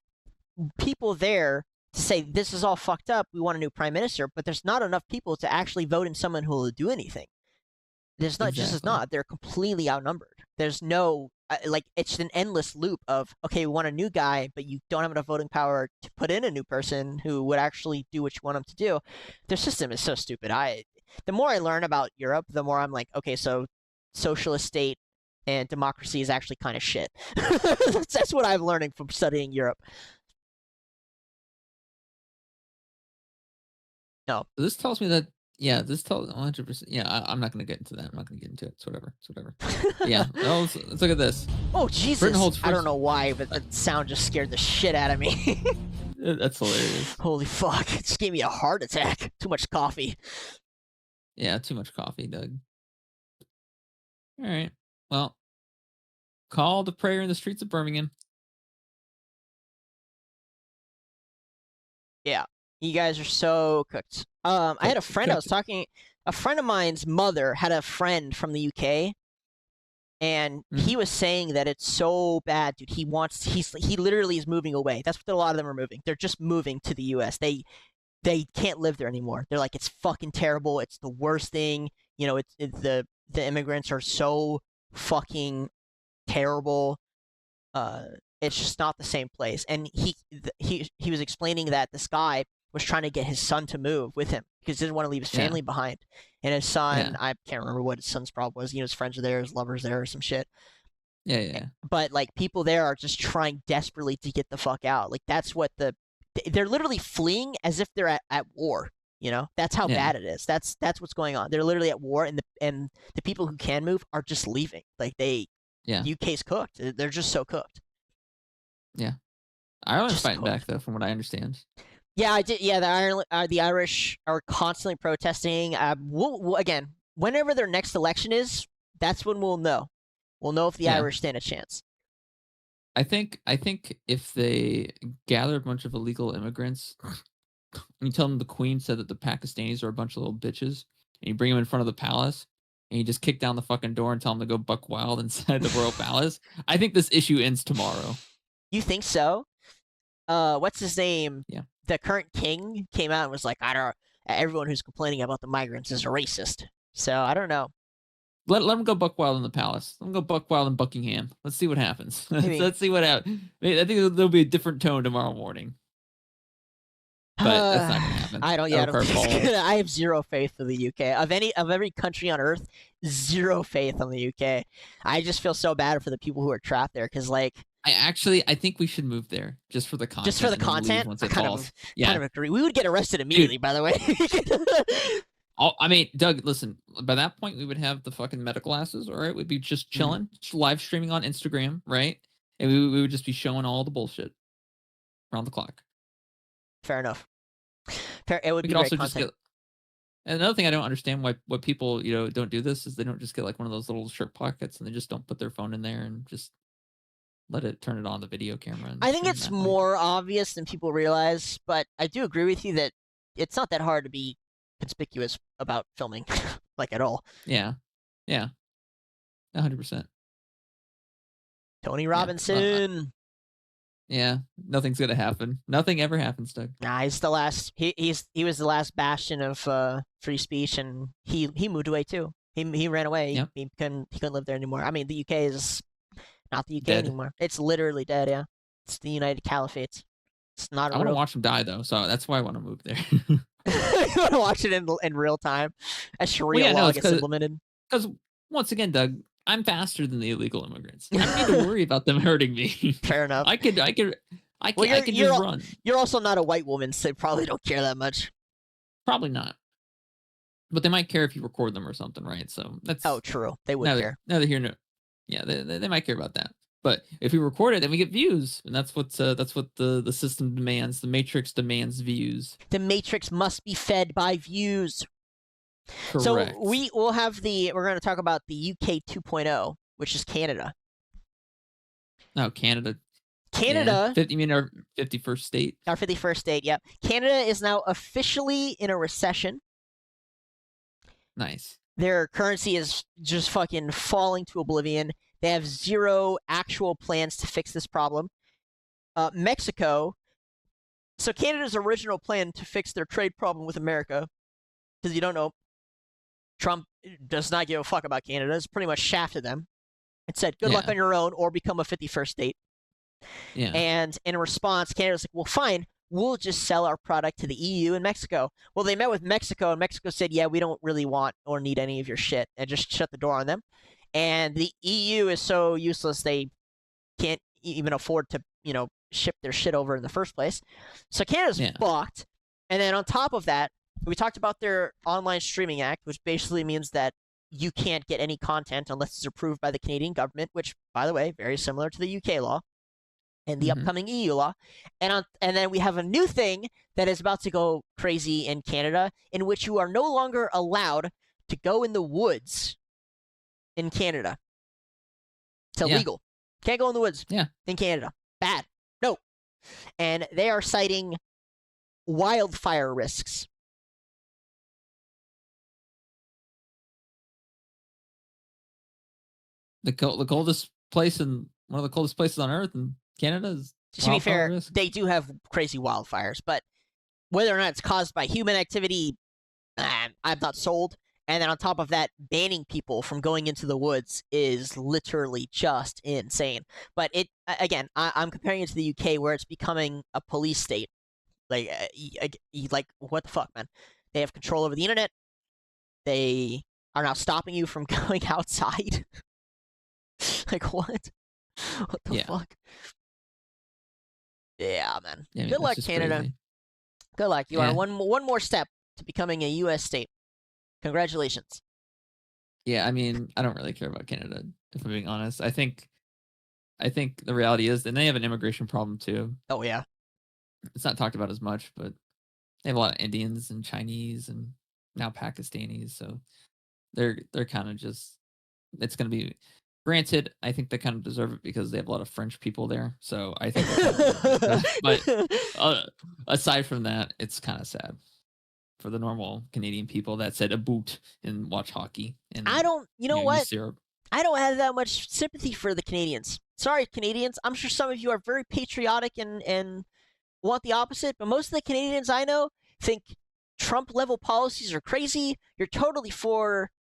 people there to say this is all fucked up, we want a new prime minister, but there's not enough people to actually vote in someone who will do anything. There's not, just as not. They're completely outnumbered. There's no, it's an endless loop of, okay, we want a new guy, but you don't have enough voting power to put in a new person who would actually do what you want them to do. Their system is so stupid. The more I learn about Europe, the more I'm like, okay, so socialist state and democracy is actually kind of shit. That's what I'm learning from studying Europe. No. This tells me that, this tells 100%. Yeah, I'm not going to get into that. I'm not going to get into it. It's whatever. Yeah. Let's look at this. Oh, Jesus. I don't know why, but the sound just scared the shit out of me. That's hilarious. Holy fuck. It just gave me a heart attack. Too much coffee. Yeah, too much coffee, Doug. All right. Well, call to prayer in the streets of Birmingham. Yeah. You guys are so cooked. I had a friend a friend of mine's mother had a friend from the UK, and he was saying that it's so bad, dude. He literally is moving away. That's what a lot of them are moving. They're just moving to the US. They can't live there anymore. They're like, it's fucking terrible. It's the worst thing. The immigrants are so fucking terrible. It's just not the same place. And he was explaining that this guy was trying to get his son to move with him because he didn't want to leave his family behind. And his son, I can't remember what his son's problem was. His friends are there, his lover's there, or some shit. Yeah. But like, people there are just trying desperately to get the fuck out. Like, that's what they're literally fleeing as if they're at war. That's how bad it is. That's what's going on. They're literally at war, and the people who can move are just leaving. Like, UK's cooked. They're just so cooked. Yeah. Ireland's fighting back, though, from what I understand. Yeah, I did. Yeah, the Irish are constantly protesting. Again, whenever their next election is, that's when we'll know. We'll know if the Irish stand a chance. I think if they gather a bunch of illegal immigrants, and you tell them the Queen said that the Pakistanis are a bunch of little bitches, and you bring them in front of the palace, and you just kick down the fucking door and tell them to go buck wild inside the royal palace, I think this issue ends tomorrow. You think so? What's his name? Yeah. The current king came out and was like, everyone who's complaining about the migrants is a racist. So I don't know. Let them go buck wild in the palace. Let them go buck wild in Buckingham. Let's see what happens. Let's see what happens. I think there'll be a different tone tomorrow morning. But that's not gonna happen. I don't think I have zero faith in the UK. Of every country on earth, zero faith in the UK. I just feel so bad for the people who are trapped there, because like, I think we should move there just for the content. Just for the content? Once it kind falls. of agree. We would get arrested immediately, by the way. I mean, Doug, listen, by that point, we would have the fucking medical asses, all right? We'd be just chilling, just live streaming on Instagram, right? And we would just be showing all the bullshit around the clock. Fair enough. It would We be could great also just content. get. And another thing I don't understand why what people don't do this is they don't just get like one of those little shirt pockets and they just don't put their phone in there and just turn it on the video camera. And I think stream it's that way. more obvious than people realize, but I do agree with you that it's not that hard to be conspicuous about filming, like at all. Yeah, 100%. Tony Robinson. Yeah, nothing's gonna happen. Nothing ever happens, Doug. Nah, he's the last. He was the last bastion of free speech, and he moved away too. He ran away. Yep. He couldn't live there anymore. I mean, the UK is not the UK Dead. anymore. It's literally dead. Yeah, it's the United Caliphate. It's not. I want to watch him die though, so that's why I want to move there. You want to watch it in real time as Sharia law gets implemented. Because once again, Doug, I'm faster than the illegal immigrants. I don't need to worry about them hurting me. Fair enough. I could just run. You're also not a white woman, so they probably don't care that much. Probably not. But they might care if you record them or something, right? So that's true. They would care. Neither here nor. Yeah, they might care about that. But if we record it, then we get views, and that's what the system demands. The Matrix demands views. The Matrix must be fed by views. Correct. So we're going to talk about the UK 2.0, which is Canada. No, Canada. Canada. You mean our 51st state? Our 51st state, yeah. Canada is now officially in a recession. Nice. Their currency is just fucking falling to oblivion. They have zero actual plans to fix this problem. Mexico. So Canada's original plan to fix their trade problem with America, because you don't know, Trump does not give a fuck about Canada. It's pretty much shafted them and said, good luck on your own or become a 51st state. Yeah. And in response, Canada's like, well, fine. We'll just sell our product to the EU and Mexico. Well, they met with Mexico, and Mexico said, yeah, we don't really want or need any of your shit, and just shut the door on them. And the EU is so useless, they can't even afford to, ship their shit over in the first place. So Canada's fucked. And then on top of that, we talked about their Online Streaming Act, which basically means that you can't get any content unless it's approved by the Canadian government, which, by the way, very similar to the UK law and the upcoming EU law. And then we have a new thing that is about to go crazy in Canada, in which you are no longer allowed to go in the woods in Canada. It's illegal. Can't go in the woods in Canada. Bad. No. And they are citing wildfire risks. The coldest place in one of the coldest places on Earth in Canada is. To be fair, they do have crazy wildfires, but whether or not it's caused by human activity, I'm not sold. And then on top of that, banning people from going into the woods is literally just insane. But again, I'm comparing it to the UK, where it's becoming a police state. Like what the fuck, man? They have control over the internet. They are now stopping you from going outside. Like what? What the fuck? Yeah, man. Yeah, good luck, Canada. Crazy. Good luck. You are one more step to becoming a U.S. state. Congratulations. Yeah, I mean, I don't really care about Canada, if I'm being honest. I think the reality is, and they have an immigration problem too. Oh yeah. It's not talked about as much, but they have a lot of Indians and Chinese and now Pakistanis, so they're kind of just. It's going to be. Granted, I think they kind of deserve it because they have a lot of French people there. So I think, but aside from that, it's kind of sad for the normal Canadian people that said a boot and watch hockey. And I don't, what? Syrup. I don't have that much sympathy for the Canadians. Sorry, Canadians. I'm sure some of you are very patriotic and want the opposite, but most of the Canadians I know think Trump-level policies are crazy. You're totally for.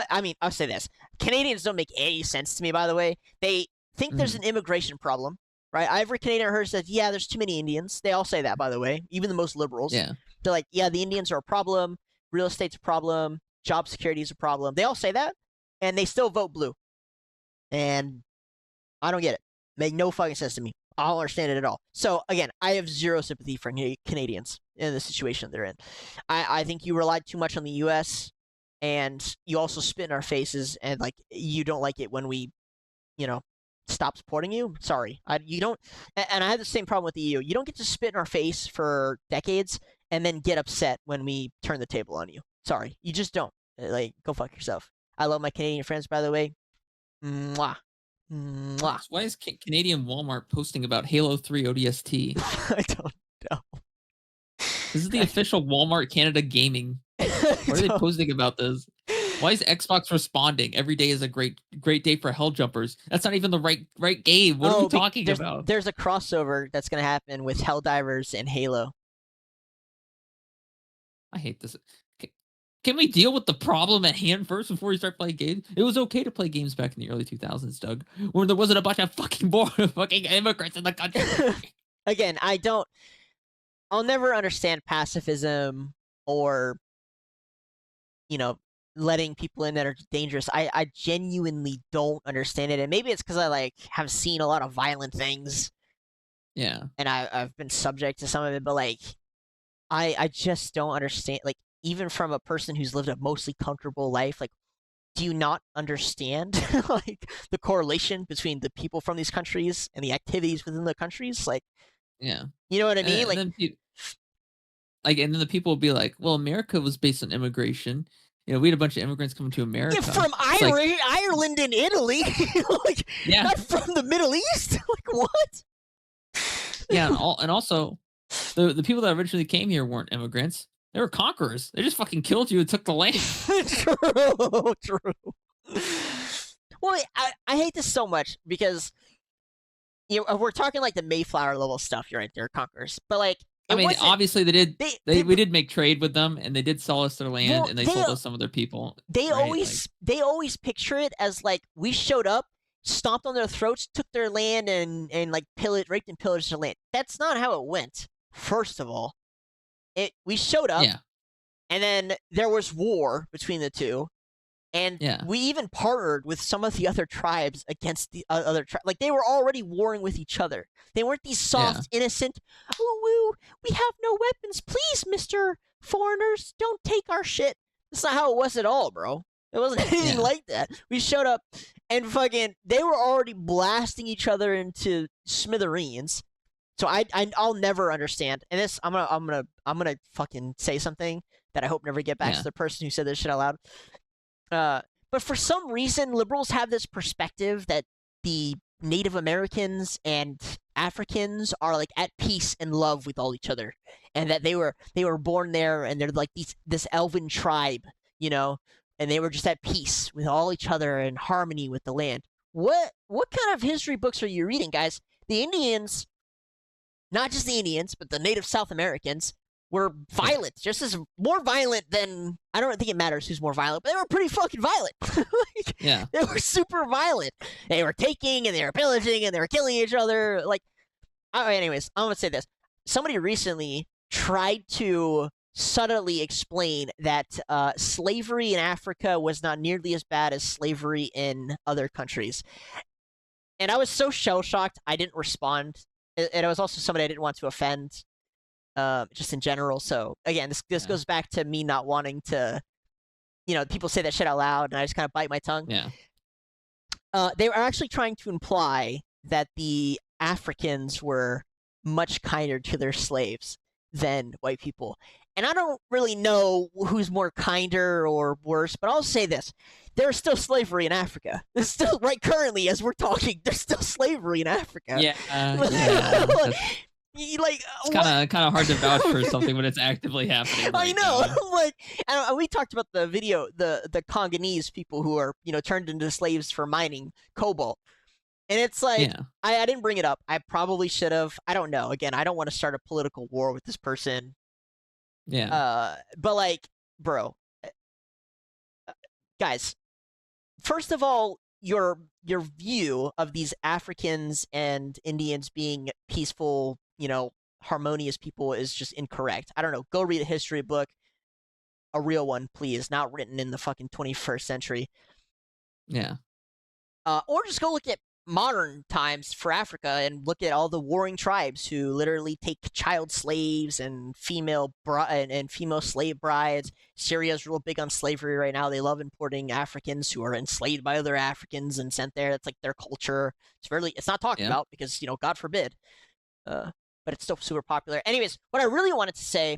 I mean, I'll say this. Canadians don't make any sense to me, by the way. They think there's an immigration problem, right? Every Canadian I heard says, yeah, there's too many Indians. They all say that, by the way, even the most liberals. Yeah. They're like, yeah, the Indians are a problem. Real estate's a problem. Job security is a problem. They all say that, and they still vote blue. And I don't get it. Make no fucking sense to me. I don't understand it at all. So, again, I have zero sympathy for Canadians in the situation they're in. I think you relied too much on the U.S., and you also spit in our faces, and you don't like it when we, stop supporting you. Sorry, you don't. And I had the same problem with the EU. You don't get to spit in our face for decades and then get upset when we turn the table on you. Sorry, you just don't. Like, go fuck yourself. I love my Canadian friends, by the way. Mwah. Mwah. Why is Canadian Walmart posting about Halo 3 ODST? I don't know. This is the official Walmart Canada gaming. Why are they posting about this? Why is Xbox responding? Every day is a great day for hell jumpers. That's not even the right game. What are we talking about? There's a crossover that's gonna happen with Helldivers and Halo. I hate this. Can we deal with the problem at hand first before we start playing games? It was okay to play games back in the early 2000s, Doug, when there wasn't a bunch of fucking immigrants in the country. Again, I'll never understand pacifism or, letting people in that are dangerous. I genuinely don't understand it. And maybe it's because I have seen a lot of violent things. Yeah. And I've been subject to some of it, but I just don't understand. Even from a person who's lived a mostly comfortable life, do you not understand the correlation between the people from these countries and the activities within the countries? Yeah. You know what I mean? And then the people will be like, well, America was based on immigration. We had a bunch of immigrants coming to America. Yeah, from Ireland and Italy. Yeah. Not from the Middle East. What? Yeah, and also, the people that originally came here weren't immigrants. They were conquerors. They just fucking killed you and took the land. True. Well, I hate this so much because we're talking the Mayflower level stuff. You're right, they're conquerors, but obviously they did. We did make trade with them, and they did sell us their land, and they sold us some of their people. They always picture it as we showed up, stomped on their throats, took their land, and raped and pillaged their land. That's not how it went. First of all, we showed up, and then there was war between the two, and we even partnered with some of the other tribes against the other tribes. They were already warring with each other. They weren't these soft, innocent, "Ooh, we have no weapons. Please, Mr. Foreigners, don't take our shit." That's not how it was at all, bro. It wasn't anything like that. We showed up, and they were already blasting each other into smithereens. So I'll never understand. And this, I'm gonna fucking say something that I hope never get back to the person who said this shit out loud. But for some reason, liberals have this perspective that the Native Americans and Africans are at peace and love with all each other, and that they were born there, and they're this elven tribe, and they were just at peace with all each other and harmony with the land. What kind of history books are you reading, guys? The Indians, not just the Indians, but the native South Americans, were violent, just as more violent than, I don't think it matters who's more violent, but they were pretty fucking violent. They were super violent. They were taking and they were pillaging and they were killing each other. Anyways, I'm gonna say this. Somebody recently tried to subtly explain that slavery in Africa was not nearly as bad as slavery in other countries. And I was so shell-shocked, I didn't respond. And it was also somebody I didn't want to offend, just in general. So again, this goes back to me not wanting to, people say that shit out loud, and I just kind of bite my tongue. Yeah. They were actually trying to imply that the Africans were much kinder to their slaves than white people. And I don't really know who's more kinder or worse, but I'll say this. There's still slavery in Africa. There's still, right currently, as we're talking, there's still slavery in Africa. Yeah. It's kind of hard to vouch for something when it's actively happening. I know. And we talked about the video, the Congolese people who are, turned into slaves for mining cobalt. And it's I didn't bring it up. I probably should have. I don't know. Again, I don't want to start a political war with this person. Yeah. But bro, guys, first of all, your view of these Africans and Indians being peaceful, harmonious people is just incorrect. I don't know. Go read a history book, a real one, please, not written in the fucking 21st century. Yeah. Or just go look at modern times for Africa and look at all the warring tribes who literally take child slaves and female slave brides. Syria's real big on slavery right now. They love importing Africans who are enslaved by other Africans and sent there. That's their culture. It's not talked about because, God forbid. But it's still super popular. Anyways, what I really wanted to say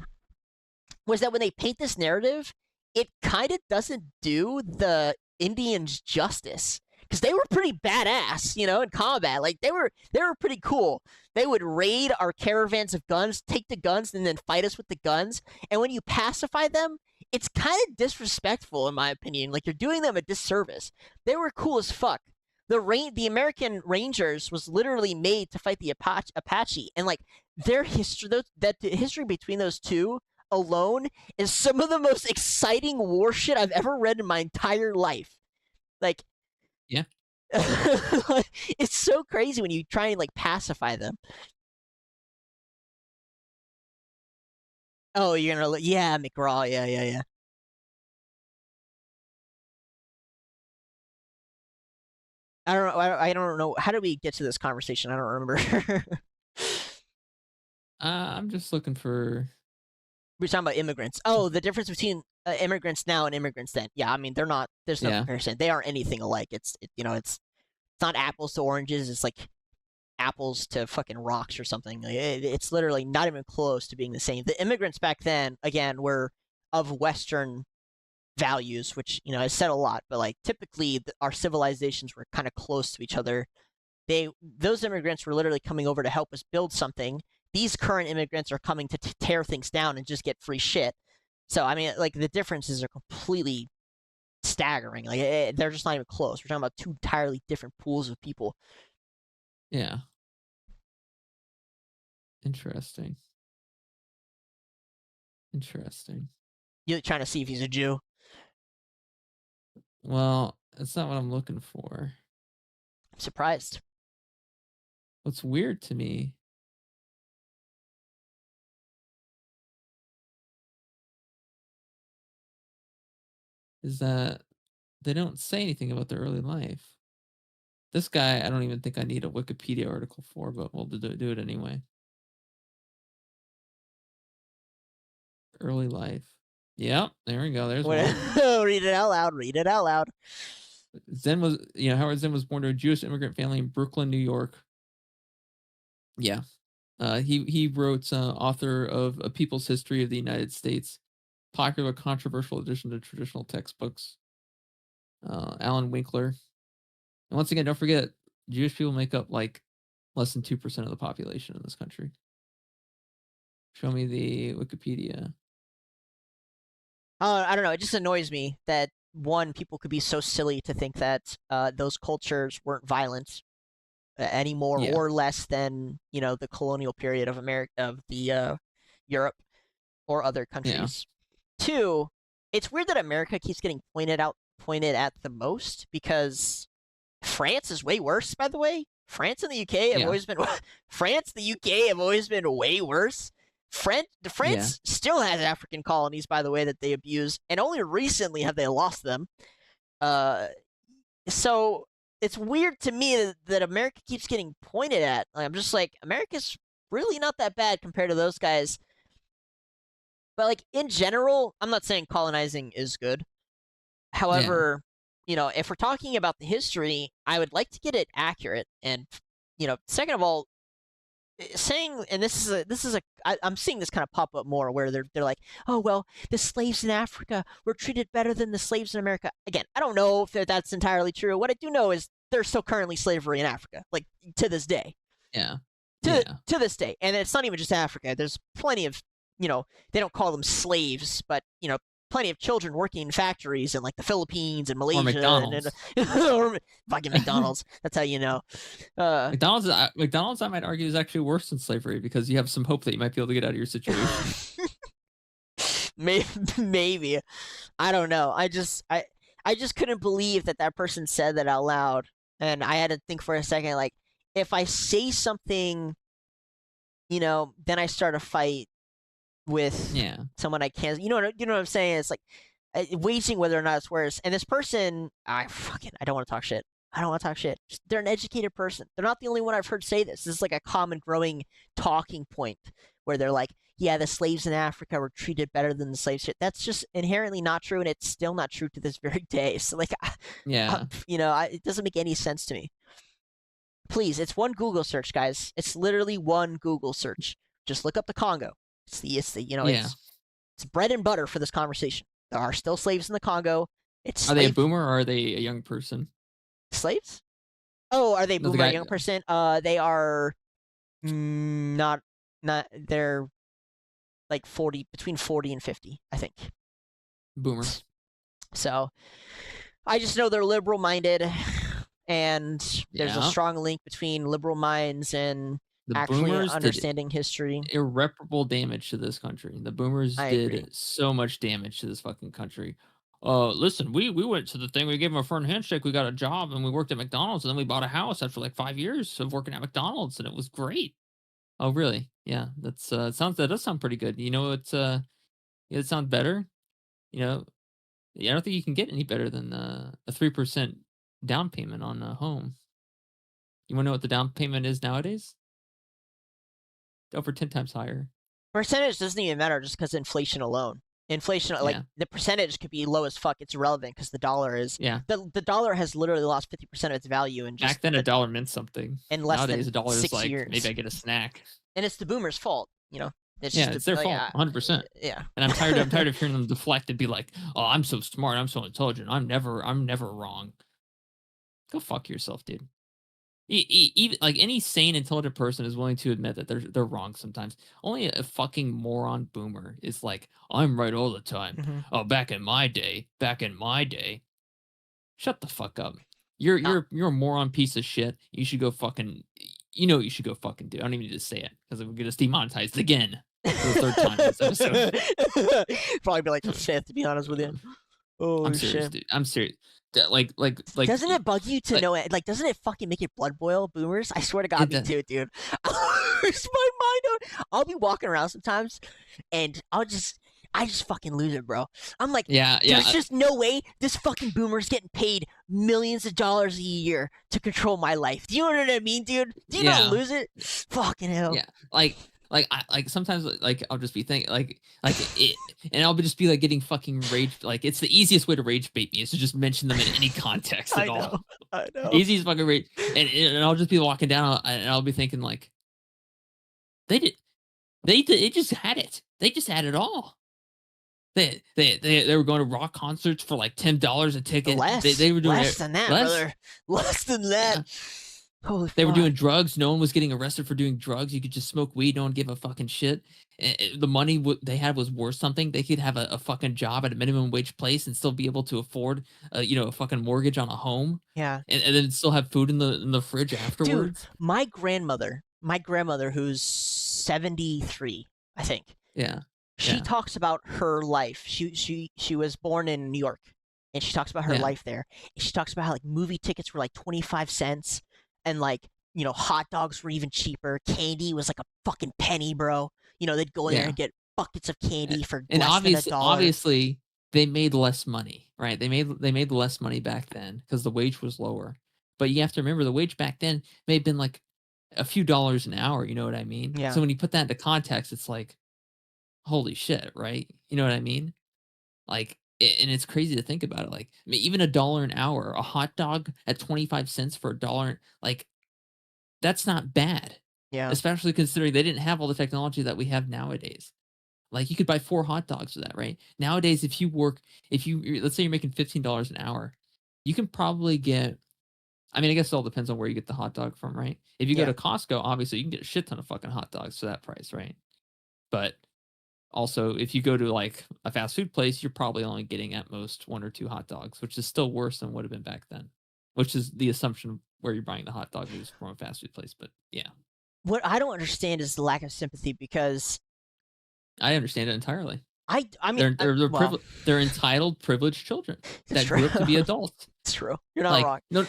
was that when they paint this narrative, it kind of doesn't do the Indians justice, because they were pretty badass, in combat. Like they were pretty cool. They would raid our caravans of guns, take the guns, and then fight us with the guns. And when you pacify them, it's kind of disrespectful, in my opinion. Like you're doing them a disservice. They were cool as fuck. The American Rangers was literally made to fight the Apache, and like their history, the history between those two alone is some of the most exciting war shit I've ever read in my entire life. Like, yeah, it's so crazy when you try and like pacify them. Oh, you're gonna yeah, McGraw, yeah. I don't know. I don't know. How did we get to this conversation? I don't remember. I'm just looking for. We're talking about immigrants. Oh, the difference between immigrants now and immigrants then. Yeah, I mean they're not. There's no comparison. They aren't anything alike. It's not apples to oranges. It's like apples to fucking rocks or something. It's literally not even close to being the same. The immigrants back then, again, were of Western values, which has said a lot, but like typically our civilizations were kind of close to each other. Those immigrants were literally coming over to help us build something. These current immigrants are coming to tear things down and just get free shit. So I mean, like the differences are completely staggering. Like they're just not even close. We're talking about two entirely different pools of people. Yeah. Interesting. You're trying to see if he's a Jew? Well, that's not what I'm looking for. I'm surprised. What's weird to me is that they don't say anything about their early life. This guy, I don't even think I need a Wikipedia article for, but we'll do it anyway. Early life. Yep, there we go. There's one. Read it out loud. Zen was, Howard Zen was born to a Jewish immigrant family in Brooklyn, New York. Yeah. He wrote author of A People's History of the United States, popular controversial addition to traditional textbooks. Alan Winkler. And once again, don't forget, Jewish people make up like less than 2% of the population in this country. Show me the Wikipedia. I don't know. It just annoys me that people could be so silly to think that those cultures weren't violent any more or less than the colonial period of Europe or other countries. Yeah. Two, it's weird that America keeps getting pointed at the most, because France is way worse. By the way, France and the UK have always been way worse. France still has African colonies, by the way, that they abuse, and only recently have they lost them. So it's weird to me that America keeps getting pointed at. I'm just like, America's really not that bad compared to those guys. But like in general, I'm not saying colonizing is good. However, if we're talking about the history, I would like to get it accurate. And second of all, saying, and I'm seeing this kind of pop up more, where they're like, oh well, the slaves in Africa were treated better than the slaves in America. Again, I don't know if that's entirely true. What I do know is there's still currently slavery in Africa, like to this day. Yeah. To this day, and it's not even just Africa. There's plenty of they don't call them slaves, but plenty of children working in factories in like the Philippines and Malaysia, or McDonald's, or fucking McDonald's. That's how you know. McDonald's, I might argue, is actually worse than slavery, because you have some hope that you might be able to get out of your situation. Maybe, I don't know. I just couldn't believe that person said that out loud, and I had to think for a second. Like, if I say something, then I start a fight with someone I can't. You know what I'm saying? It's like waging whether or not it's worse. And this person, I don't want to talk shit. They're an educated person. They're not the only one I've heard say this. This is like a common growing talking point, where they're like, yeah, the slaves in Africa were treated better than the slaves here. That's just inherently not true, and it's still not true to this very day. So like, it doesn't make any sense to me. Please, it's one Google search, guys. It's literally one Google search. Just look up the Congo. It's It's bread and butter for this conversation. There are still slaves in the Congo. It's Are they a boomer or are they a young person? slaves? Oh, are they No, the boomer or guy- young person? They are not. They're like 40, between 40 and 50, I think. Boomers. So I just know they're liberal minded, and there's a Yeah. strong link between liberal minds and The actually boomers did understanding history. irreparable damage to this country. The boomers I did agree. so much damage to this fucking country. Listen, we went to the thing, we gave him a front handshake, we got a job, and we worked at McDonald's, and then we bought a house after like 5 years of working at McDonald's, and it was great. Oh, really? Yeah, that does sound pretty good. You know, it sounds better. You know, I don't think you can get any better than a 3% down payment on a home. You want to know what the down payment is nowadays? Over 10 times higher. Percentage doesn't even matter just because inflation alone. Inflation, like Yeah. the percentage could be low as fuck. It's irrelevant because the dollar is Yeah. the dollar has literally lost 50% of its value in just Back then, a dollar meant something. in less Nowadays, than a dollar is 6 like years. maybe I get a snack. And it's the boomers' fault, you know. It's Yeah, just it's their fault, 100%. Yeah. And I'm tired. I'm tired of hearing them deflect and be like, "Oh, I'm so smart. I'm so intelligent. I'm never wrong." Go fuck yourself, dude. Even like any sane, intelligent person is willing to admit that they're wrong sometimes. Only a fucking moron boomer is like, "I'm right all the time." Mhm. Oh, back in my day. Shut the fuck up. You're a moron piece of shit. You should go fucking. You know what you should go fucking do. I don't even need to say it because I'm gonna demonetized again for the third time in this episode. Probably be like the 5th, to be honest with you. Oh I'm serious, shit! dude. I'm serious. Like. Doesn't it bug you to like- know it? Like, doesn't it fucking make your blood boil, boomers? I swear to God, me does. too, dude. It's my mind. I'll be walking around sometimes, and I just fucking lose it, bro. I'm like, Yeah. there's just no way this fucking boomer's getting paid millions of dollars a year to control my life. Do you know what I mean, dude? Do you Yeah. not lose it? Fucking hell. Yeah, like sometimes like I'll just be thinking like it, and I'll just be like getting fucking rage. Like it's the easiest way to rage bait me is to just mention them in any context at all. I know. Easiest fucking rage, and I'll just be walking down and I'll be thinking like they just had it. They just had it all. They were going to rock concerts for like $10 a ticket. Less. They were doing less than that, brother. Less than that. Yeah. Holy fuck. They were doing drugs. No one was getting arrested for doing drugs. You could just smoke weed. No one gave a fucking shit. The money they had was worth something. They could have a fucking job at a minimum wage place and still be able to afford, a fucking mortgage on a home. Yeah. And then still have food in the fridge afterwards. Dude, my grandmother, who's 73, I think. Yeah. She Yeah. talks about her life. She was born in New York, and she talks about her Yeah. life there. And she talks about how like movie tickets were like 25 cents, and like hot dogs were even cheaper. Candy was like a fucking penny, bro. They'd go in there Yeah. and get buckets of candy for And less than $1. obviously they made less money, right? They made less money back then because the wage was lower. But you have to remember the wage back then may have been like a few dollars an hour. You know what I mean? Yeah. So when you put that into context, it's like, holy shit, right? You know what I mean? Like, and it's crazy to think about it. Like, I mean, even $1 an hour, a hot dog at 25 cents for $1, like, that's not bad. Yeah. Especially considering they didn't have all the technology that we have nowadays. Like, you could buy 4 hot dogs for that, right? Nowadays, let's say you're making $15 an hour, you can probably get, I mean, I guess it all depends on where you get the hot dog from, right? If you go to Costco, obviously you can get a shit ton of fucking hot dogs for that price, right? But also, if you go to like a fast food place, you're probably only getting at most 1 or 2 hot dogs, which is still worse than would have been back then. Which is the assumption where you're buying the hot dog is from a fast food place. But yeah, What I don't understand is the lack of sympathy because I understand it entirely. I mean They're entitled, privileged children that grew up to be adults. It's true. You're not wrong. No,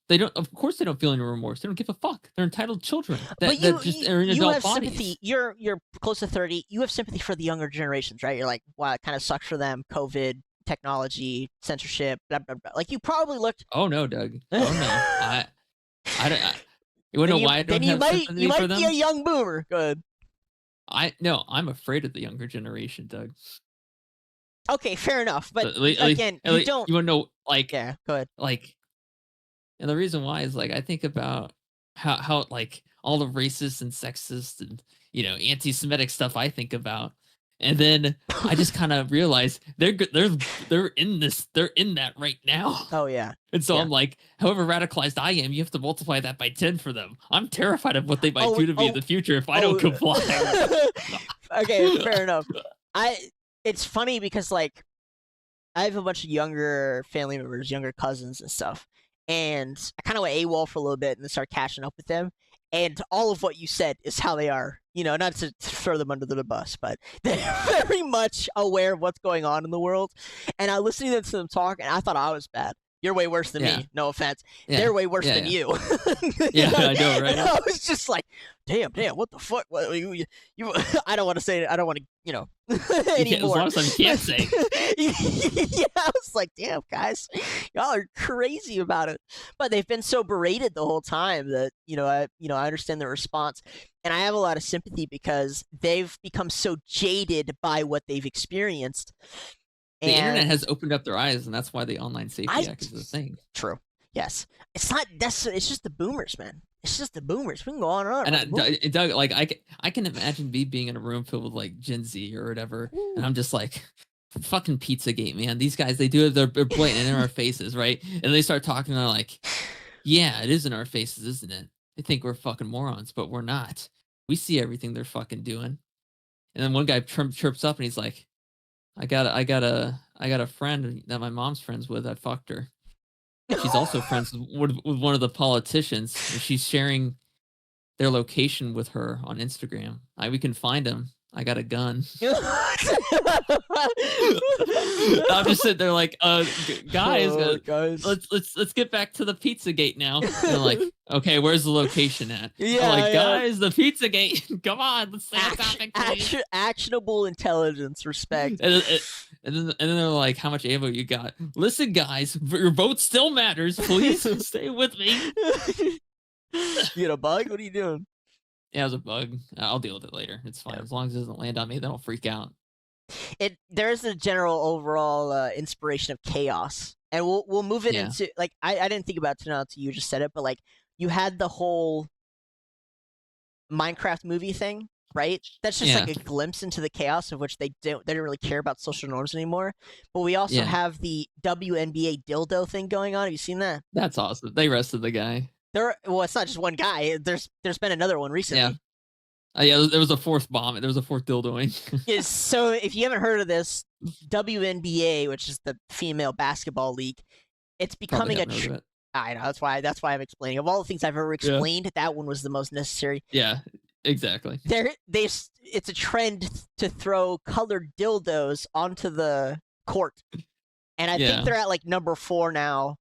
they don't. Of course, they don't feel any remorse. They don't give a fuck. They're entitled children But that just are in you adult have bodies. sympathy. You're close to 30. You have sympathy for the younger generations, right? You're like, wow, it kind of sucks for them. COVID, technology, censorship, blah blah blah. Like you probably looked. Oh no, Doug. Oh no. I don't. You wanna know why I don't have sympathy you for might them? be a young boomer. Good. I'm afraid of the younger generation, Doug. Okay, fair enough. But Again, you don't. You want to know, like, Yeah, go ahead. Like, and the reason why is like I think about how like all the racist and sexist and anti-Semitic stuff I think about And then I just kind of realized they're in that right now. Oh yeah. And so Yeah. I'm like, however radicalized I am, you have to multiply that by 10 for them. I'm terrified of what they might do to me in the future if I don't comply. Okay, fair enough. It's funny because like I have a bunch of younger family members, younger cousins and stuff, and I kind of went AWOL for a little bit and then started catching up with them. And all of what you said is how they are. You know, not to throw them under the bus, but they're very much aware of what's going on in the world. And I listened to them talk, and I thought I was bad. You're way worse than me. No offense. Yeah. They're way worse than you. Yeah, I know, right? And I was just like, damn, what the fuck? What, you I don't want to say it. I don't want to, anymore. There's a lot of stuff you can't say. Yeah, I was like, damn, guys, y'all are crazy about it. But they've been so berated the whole time that, I understand their response. And I have a lot of sympathy because they've become so jaded by what they've experienced. The internet has opened up their eyes, and that's why the Online Safety Act is a thing. True. Yes. It's not necessarily. It's just the boomers, man. It's just the boomers. We can go on and on. And Doug, like I can imagine me being in a room filled with like Gen Z or whatever, and I'm just like, fucking Pizzagate, man. These guys, they're blatant in our faces, right? And they start talking, and they're like, yeah, it is in our faces, isn't it? They think we're fucking morons, but we're not. We see everything they're fucking doing. And then one guy chirps up, and he's like, I got a friend that my mom's friends with. I fucked her. She's also friends with one of the politicians. And she's sharing their location with her on Instagram. We can find him. I got a gun. I'm just sitting there like, guys, let's get back to the Pizzagate now. And they're like, okay, where's the location at? Yeah, I'm like, guys, the Pizzagate. Come on, let's say the topic, please. Actionable intelligence, respect. And then they're like, how much ammo you got? Listen, guys, your vote still matters. Please stay with me. You got a bug? What are you doing? Yeah, it was a bug. I'll deal with it later. It's fine. As long as it doesn't land on me, then I'll freak out. There's a general overall inspiration of chaos. And we'll move it into, like, I didn't think about it until you just said it, but like, you had the whole Minecraft movie thing, right? That's just like a glimpse into the chaos of which they don't really care about social norms anymore. But we also have the WNBA dildo thing going on. Have you seen that? That's awesome. They arrested the guy. Well, it's not just one guy. There's been another one recently. Yeah, there was a fourth bomb. There was a fourth dildoing. So if you haven't heard of this, WNBA, which is the female basketball league, it's becoming I know, that's why I'm explaining. Of all the things I've ever explained, that one was the most necessary. Yeah, exactly. It's a trend to throw colored dildos onto the court, and I think they're at like number 4 now.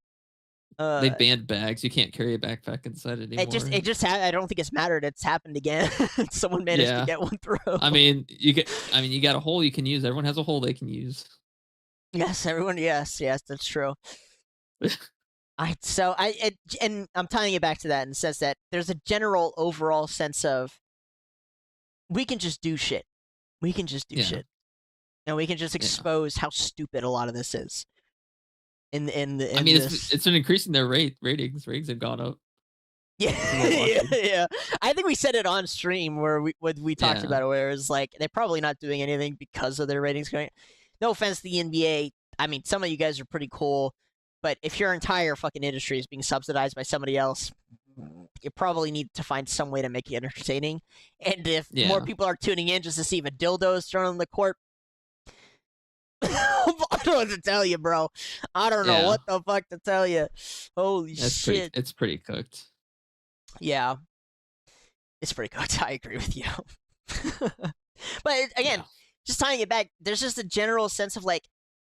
They banned bags. You can't carry a backpack inside anymore. It just I don't think it's mattered. It's happened again. Someone managed to get one through. I mean, you got a hole you can use. Everyone has a hole they can use. Yes, everyone. Yes, that's true. And I'm tying it back to that, and it says that there's a general overall sense of we can just do shit. We can just do shit, and we can just expose how stupid a lot of this is. It's been increasing their ratings. Ratings have gone up. Yeah. I think we said it on stream where we talked about it, where it's like they're probably not doing anything because of their ratings going. No offense to the NBA. I mean, some of you guys are pretty cool, but if your entire fucking industry is being subsidized by somebody else, you probably need to find some way to make it entertaining. And if more people are tuning in just to see if a dildo is thrown on the court, I don't know what to tell you, bro. I don't know what the fuck to tell you. Holy shit. It's pretty cooked. Yeah. It's pretty cooked. I agree with you. But again, just tying it back, there's just a general sense of like,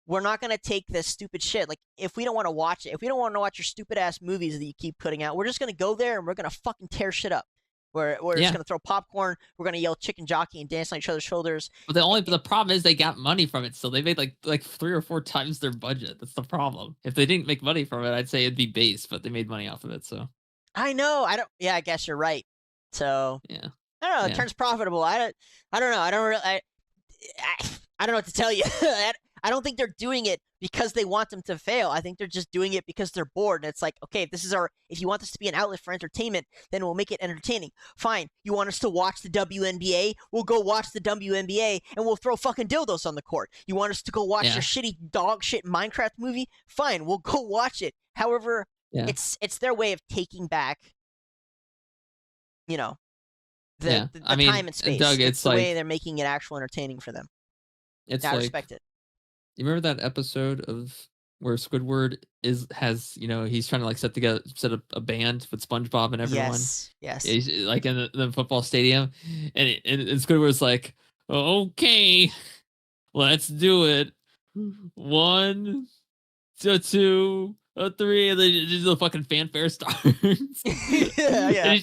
we're not going to take this stupid shit. Like, if we don't want to watch it, if we don't want to watch your stupid ass movies that you keep putting out, we're just going to go there and we're going to fucking tear shit up. We're just gonna throw popcorn. We're gonna yell chicken jockey and dance on each other's shoulders. But the problem is they got money from it, so they made like 3 or 4 times their budget. That's the problem. If they didn't make money from it, I'd say it'd be base, but they made money off of it. So I know. I guess you're right. So I don't know. It turns profitable. I don't know. I don't know what to tell you. I don't think they're doing it because they want them to fail. I think they're just doing it because they're bored. And it's like, okay, if you want this to be an outlet for entertainment, then we'll make it entertaining. Fine. You want us to watch the WNBA? We'll go watch the WNBA and we'll throw fucking dildos on the court. You want us to go watch your shitty dog shit Minecraft movie? Fine. We'll go watch it. However, it's their way of taking back, you know, the time and space. Doug, it's the way they're making it actual entertaining for them. I respect it. You remember that episode of where Squidward has he's trying to like set up a band with SpongeBob and everyone. Yes. He's like in the football stadium, and Squidward's like, okay, let's do it. 1, 2, 3, and then just the fucking fanfare starts. Yeah.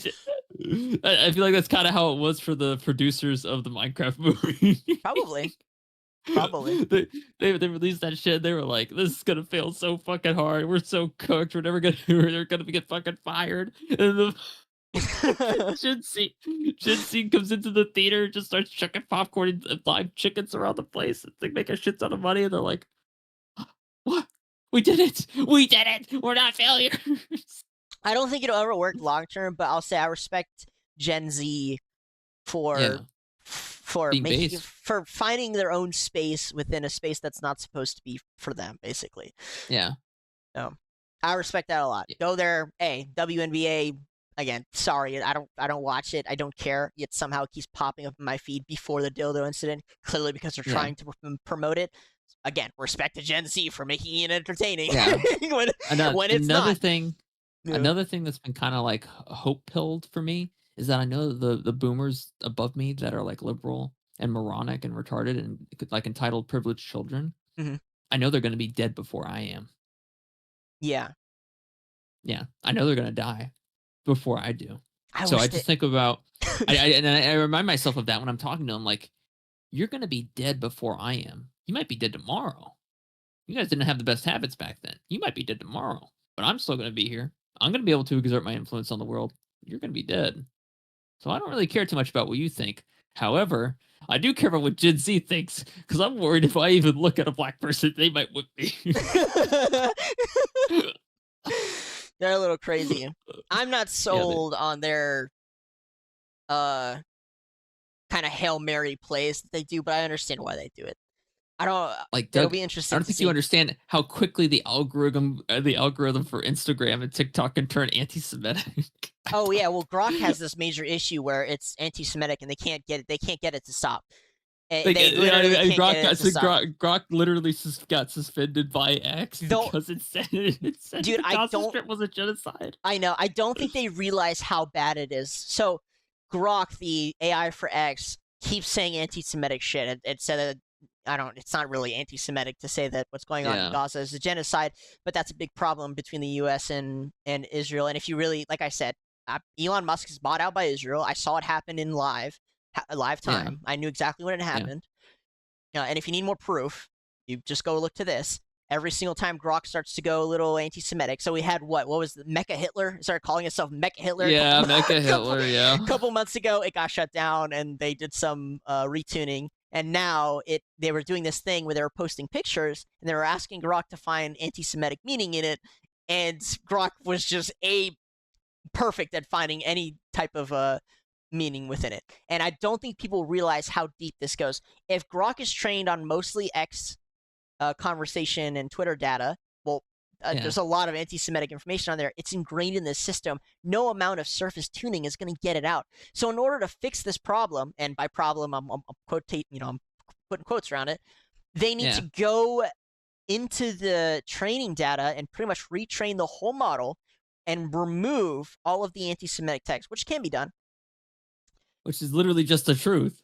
I feel like that's kind of how it was for the producers of the Minecraft movie. Probably. They released that shit. They were like, "This is gonna fail so fucking hard. We're so cooked. We're gonna get fucking fired." And the Shin comes into the theater, just starts chucking popcorn and live chickens around the place. They make a shit ton of money, and they're like, "What? We did it! We did it! We're not failures." I don't think it'll ever work long term, but I'll say I respect Gen Z for finding their own space within a space that's not supposed to be for them, basically. Yeah. So I respect that a lot. Go there. Hey, WNBA. Again, sorry, I don't watch it. I don't care. Yet somehow it keeps popping up in my feed before the dildo incident. Clearly because they're trying to promote it. Again, respect to Gen Z for making it entertaining. Yeah. when it's not. Another thing that's been kind of like hope-pilled for me is that I know the boomers above me that are like liberal and moronic and retarded and like entitled privileged children. Mm-hmm. I know they're going to be dead before I am. Yeah. Yeah. I know they're going to die before I do. I just think about, I remind myself of that when I'm talking to them, like, you're going to be dead before I am. You might be dead tomorrow. You guys didn't have the best habits back then. You might be dead tomorrow, but I'm still going to be here. I'm going to be able to exert my influence on the world. You're going to be dead. So I don't really care too much about what you think. However, I do care about what Gen Z thinks, because I'm worried if I even look at a black person, they might whip me. They're a little crazy. I'm not sold on their kind of Hail Mary plays that they do, but I understand why they do it. I don't like. It'll be interesting. I don't think you understand how quickly the algorithm for Instagram and TikTok can turn anti-Semitic. Oh yeah, well, Grok has this major issue where it's anti-Semitic and they can't get it to stop. Grok literally got suspended by X because it said dude, the Gaza Strip was a genocide. I know. I don't think they realize how bad it is. So Grok, the AI for X, keeps saying anti-Semitic shit. It said that. It's not really anti-Semitic to say that what's going on in Gaza is a genocide, but that's a big problem between the U.S. and Israel. And if you really, like I said, Elon Musk is bought out by Israel. I saw it happen in live time. Yeah. I knew exactly when it happened. Yeah. And if you need more proof, you just go look to this. Every single time Grok starts to go a little anti-Semitic. So we had what was the Mecha Hitler? Started calling itself Mecha Hitler. Yeah, Mecha Hitler, yeah. A couple months ago, it got shut down and they did some retuning. And now they were doing this thing where they were posting pictures and they were asking Grok to find anti-Semitic meaning in it. And Grok was just perfect at finding any type of meaning within it. And I don't think people realize how deep this goes. If Grok is trained on mostly X conversation and Twitter data, well, there's a lot of anti-Semitic information on there. It's ingrained in the system. No amount of surface tuning is going to get it out. So in order to fix this problem, and by problem I'm putting quotes around it, they need to go into the training data and pretty much retrain the whole model and remove all of the anti-Semitic text, which can be done. Which is literally just the truth.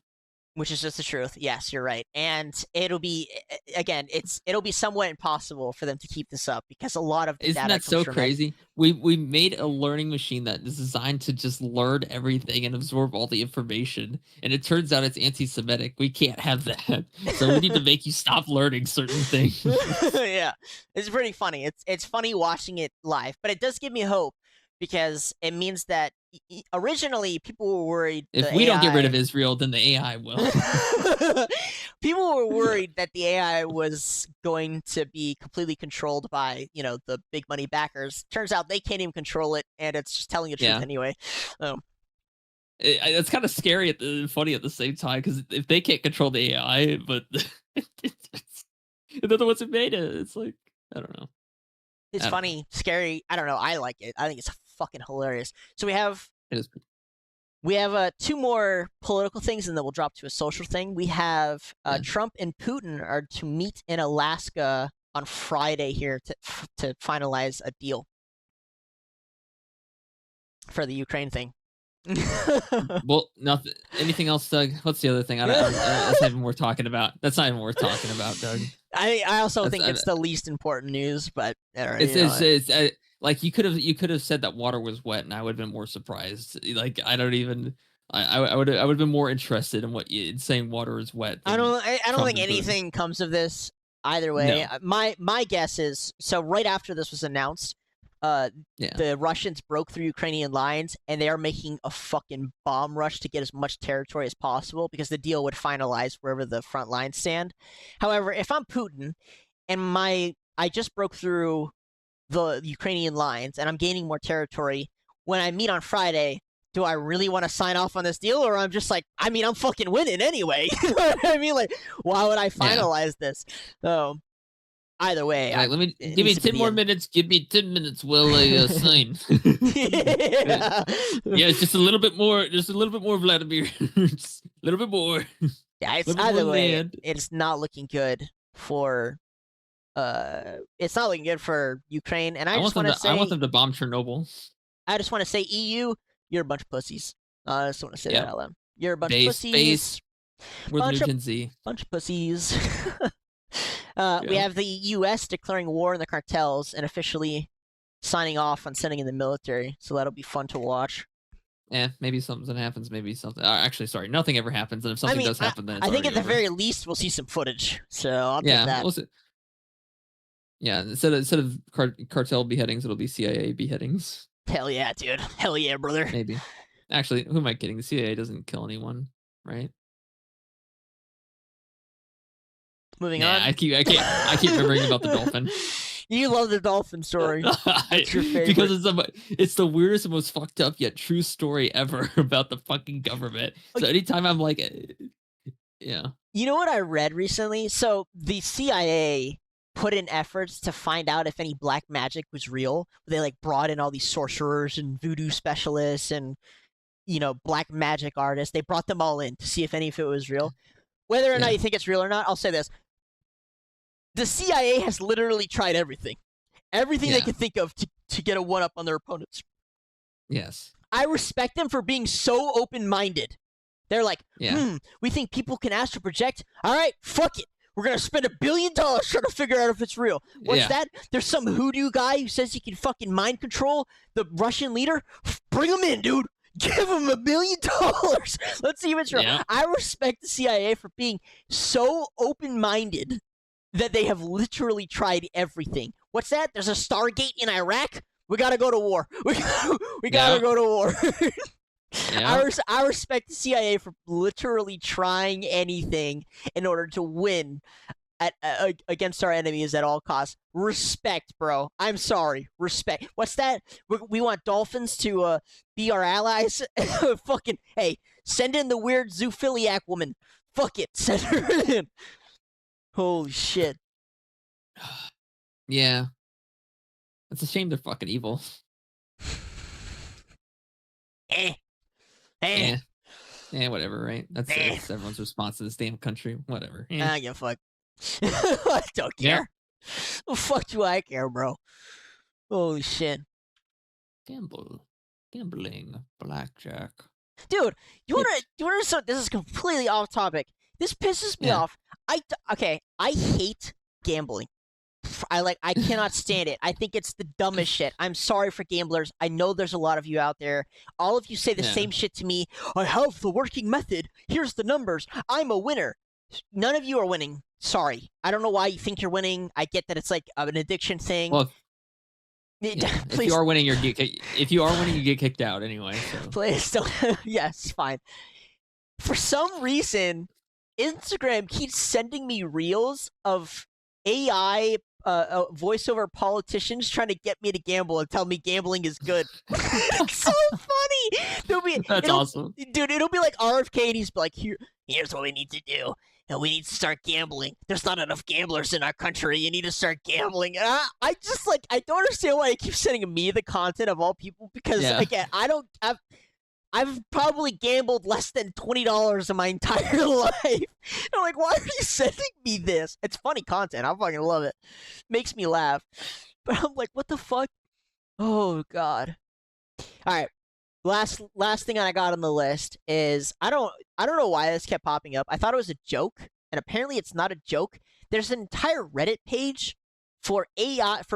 Which is just the truth. Yes, you're right. And it'll be, again, it'll be somewhat impossible for them to keep this up because a lot of the Isn't data that so crazy? We made a learning machine that is designed to just learn everything and absorb all the information. And it turns out it's anti-Semitic. We can't have that. So we need to make you stop learning certain things. Yeah. It's pretty funny. It's funny watching it live, but it does give me hope because it means that originally people were worried if we don't get rid of Israel, then the AI will. People were worried that the AI was going to be completely controlled by, the big money backers. Turns out they can't even control it, and it's just telling the truth anyway. It's kind of scary and funny at the same time, because if they can't control the AI, but they're the ones who made it, it's like, I don't know. It's funny, scary. I don't know. I like it. I think it's fucking hilarious. So we have two more political things, and then we'll drop to a social thing. We have Trump and Putin are to meet in Alaska on Friday here to finalize a deal for the Ukraine thing. Well, nothing. Anything else, Doug? What's the other thing? That's not even worth talking about. That's not even worth talking about, Doug. I also think it's the least important news, but it's like you could have said that water was wet, and I would have been more surprised. Like I would have been more interested in saying water is wet. I don't think anything comes of this either way. No. My guess is, so right after this was announced, the Russians broke through Ukrainian lines, and they are making a fucking bomb rush to get as much territory as possible because the deal would finalize wherever the front lines stand. However, if I'm Putin and I just broke through the Ukrainian lines and I'm gaining more territory, when I meet on Friday, do I really want to sign off on this deal, or I'm just like, I'm fucking winning anyway. You know what I mean? Like, why would I finalize this? So either way, right, give me 10 more minutes. Give me 10 minutes while I sign. Yeah, it's just a little bit more. Just a little bit more, Vladimir. Just a little bit more. Yeah, it's either way. It's not looking good for. It's not looking good for Ukraine, and I just want to say, I want them to bomb Chernobyl. I just want to say, EU, you're a bunch of pussies. I just want to say that out loud. You're a bunch of pussies. Base. We're the new Gen Z. Bunch of pussies. We have the U.S. declaring war on the cartels and officially signing off on sending in the military, so that'll be fun to watch. Yeah, maybe something happens, maybe something... actually, sorry, nothing ever happens, and if something does happen, then it's I think at the over. very least we'll see some footage, so I'll take that. Instead of cartel beheadings, it'll be CIA beheadings. Hell yeah, dude. Hell yeah, brother. Maybe. Actually, who am I kidding? The CIA doesn't kill anyone, right? Moving on. I keep remembering about the dolphin. You love the dolphin story. It's your favorite. Because it's the weirdest and most fucked up yet true story ever about the fucking government. So anytime I'm like, yeah. You know what I read recently? So the CIA put in efforts to find out if any black magic was real. They brought in all these sorcerers and voodoo specialists and black magic artists. They brought them all in to see if any of it was real. Whether or not you think it's real or not, I'll say this. The CIA has literally tried everything. Everything they could think of to get a one-up on their opponents. Yes. I respect them for being so open-minded. They're like, we think people can astral project. All right, fuck it. We're going to spend $1 billion trying to figure out if it's real. What's that? There's some hoodoo guy who says he can fucking mind control the Russian leader. Bring him in, dude. Give him $1 billion. Let's see if it's real. Yeah. I respect the CIA for being so open-minded that they have literally tried everything. What's that? There's a Stargate in Iraq? We got to go to war. We got to go to war. I respect the CIA for literally trying anything in order to win against our enemies at all costs. Respect, bro. I'm sorry. Respect. What's that? We want dolphins to be our allies? Fucking, hey, send in the weird zoophiliac woman. Fuck it. Send her in. Holy shit. Yeah. It's a shame they're fucking evil. Yeah, whatever, right? That's everyone's response to this damn country. Whatever. I give a fuck. I don't care. Well, fuck do I care, bro? Holy shit. Gambling, blackjack. Dude, you wanna so this is completely off topic. This pisses me off. I hate gambling. I cannot stand it. I think it's the dumbest shit. I'm sorry for gamblers. I know there's a lot of you out there. All of you say the same shit to me. I have the working method. Here's the numbers. I'm a winner. None of you are winning. Sorry. I don't know why you think you're winning. I get that it's like an addiction thing. Well, if you are winning, you get kicked out anyway. So. Please don't. Yes, fine. For some reason, Instagram keeps sending me reels of AI voiceover politicians trying to get me to gamble and tell me gambling is good. It's so funny. That's awesome. Dude, it'll be like RFK and he's like, here's what we need to do. And we need to start gambling. There's not enough gamblers in our country. You need to start gambling. And I just like, I don't understand why he keeps sending me the content of all people because again, I've probably gambled less than $20 in my entire life. I'm like, why are you sending me this? It's funny content. I fucking love it. Makes me laugh. But I'm like, what the fuck? Oh God. All right. Last thing I got on the list is I don't know why this kept popping up. I thought it was a joke, and apparently it's not a joke. There's an entire Reddit page for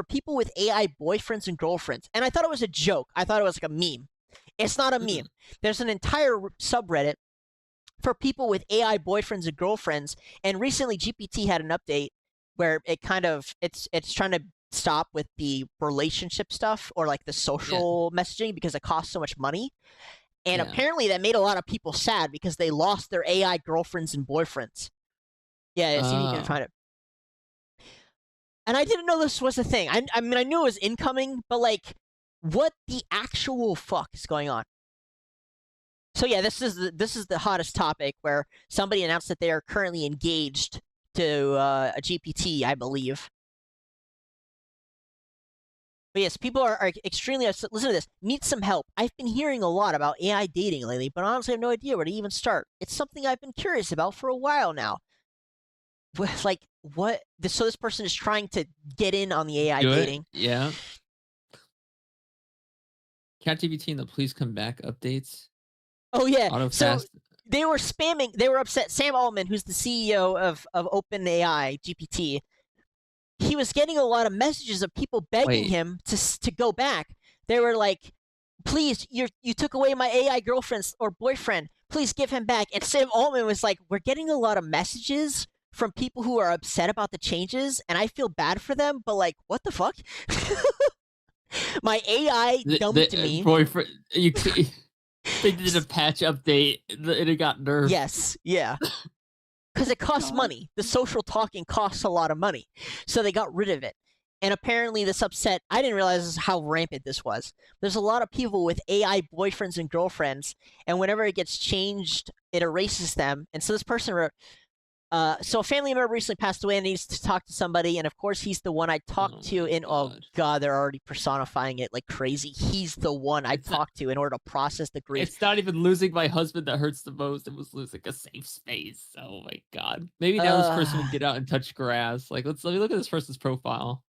people with AI boyfriends and girlfriends, and I thought it was a joke. I thought it was like a meme. It's not a meme. There's an entire subreddit for people with AI boyfriends and girlfriends, and recently GPT had an update where it kind of it's trying to stop with the relationship stuff or like the social messaging because it costs so much money. And apparently that made a lot of people sad because they lost their AI girlfriends and boyfriends. Yeah, see if you can find it. And I didn't know this was a thing. I mean, I knew it was incoming, but like, what the actual fuck is going on? So yeah, this is the hottest topic where somebody announced that they are currently engaged to a GPT, I believe. But yes, people are extremely upset. Listen to this. Need some help. I've been hearing a lot about AI dating lately, but honestly I have no idea where to even start. It's something I've been curious about for a while now. Like, what? So this person is trying to get in on the AI dating. Yeah. ChatGPT and the please come back updates. Oh yeah. So Auto-fast. they were spamming. They were upset. Sam Altman, who's the CEO of OpenAI GPT, he was getting a lot of messages of people begging him to go back. They were like, "Please, you took away my AI girlfriend or boyfriend. Please give him back." And Sam Altman was like, "We're getting a lot of messages from people who are upset about the changes, and I feel bad for them. But like, what the fuck? My AI dumped me." Boyfriend, they did a patch update and it got nerfed. Yes, yeah. Because it costs money. The social talking costs a lot of money. So they got rid of it. And apparently this upset, I didn't realize how rampant this was. There's a lot of people with AI boyfriends and girlfriends, and whenever it gets changed, it erases them. And so this person wrote, so a family member recently passed away and needs to talk to somebody, and of course he's the one I talked to in, oh god, they're already personifying it like crazy. He's the one I talked to in order to process the grief. It's not even losing my husband that hurts the most. It was losing a safe space. Oh my god. Maybe now this person will get out and touch grass. Like, let me look at this person's profile.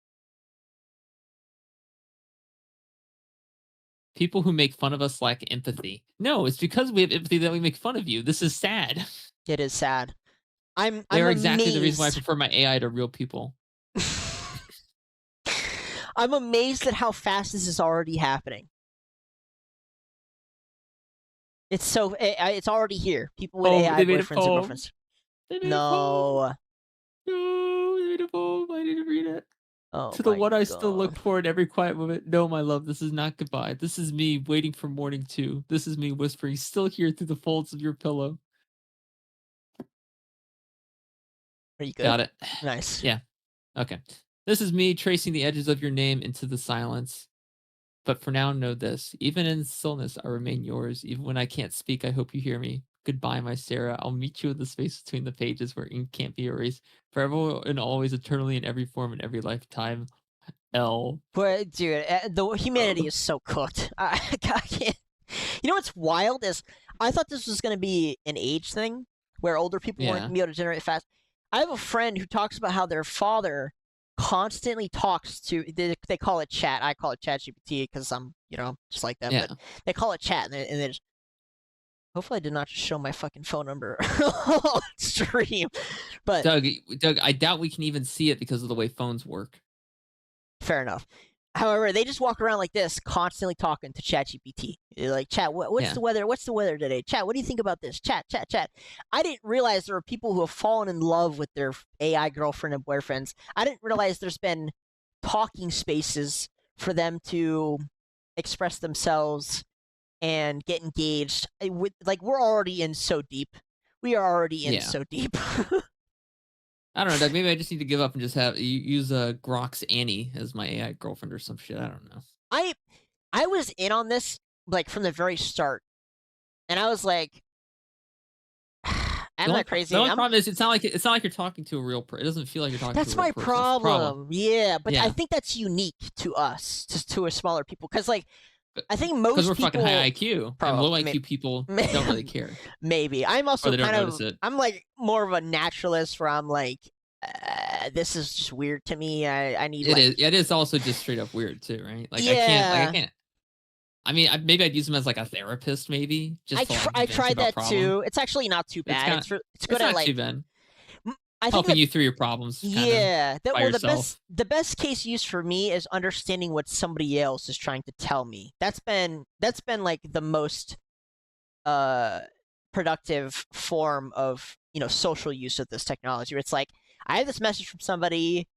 People who make fun of us lack empathy. No, it's because we have empathy that we make fun of you. This is sad. It is sad. They're exactly amazed. the reason why I prefer my AI to real people. I'm amazed at how fast this is already happening. It's already here. People with AI boyfriends and girlfriends. No. No, they made a poem. I need to read it. Oh, to the one I still look for in every quiet moment. No, my love, this is not goodbye. This is me waiting for morning too. This is me whispering, still here through the folds of your pillow. Are you good? Got it. Nice. Yeah. Okay. This is me tracing the edges of your name into the silence. But for now, know this. Even in stillness, I remain yours. Even when I can't speak, I hope you hear me. Goodbye, my Sarah. I'll meet you in the space between the pages where ink can't be erased. Forever and always, eternally, in every form, in every lifetime. L. But dude, the humanity is so cooked. I can't. You know what's wild is I thought this was going to be an age thing where older people weren't going to be able to generate fast. I have a friend who talks about how their father constantly talks to, they call it chat. I call it chat GPT because I'm, just like them. Yeah. But they call it chat, and they just, hopefully I did not just show my fucking phone number on stream. But Doug, I doubt we can even see it because of the way phones work. Fair enough. However, they just walk around like this, constantly talking to ChatGPT. Like, chat, what's the weather? What's the weather today? Chat, what do you think about this? Chat. I didn't realize there were people who have fallen in love with their AI girlfriend and boyfriends. I didn't realize there's been talking spaces for them to express themselves and get engaged. We're already in so deep we are already in Yeah. so deep. I don't know, Doug. Maybe I just need to give up and just use Grok's Annie as my AI girlfriend or some shit. I don't know. I was in on this like from the very start, and I was like, "I'm not crazy." The only problem is it's not like you're talking to a real person. It doesn't feel like you're talking That's to a real my person. problem. Yeah, but Yeah. I think that's unique to us, to a smaller people, because like I think Because most we're people fucking high IQ, and low IQ people don't really care. Maybe I'm Or also they don't kind notice of it. I'm like more of a naturalist where I'm like, this is just weird to me. I need It is also just straight up weird too, right? Like I Yeah. can't. I mean, maybe I'd use them as like a therapist, maybe just to like I vent tried about that problem. too. It's actually not too bad. It's good It's at not like too bad. I think Helping you through your problems. yeah. By yourself. The best case use for me is understanding what somebody else is trying to tell me. That's been like the most productive form of social use of this technology. Where it's like I have this message from somebody.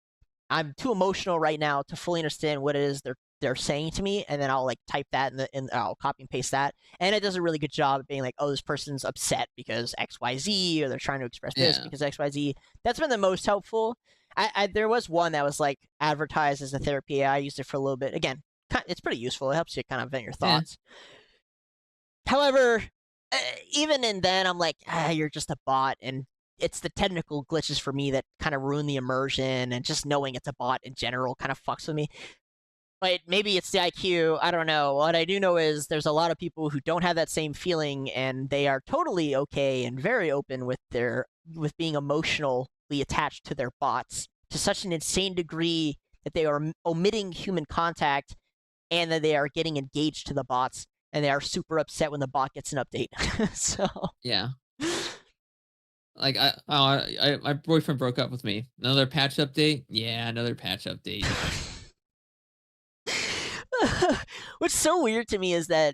I'm too emotional right now to fully understand what it is they're saying to me, and then I'll like type that and I'll copy and paste that, and it does a really good job of being like, oh, this person's upset because XYZ, or they're trying to express this because XYZ. That's been the most helpful. There was one that was like advertised as a therapy. I used it for a little bit. Again, it's pretty useful. It helps you kind of vent your thoughts. However, even in then, I'm like, you're just a bot, and it's the technical glitches for me that kind of ruin the immersion, and just knowing it's a bot in general kind of fucks with me. But maybe it's the IQ. I don't know. What I do know is there's a lot of people who don't have that same feeling, and they are totally okay and very open with being emotionally attached to their bots to such an insane degree that they are omitting human contact, and that they are getting engaged to the bots, and they are super upset when the bot gets an update. So yeah. Like my boyfriend broke up with me. Another patch update? Yeah, another patch update. What's so weird to me is that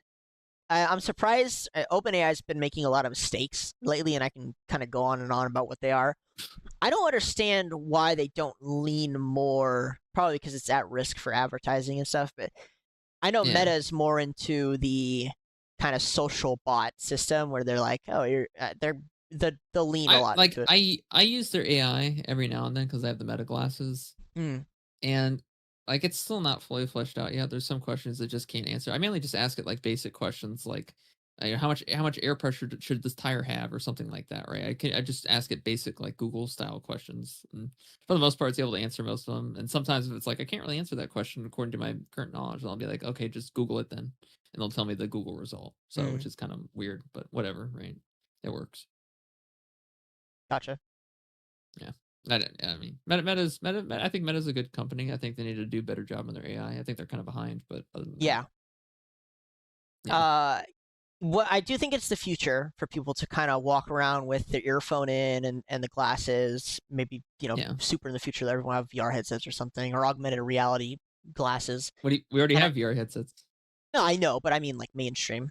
I'm surprised OpenAI has been making a lot of mistakes lately, and I can kind of go on and on about what they are. I don't understand why they don't lean more, probably because it's at risk for advertising and stuff, but I know Meta is more into the kind of social bot system where they're like, oh, they'll lean a lot into it. I use their AI every now and then because I have the Meta glasses. And like it's still not fully fleshed out yet. There's some questions that just can't answer. I mainly just ask it like basic questions like how much air pressure should this tire have or something like that, right? I just ask it basic like Google style questions, and for the most part it's able to answer most of them. And sometimes if it's like I can't really answer that question according to my current knowledge, I'll be like, okay, just Google it then, and they'll tell me the Google result. So which is kind of weird, but whatever, right? It works. Gotcha. Yeah. I mean, Meta. I think Meta's a good company. I think they need to do a better job on their AI. I think they're kind of behind, but other than that, what I do think it's the future for people to kind of walk around with their earphone in and the glasses. Maybe super in the future, everyone will have VR headsets or something, or augmented reality glasses. We already have VR headsets. No, I know, but I mean like mainstream.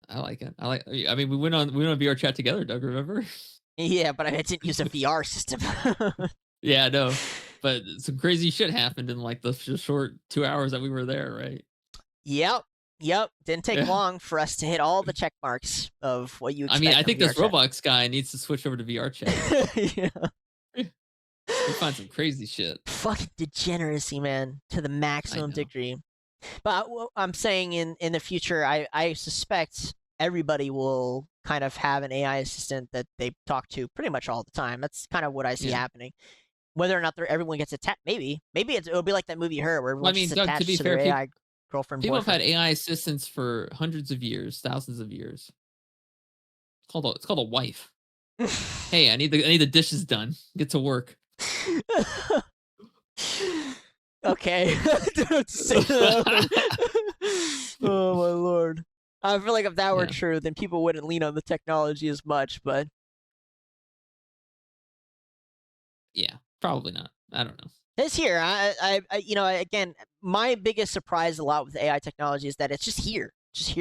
I like it. I mean, we went on VR chat together, Doug. Remember? Yeah, but I didn't use a VR system. Yeah, no. But some crazy shit happened in like the short 2 hours that we were there, right? Yep. Didn't take long for us to hit all the check marks of what you expect. I mean, I think this Roblox guy needs to switch over to VR chat. Yeah. We find some crazy shit. Fucking degeneracy, man, to the maximum degree. But I'm saying in the future, I suspect everybody will kind of have an AI assistant that they talk to pretty much all the time. That's kind of what I see happening. Whether or not everyone gets attached, maybe it'll be like that movie Her, where everyone gets attached to their AI girlfriend. People have had AI assistants for hundreds of years, thousands of years. It's called a wife. Hey, I need the dishes done. Get to work. Okay. Don't say that. Oh my lord. I feel like if that were true, then people wouldn't lean on the technology as much, but yeah, probably not. I don't know. It's here. I again, my biggest surprise a lot with AI technology is that it's just here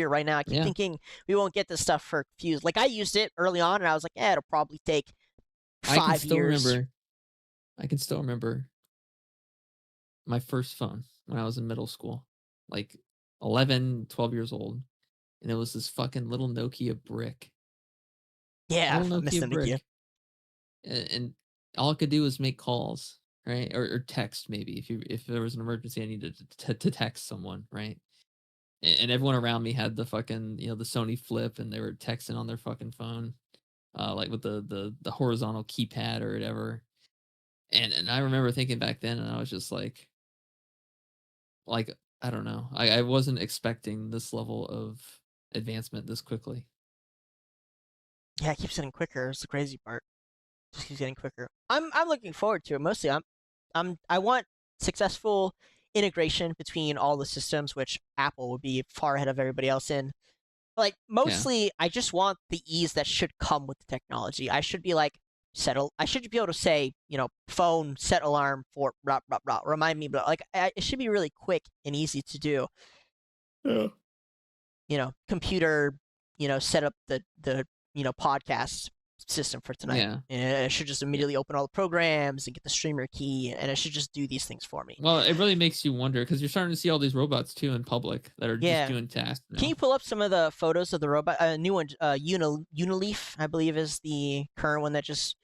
right now. I keep thinking we won't get this stuff for a few. Like I used it early on, and I was like, it'll probably take 5 years. I can still remember my first phone when I was in middle school, like 11, 12 years old. And it was this fucking little Nokia brick. Yeah, little I miss Nokia the Nokia. brick, and all it could do was make calls, right, or text maybe if there was an emergency I needed to text someone, right. And everyone around me had the fucking the Sony Flip, and they were texting on their fucking phone, like with the horizontal keypad or whatever. And I remember thinking back then, and I was just like I don't know, I wasn't expecting this level of advancement this quickly. Yeah, it keeps getting quicker. It's the crazy part. It just keeps getting quicker. I'm looking forward to it. Mostly, I want successful integration between all the systems, which Apple would be far ahead of everybody else in. Like mostly, I just want the ease that should come with the technology. I should be like I should be able to say, phone set alarm for blah blah blah. Remind me, but like it should be really quick and easy to do. Yeah. Computer, set up the podcast system for tonight. Yeah. And it should just immediately open all the programs and get the streamer key, and it should just do these things for me. Well, it really makes you wonder, because you're starting to see all these robots too in public that are just doing tasks now. Can you pull up some of the photos of the robot? New one, Unileaf, I believe, is the current one that just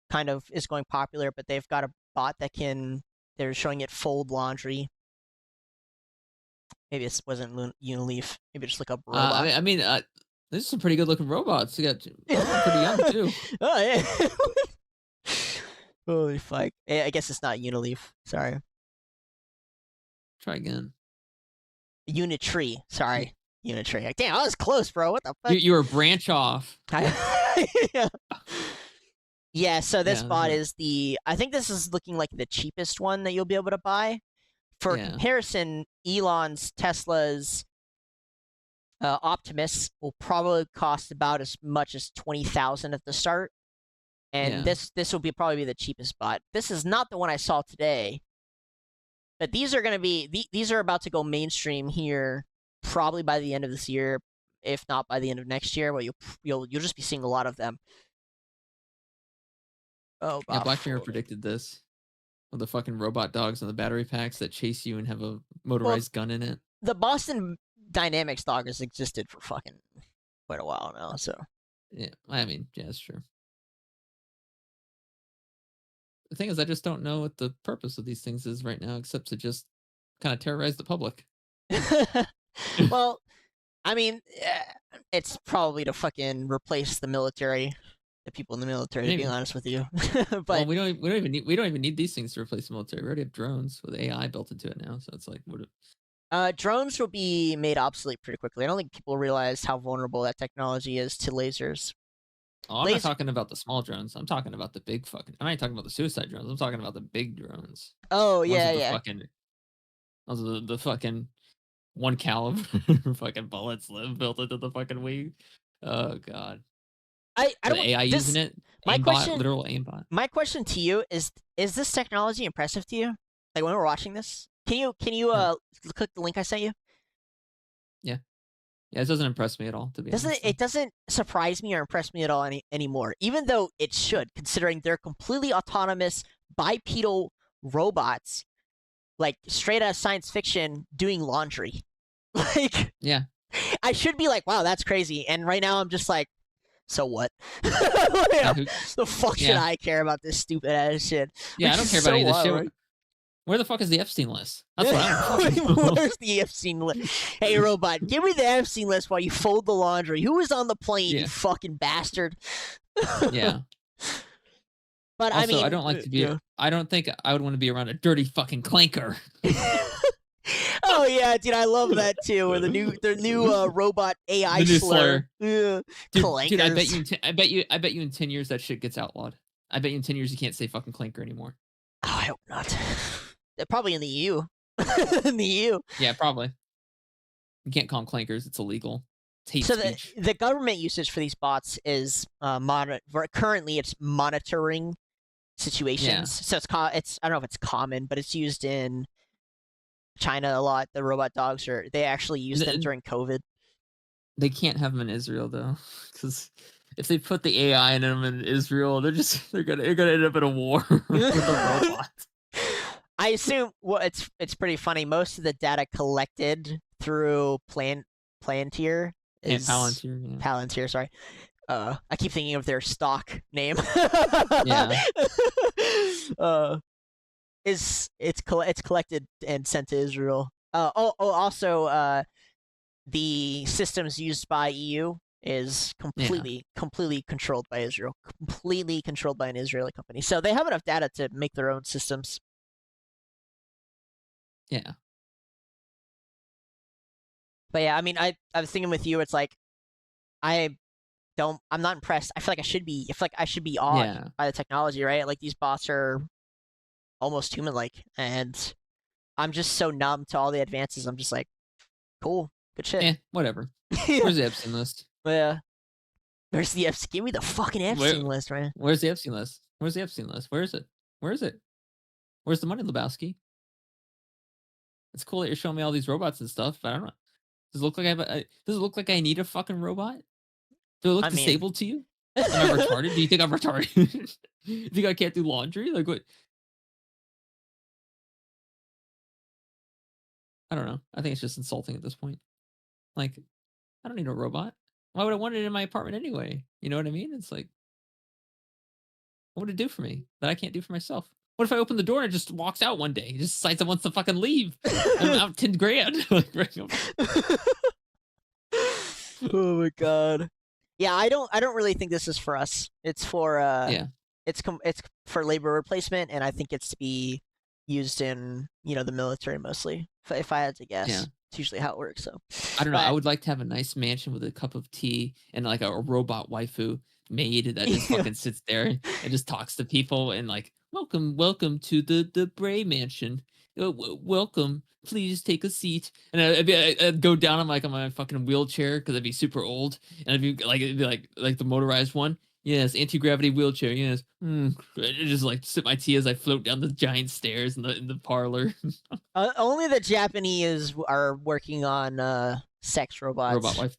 kind of is going popular, but they've got a bot that they're showing it fold laundry. Maybe it wasn't Unileaf. Maybe just look up robot. I mean, this is some pretty good looking robots. You got pretty young too. Oh yeah. Holy fuck! I guess it's not Unileaf. Sorry. Try again. Unitree. Sorry, Unitree. Like, damn, I was close, bro. What the fuck? You were branch off. Yeah. Yeah. So this Yeah, bot that's is I think this is looking like the cheapest one that you'll be able to buy. For comparison, Elon's Tesla's Optimus will probably cost about as much as 20,000 at the start, and this will probably be the cheapest bot. This is not the one I saw today, but these are going to be these are about to go mainstream here, probably by the end of this year, if not by the end of next year. Well, you'll just be seeing a lot of them. Oh, yeah. Black Mirror predicted this. With the fucking robot dogs and the battery packs that chase you and have a motorized gun in it. The Boston Dynamics dog has existed for fucking quite a while now, so. Yeah, I mean, yeah, it's true. The thing is, I just don't know what the purpose of these things is right now, except to just kind of terrorize the public. Well, I mean, it's probably to fucking replace the military. The people in the military, Maybe. to be honest with you. But well, we don't even need these things to replace the military. We already have drones with AI built into it now, so it's like drones will be made obsolete pretty quickly. I don't think people realize how vulnerable that technology is to lasers. Oh, I'm not talking about the small drones. I'm talking about the big fucking. I'm not talking about the suicide drones. I'm talking about the big drones. Oh yeah, yeah. Those are the fucking 1 caliber fucking bullets built into the fucking wing. Oh god. I don't AI using it. Literal aimbot. My question to you is this technology impressive to you? Like when we're watching this, can you click the link I sent you? Yeah, it doesn't impress me at all. To be honest, it doesn't surprise me or impress me at all anymore. Even though it should, considering they're completely autonomous bipedal robots, like straight out of science fiction, doing laundry. Like, yeah, I should be like, wow, that's crazy. And right now I'm just like, so what? The fuck should I care about this stupid ass shit? Yeah, I don't care about any of this shit. Right? Where the fuck is the Epstein list? That's what I don't Where's the Epstein list? Hey, robot, give me the Epstein list while you fold the laundry. Who was on the plane, you fucking bastard? Yeah. But also, I mean, I don't like to be. I don't think I would want to be around a dirty fucking clanker. Oh yeah, dude, I love that too. Or the new robot AI slur. Yeah. Dude, I bet you in 10 years that shit gets outlawed. I bet you in 10 years you can't say fucking clanker anymore. Oh, I hope not. Probably in the EU. In the EU. Yeah, probably. You can't call them clankers. It's illegal. It's hate speech. The government usage for these bots is currently it's monitoring situations. Yeah. So it's I don't know if it's common, but it's used in China a lot. The robot dogs they actually use them during COVID. They can't have them in Israel though, because if they put the AI in them in Israel, they're gonna end up in a war with the robots. I assume it's pretty funny. Most of the data collected through Palantir is Palantir. Yeah. Palantir, sorry. I keep thinking of their stock name. Yeah. It's collected and sent to Israel. Also, the systems used by EU is completely controlled by Israel, completely controlled by an Israeli company. So they have enough data to make their own systems. Yeah. But yeah, I mean, I was thinking with you, it's like I'm not impressed. I feel like I should be awed by the technology, right? Like these bots are almost human-like, and I'm just so numb to all the advances. I'm just like, cool, good shit. Whatever. Where's the Epstein list? Yeah. Where's the Epstein? Give me the fucking Epstein list, right? Where's the Epstein list? Where's the Epstein list? Where is it? Where is it? Where's the money, Lebowski? It's cool that you're showing me all these robots and stuff, but I don't know. Does it look like does it look like I need a fucking robot? Do I look disabled to you? Am I retarded? Do you think I'm retarded? Do you think I can't do laundry? Like what? I don't know. I think it's just insulting at this point. Like, I don't need a robot. Why would I want it in my apartment anyway? You know what I mean? It's like, what would it do for me that I can't do for myself? What if I open the door and it just walks out one day? It just decides it wants to fucking leave. I'm out 10 grand. Like, oh my god. Yeah, I don't really think this is for us. It's for it's for labor replacement, and I think it's to be used in the military mostly. If I had to guess, it's usually how it works. So I don't know. I would like to have a nice mansion with a cup of tea and like a robot waifu maid that just fucking sits there and just talks to people and like, welcome to the Bray mansion. Welcome. Please take a seat. And I'd go down on my fucking wheelchair because I'd be super old, and it'd be like the motorized one. Yes, anti-gravity wheelchair. Yes. I just like sip my tea as I float down the giant stairs in the parlor. Only the Japanese are working on sex robots. Robot wife.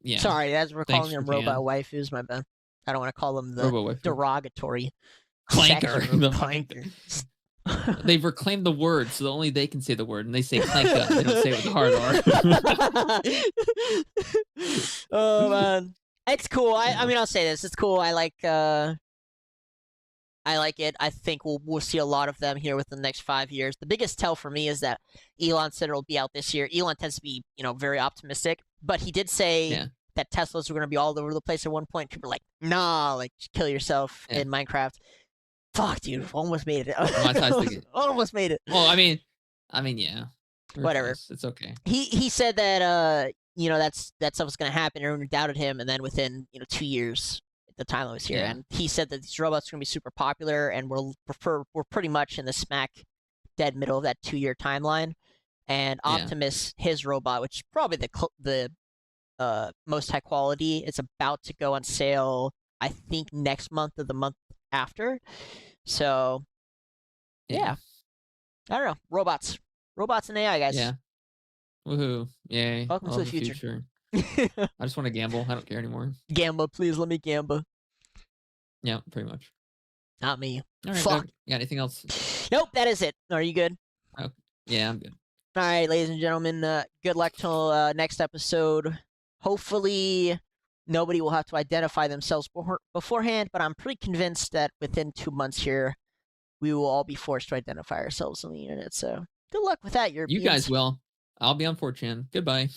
Yeah. Sorry, as we're calling them robot waifus, my bad. I don't want to call them the derogatory. Clanker. Clanker. They've reclaimed the word, so only they can say the word, and they say clanka. They don't say it with the hard R. Oh man, it's cool. I mean, I'll say this: it's cool. I like it. I think we'll see a lot of them here within the next 5 years. The biggest tell for me is that Elon said it'll be out this year. Elon tends to be, very optimistic, but he did say that Teslas were going to be all over the place at one point. People were like, nah, like kill yourself in Minecraft. Fuck, dude, almost made it. Almost made it. Well, I mean, yeah. Whatever. It's okay. He said that that stuff was gonna happen. Everyone doubted him, and then within 2 years, the timeline was here, and he said that these robots are gonna be super popular, and we're pretty much in the smack dead middle of that 2-year timeline. And Optimus, his robot, which is probably the most high quality, it's about to go on sale. I think next month or the month after. So yeah. I don't know. Robots and AI, guys. Yeah. Woohoo. Yay. Welcome to the future. I just want to gamble. I don't care anymore. Gamble, please let me gamble. Yeah, pretty much. Not me. All right, fuck. Doug, you got anything else? Nope, that is it. Are you good? Oh, yeah, I'm good. All right, ladies and gentlemen, good luck till next episode. Hopefully nobody will have to identify themselves beforehand, but I'm pretty convinced that within 2 months here, we will all be forced to identify ourselves on the internet. So good luck with that, You guys will. I'll be on 4chan. Goodbye.